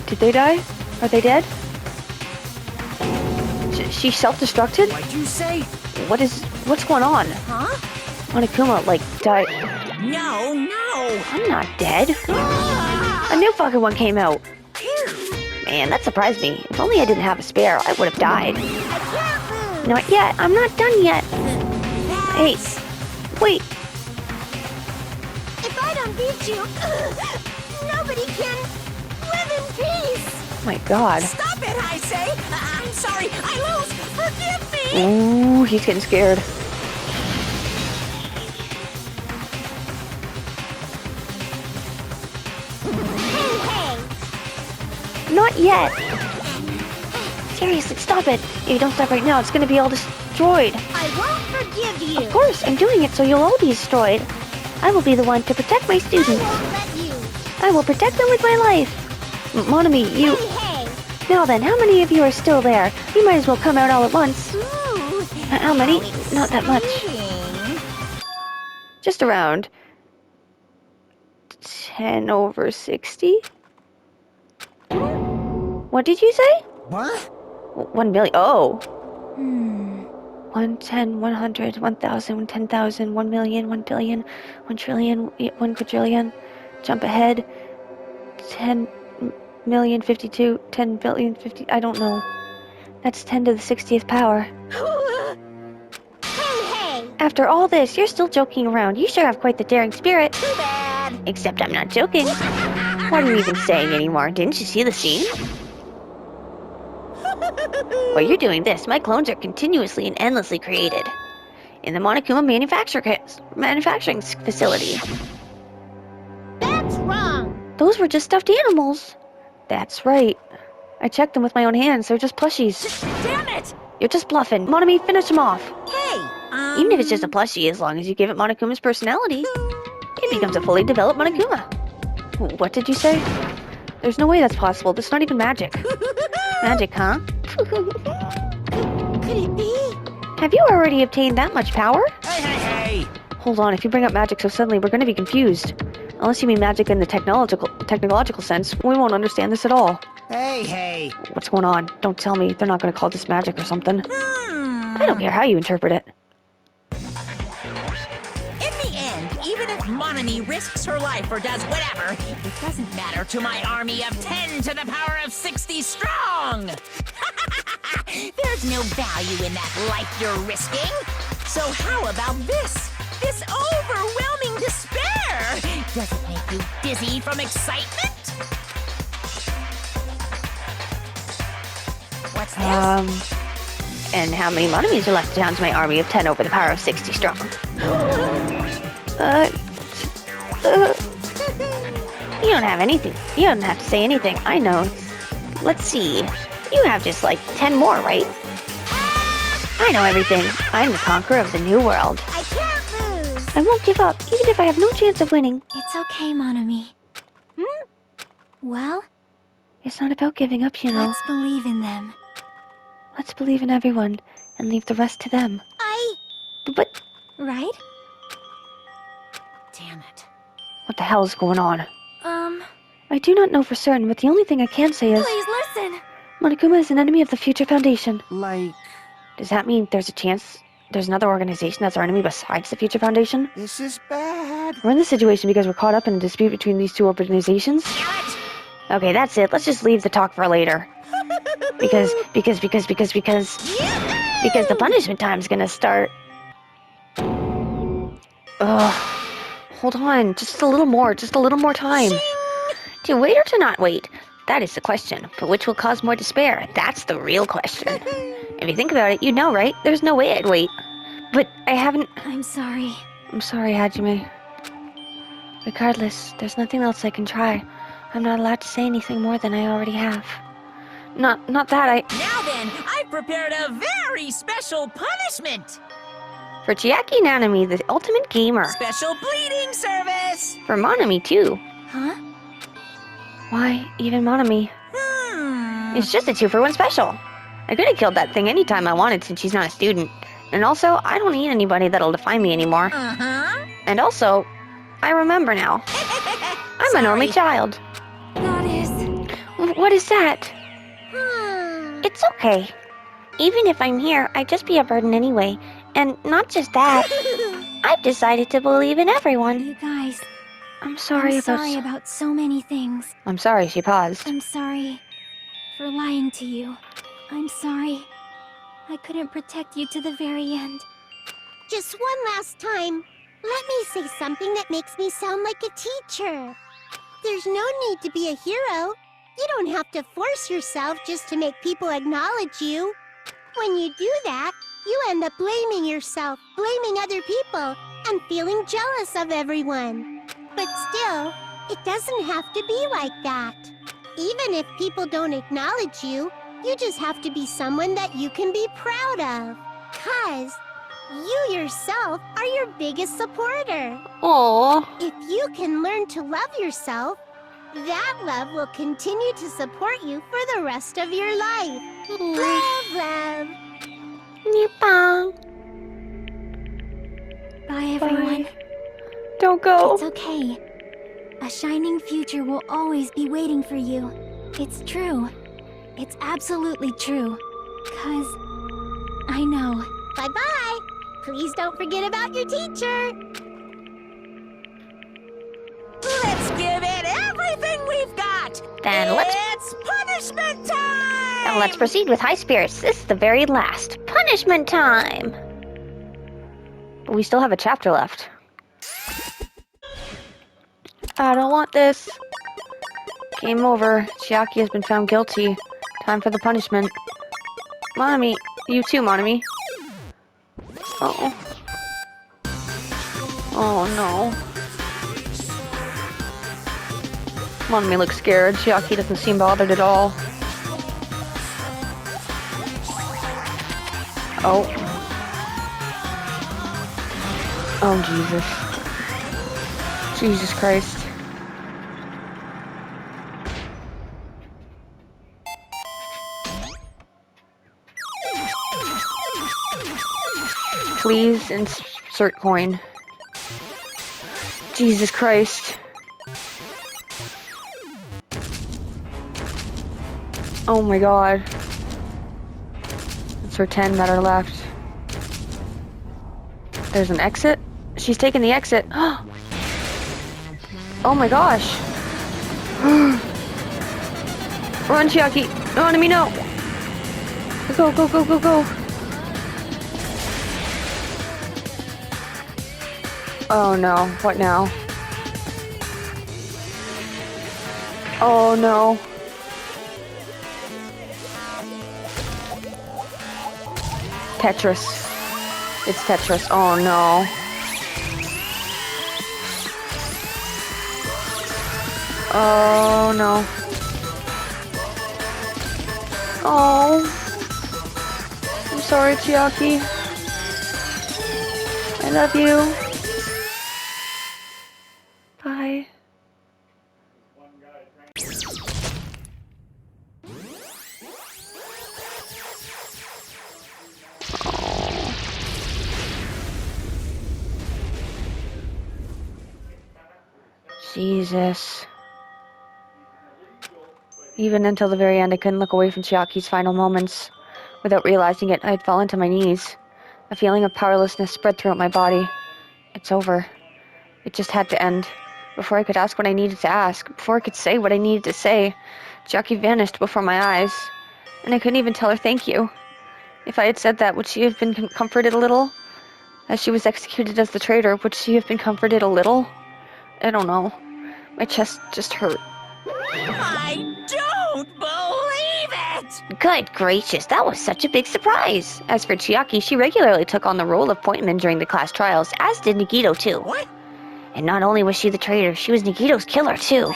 Did they die? Are they dead? She self-destructed? What'd you say? What's going on? Huh? Monokuma, like, died. No, no. I'm not dead. A new fucking one came out. Man, that surprised me. If only I didn't have a spare, I would have died. I can't lose. Not yet. I'm not done yet. Hey, wait. If I don't beat you, nobody can live in peace. Oh my god. Stop it, I say. I'm sorry. I lose. Forgive me. Ooh, he's getting scared. Not yet. Seriously, stop it. If you don't stop right now, it's gonna be all destroyed. I won't forgive you. Of course, I'm doing it so you'll all be destroyed. I will be the one to protect my I students. won't let you. I will protect them with my life. Monami, you... Hey, Now then, how many of you are still there? You might as well come out all at once. Ooh. How many? Not that much. Exciting. Just around 10/60? What did you say? What? 1 billion. Oh. 110, 100, 1,000, 10,000, 1 million, 1 billion, 1 trillion, 1 quadrillion. Jump ahead. 10 million, 52, 10 billion, 50. I don't know. That's 10 to the 60th power. hey. After all this, you're still joking around. You sure have quite the daring spirit. Too bad. Except I'm not joking. What are you even saying anymore? Didn't you see the scene? While you're doing this, my clones are continuously and endlessly created. In the Monokuma manufacturing facility. That's wrong. Those were just stuffed animals. That's right. I checked them with my own hands. They're just plushies. Damn it. You're just bluffing. Monami, finish him off. Hey. Even if it's just a plushie, as long as you give it Monokuma's personality, it becomes a fully developed Monokuma. What did you say? There's no way that's possible. That's not even magic. Magic, huh? Could it be? Have you already obtained that much power? Hey! Hold on, if you bring up magic so suddenly, we're going to be confused. Unless you mean magic in the technological sense, we won't understand this at all. Hey! What's going on? Don't tell me they're not going to call this magic or something. I don't care how you interpret it. In the end, even if Monami risks her life or does whatever, it doesn't matter to my army of 10 to the power of 60 strong! There's no value in that life you're risking. So how about this? This overwhelming despair! Does it make you dizzy from excitement? What's this? And how many Monamis are left down to my army of 10 over the power of 60 strong? You don't have anything. You don't have to say anything. I know. Let's see. You have just like 10 more, right? I know everything. I'm the conqueror of the new world. I can't lose. I won't give up, even if I have no chance of winning. It's okay, Monami. Well, It's not about giving up, you know. let's believe in them. Let's believe in everyone and leave the rest to them. But Right? Damn it. what the hell is going on? Um, I do not know for certain, but the only thing I can say is please listen. Monokuma is an enemy of the Future Foundation. Like, Does that mean there's a chance there's another organization that's our enemy besides the Future Foundation? this is bad. We're in this situation because we're caught up in a dispute between these two organizations? Okay, that's it. Let's just leave the talk for later. Because the punishment time's gonna start. Ugh. Hold on, just a little more time. To wait or to not wait? That is the question. But which will cause more despair? That's the real question. If you think about it, you know, right? There's no way I'd wait. But I haven't... I'm sorry. I'm sorry, Hajime. Regardless, there's nothing else I can try. I'm not allowed to say anything more than I already have. Not that I... Now then, I've prepared a very special punishment! For Chiaki Nanami, the ultimate gamer. Special bleeding service! For Monami, too. Huh? Why, even Monami? It's just a 2-for-1 special. I could have killed that thing anytime I wanted since she's not a student. And also, I don't need anybody that'll define me anymore. And also, I remember now. I'm a normie child. That is... What is that? Hmm. It's okay. Even if I'm here, I'd just be a burden anyway. And not just that. I've decided to believe in everyone. You guys, I'm sorry I'm about... sorry about so many things. I'm sorry, she paused. I'm sorry for lying to you. I'm sorry. I couldn't protect you to the very end. Just one last time, let me say something that makes me sound like a teacher. There's no need to be a hero. You don't have to force yourself just to make people acknowledge you. When you do that, you end up blaming yourself, blaming other people, and feeling jealous of everyone. But still, it doesn't have to be like that. Even if people don't acknowledge you, you just have to be someone that you can be proud of. 'Cause you yourself are your biggest supporter. Aww. If you can learn to love yourself, that love will continue to support you for the rest of your life. Love, love. Nippon. Bye, everyone. Don't go. It's okay. A shining future will always be waiting for you. It's true. It's absolutely true. 'Cause I know. Bye-bye. Please don't forget about your teacher. Let's give it everything we've got! Then let's- It's punishment time! Now let's proceed with high spirits. This is the very last. Punishment time! But we still have a chapter left. I don't want this. Game over. Chiaki has been found guilty. Time for the punishment. Monami. You too, Monami. Uh-oh. Oh no. Monami looks scared. Chiaki doesn't seem bothered at all. Oh. Oh, Jesus. Jesus Christ. Please insert coin. Jesus Christ. Oh my god. It's her 10 that are left. There's an exit? She's taking the exit. Oh my gosh. Run, Chiaki. No, enemy, no. Go, go, go, go, go. Oh no. What now? Oh no. Tetris. It's Tetris. Oh no. Oh no. Oh. I'm sorry, Chiaki. I love you. Bye. Jesus. Even until the very end, I couldn't look away from Chiaki's final moments. Without realizing it, I had fallen to my knees. A feeling of powerlessness spread throughout my body. It's over. It just had to end. Before I could ask what I needed to ask, before I could say what I needed to say, Chiaki vanished before my eyes. And I couldn't even tell her thank you. If I had said that, would she have been comforted a little? As she was executed as the traitor, would she have been comforted a little? I don't know. My chest just hurt. I don't believe it! Good gracious, that was such a big surprise. As for Chiaki, she regularly took on the role of pointman during the class trials, as did Nagito too. What? And not only was she the traitor, she was Nagito's killer too.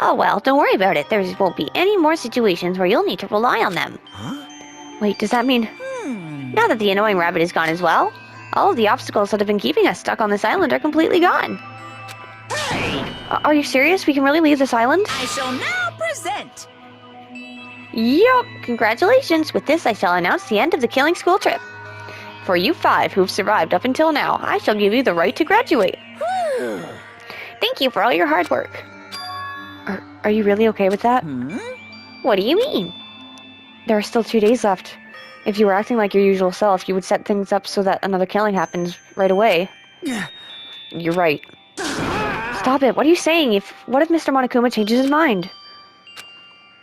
Oh well, don't worry about it. There won't be any more situations where you'll need to rely on them. Huh? Wait, does that mean... Now that the annoying rabbit is gone as well, all of the obstacles that have been keeping us stuck on this island are completely gone. Are you serious? We can really leave this island? I shall now present. Yup! Congratulations! With this, I shall announce the end of the killing school trip. For you 5 who've survived up until now, I shall give you the right to graduate. Thank you for all your hard work. Are you really okay with that? What do you mean? There are still 2 days left. If you were acting like your usual self, you would set things up so that another killing happens right away. You're right. Stop it. What are you saying? What if Mr. Monokuma changes his mind?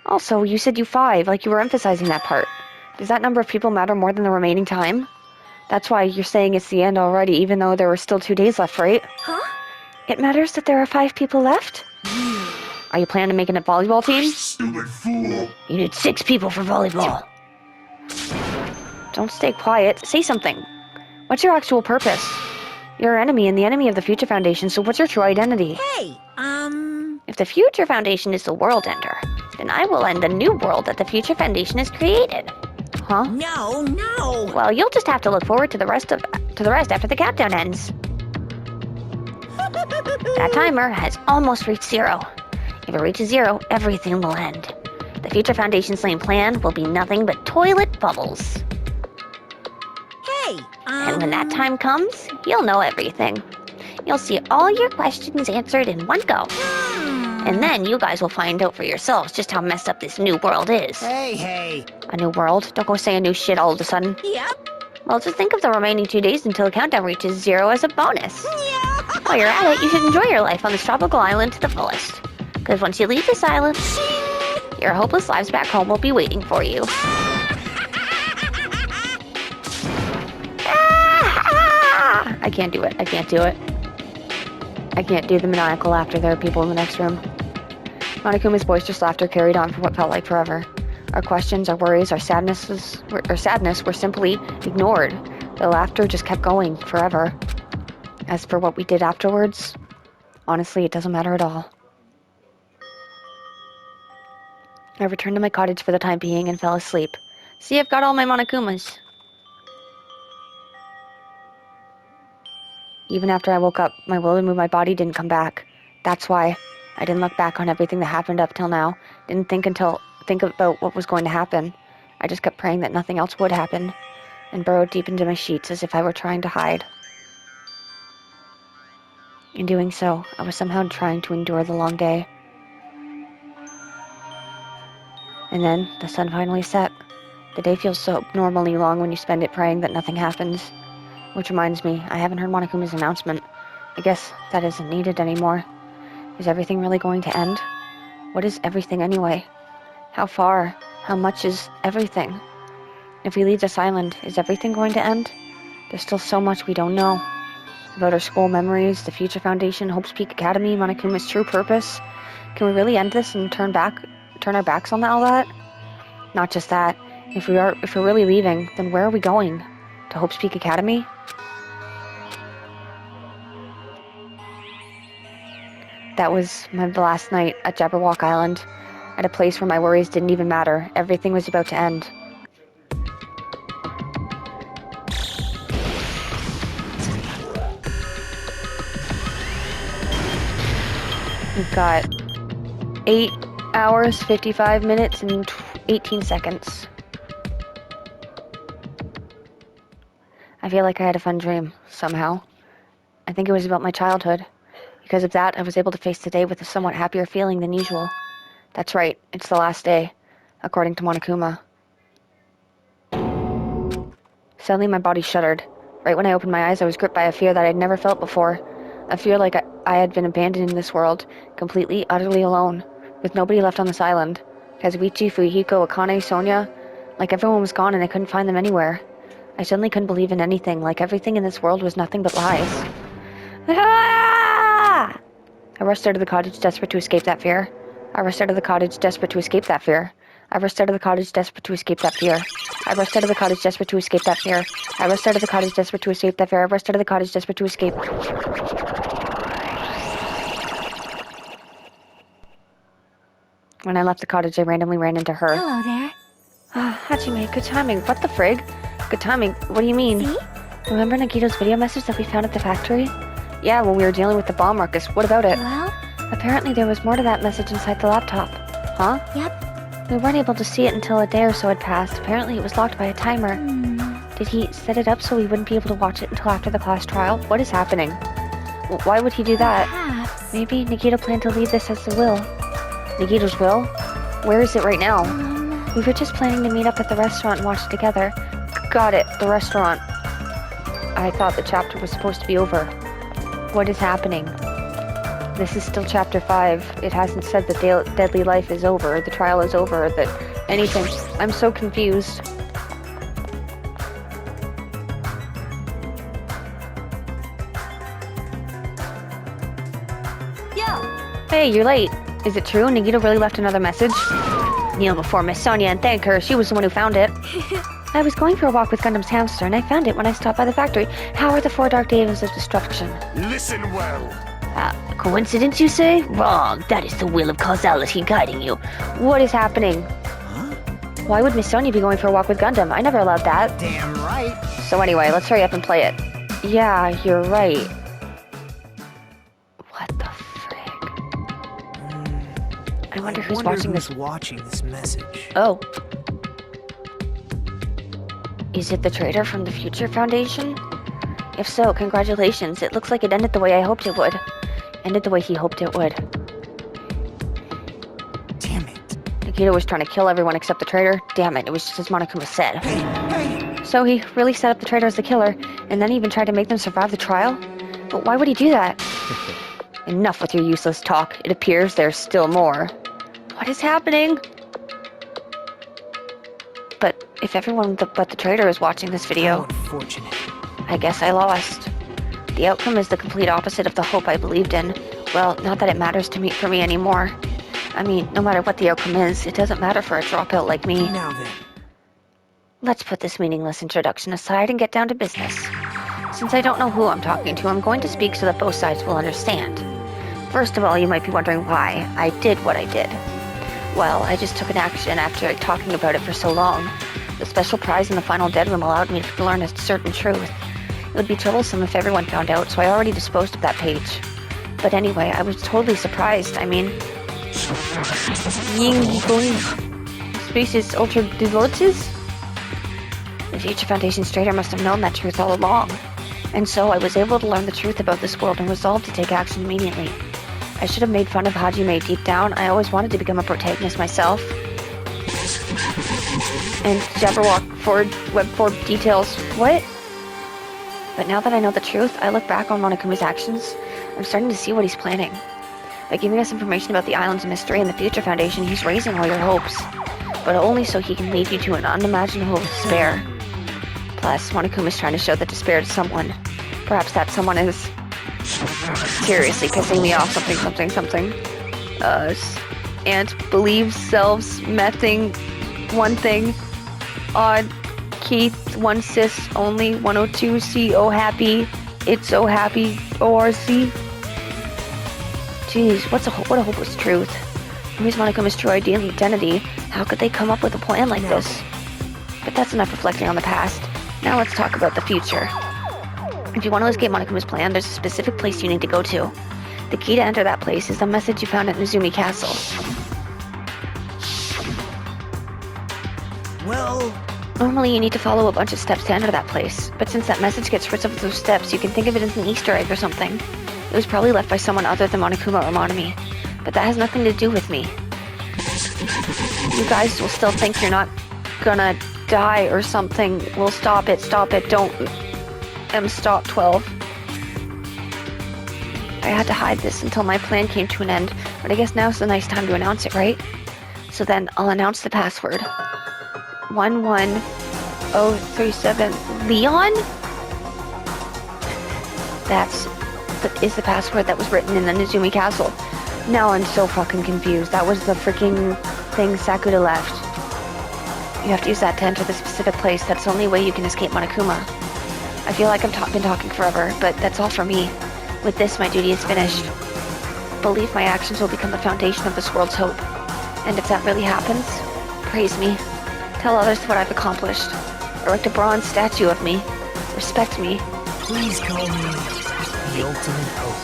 Also, you said you 5, like you were emphasizing that part. Does that number of people matter more than the remaining time? That's why you're saying it's the end already, even though there were still 2 days left, right? Huh? It matters that there are 5 people left? Are you planning to make a volleyball team? Stupid fool! You need 6 people for volleyball. Don't stay quiet. Say something. What's your actual purpose? You're our enemy and the enemy of the Future Foundation, so what's your true identity? Hey, If the Future Foundation is the world ender, then I will end the new world that the Future Foundation has created. Huh? No. Well, you'll just have to look forward to the rest after the countdown ends. That timer has almost reached 0. If it reaches 0, everything will end. The Future Foundation's lame plan will be nothing but toilet bubbles. Hey, And when that time comes, you'll know everything. You'll see all your questions answered in one go. And then you guys will find out for yourselves just how messed up this new world is. Hey. A new world? Don't go saying new shit all of a sudden. Yep. Well, just think of the remaining 2 days until the countdown reaches 0 as a bonus. While you're at it, you should enjoy your life on this tropical island to the fullest. Because once you leave this island, your hopeless lives back home will be waiting for you. I can't do it. I can't do the maniacal laughter. There are people in the next room. Monokuma's boisterous laughter carried on for what felt like forever. Our questions, our worries, our sadness were simply ignored. The laughter just kept going forever. As for what we did afterwards, honestly, it doesn't matter at all. I returned to my cottage for the time being and fell asleep. See, I've got all my Monokumas. Even after I woke up, my will to move my body didn't come back. That's why I didn't look back on everything that happened up till now. Didn't think about what was going to happen. I just kept praying that nothing else would happen, and burrowed deep into my sheets as if I were trying to hide. In doing so, I was somehow trying to endure the long day. And then, the sun finally set. The day feels so abnormally long when you spend it praying that nothing happens. Which reminds me, I haven't heard Monokuma's announcement. I guess that isn't needed anymore. Is everything really going to end? What is everything anyway? How far? How much is everything? If we leave this island, is everything going to end? There's still so much we don't know. About our school memories, the Future Foundation, Hope's Peak Academy, Monokuma's true purpose. Can we really end this and turn our backs on all that? Not just that. If we're really leaving, then where are we going? To Hope's Peak Academy? That was my last night at Jabberwock Island, at a place where my worries didn't even matter. Everything was about to end. We've got 8 hours, 55 minutes, and 18 seconds. I feel like I had a fun dream, somehow. I think it was about my childhood. Because of that, I was able to face the day with a somewhat happier feeling than usual. That's right, it's the last day, according to Monokuma. Suddenly my body shuddered. Right when I opened my eyes, I was gripped by a fear that I'd never felt before. A fear like I had been abandoned in this world, completely, utterly alone, with nobody left on this island. Kazuichi, Fuyuhiko, Akane, Sonia, like everyone was gone and I couldn't find them anywhere. I suddenly couldn't believe in anything, like everything in this world was nothing but lies. Ah! I rushed out of the cottage, desperate to escape that fear. I rushed out of the cottage, desperate to escape that fear. I rushed out of the cottage, desperate to escape that fear. I rushed out of the cottage, desperate to escape that fear. I rushed out of the cottage, desperate to escape that fear. I rushed out of the cottage, desperate to escape. When I left the cottage, I randomly ran into her. Hello there. Hajime, good timing. What the frig? Good timing? What do you mean? See? Remember Nagito's video message that we found at the factory? Yeah, when we were dealing with the bomb ruckus. What about it? Well? Apparently there was more to that message inside the laptop. Huh? Yep. We weren't able to see it until a day or so had passed. Apparently it was locked by a timer. Did he set it up so we wouldn't be able to watch it until after the class trial? What is happening? Why would he do that? Perhaps. Maybe Nagito planned to leave this as the will. Nagito's will? Where is it right now? We were just planning to meet up at the restaurant and watch it together. Got it, the restaurant. I thought the chapter was supposed to be over. What is happening? This is still chapter 5. It hasn't said that deadly life is over, the trial is over, that anything. I'm so confused. Yeah. Hey, you're late. Is it true? Nagito really left another message? Kneel before Miss Sonia and thank her. She was the one who found it. I was going for a walk with Gundam's hamster, and I found it when I stopped by the factory. How are the 4 dark days of destruction? Listen well. Coincidence, you say? Wrong. That is the will of causality guiding you. What is happening? Huh? Why would Miss Sonia be going for a walk with Gundam? I never allowed that. Damn right. So anyway, let's hurry up and play it. Yeah, you're right. What the frig? I wonder who's watching this. watching this message. Oh. Is it the traitor from the Future Foundation? If so, congratulations. It looks like it ended the way I hoped it would. Ended the way he hoped it would. Damn it. Nagito was trying to kill everyone except the traitor. Damn it, it was just as Monokuma said. So he really set up the traitor as the killer, and then even tried to make them survive the trial? But why would he do that? Enough with your useless talk. It appears there's still more. What is happening? But if everyone but the traitor is watching this video, Unfortunate. I guess I lost. The outcome is the complete opposite of the hope I believed in. Well, not that it matters for me anymore. I mean, no matter what the outcome is, it doesn't matter for a dropout like me. Now then. Let's put this meaningless introduction aside and get down to business. Since I don't know who I'm talking to, I'm going to speak so that both sides will understand. First of all, you might be wondering why I did what I did. Well, I just took an action after talking about it for so long. The special prize in the final dead room allowed me to learn a certain truth. It would be troublesome if everyone found out, so I already disposed of that page. But anyway, I was totally surprised. I mean... Spacesis ultra devotees? The Future Foundation's traitor must have known that truth all along. And so I was able to learn the truth about this world and resolved to take action immediately. I should have made fun of Hajime deep down. I always wanted to become a protagonist myself. And Jabberwock forward web 4 details. What? But now that I know the truth, I look back on Monokuma's actions. I'm starting to see what he's planning. By giving us information about the island's mystery and the Future Foundation, he's raising all your hopes. But only so he can lead you to an unimaginable despair. Plus, Monokuma's trying to show that despair to someone. Perhaps that someone is seriously pissing me off, something. And believes selves, mething, one thing, odd, Keith, one sis, only, 102, C, oh happy, it's so happy, ORC. Jeez, what a hopeless truth. Here's Monokuma's true identity. How could they come up with a plan like this? But that's enough reflecting on the past. Now let's talk about the future. If you want to escape Monokuma's plan, there's a specific place you need to go to. The key to enter that place is the message you found at Nezumi Castle. Well... Normally, you need to follow a bunch of steps to enter that place, but since that message gets rid of those steps, you can think of it as an Easter egg or something. It was probably left by someone other than Monokuma or Monami, but that has nothing to do with me. You guys will still think you're not gonna die or something. Well, stop it, don't... stop 12. I had to hide this until my plan came to an end, but I guess now's the nice time to announce it, right? So then, I'll announce the password. 11037 Leon? Is the password that was written in the Nezumi Castle. Now I'm so fucking confused. That was the freaking thing Sakuda left. You have to use that to enter the specific place. That's the only way you can escape Monokuma. I feel like I've been talking forever, but that's all for me. With this, my duty is finished. Believe my actions will become the foundation of this world's hope. And if that really happens, praise me. Tell others what I've accomplished. Erect a bronze statue of me. Respect me. Please call me the ultimate hope.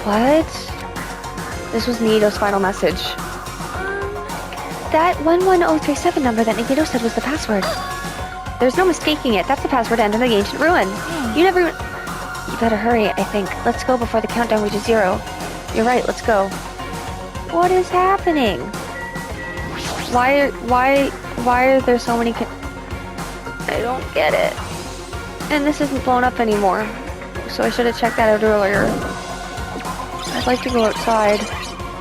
What? This was Nito's final message. That 11037 number that Nikito said was the password. There's no mistaking it. That's the password to enter the ancient ruin. You better hurry, I think. Let's go before the countdown reaches 0. You're right, let's go. What is happening? Why are there so many I don't get it. And this isn't blown up anymore. So I should have checked that out earlier. I'd like to go outside.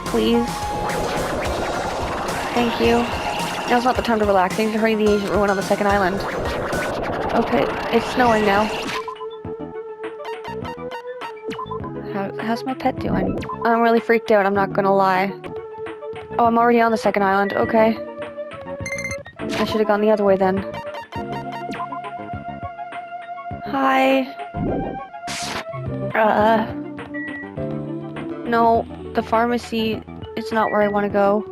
Please. Thank you. Now's not the time to relax. I need to hurry to the ancient ruin on the second island. Okay, it's snowing now. How's my pet doing? I'm really freaked out, I'm not gonna lie. Oh, I'm already on the second island. Okay. I should have gone the other way then. Hi. No, the pharmacy is not where I want to go.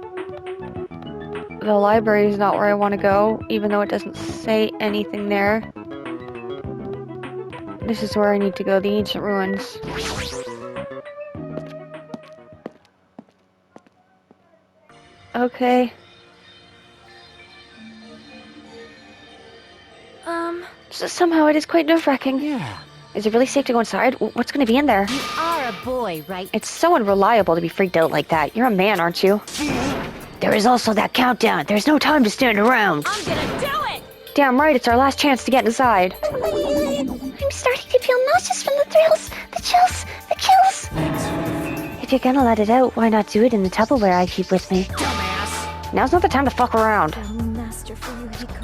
The library is not where I want to go, even though it doesn't say anything there. This is where I need to go, the ancient ruins. Okay. So somehow it is quite nerve-wracking. Yeah. Is it really safe to go inside? What's going to be in there? You are a boy, right? It's so unreliable to be freaked out like that. You're a man, aren't you? There is also that countdown. There's no time to stand around. I'm gonna do it! Damn right, it's our last chance to get inside. I'm starting to feel nauseous from the thrills, the chills, the kills. If you're gonna let it out, why not do it in the Tupperware I keep with me? Dumbass! Now's not the time to fuck around. Master for you, Hiko.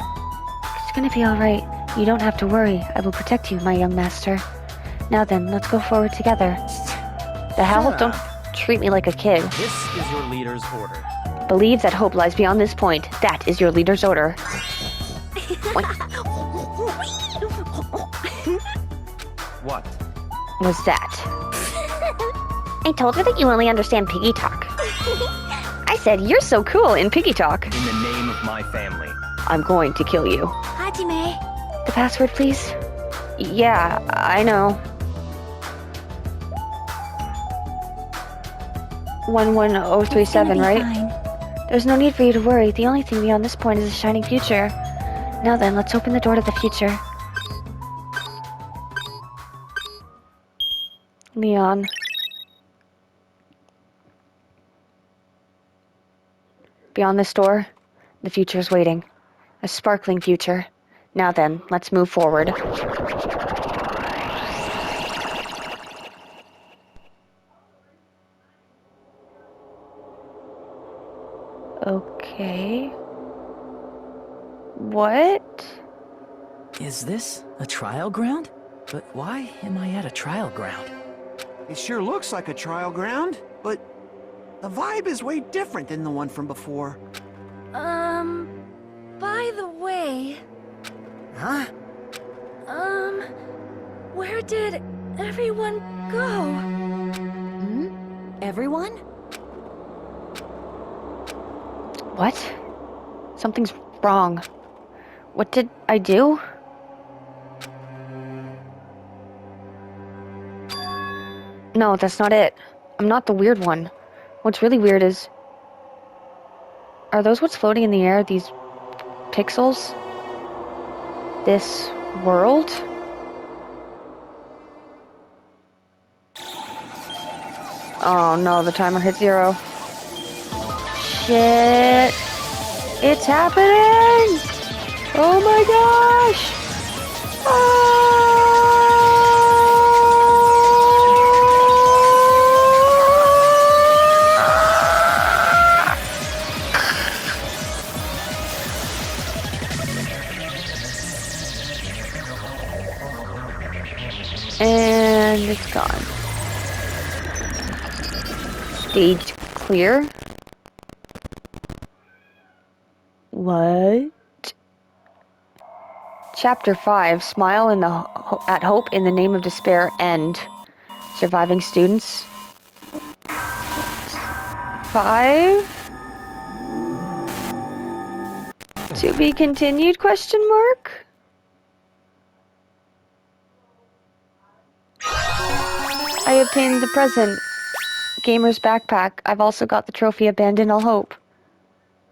It's gonna be alright. You don't have to worry. I will protect you, my young master. Now then, let's go forward together. The hell? Don't treat me like a kid. This is your leader's order. Believe that hope lies beyond this point. That is your leader's order. What? Was that? I told her that you only understand piggy talk. I said, you're so cool in piggy talk. In the name of my family. I'm going to kill you. Hajime. The password, please? Yeah, I know. 11037, right? Fine. There's no need for you to worry. The only thing beyond this point is a shining future. Now then, let's open the door to the future. Leon. Beyond this door, the future is waiting. A sparkling future. Now then, let's move forward. Okay. What? Is this a trial ground? But why am I at a trial ground? It sure looks like a trial ground, but the vibe is way different than the one from before. By the way, Huh? where did everyone go? Everyone? What? Something's wrong. What did I do? No, that's not it. I'm not the weird one. What's really weird is... Are those what's floating in the air? These pixels? This world? Oh no, the timer hit 0. Shit! It's happening! Oh my gosh! And it's gone. Stage clear. What? Chapter 5, Smile in the at Hope in the Name of Despair, End. Surviving students. 5? To be continued, question mark? I obtained the present. Gamer's backpack. I've also got the trophy Abandon All Hope.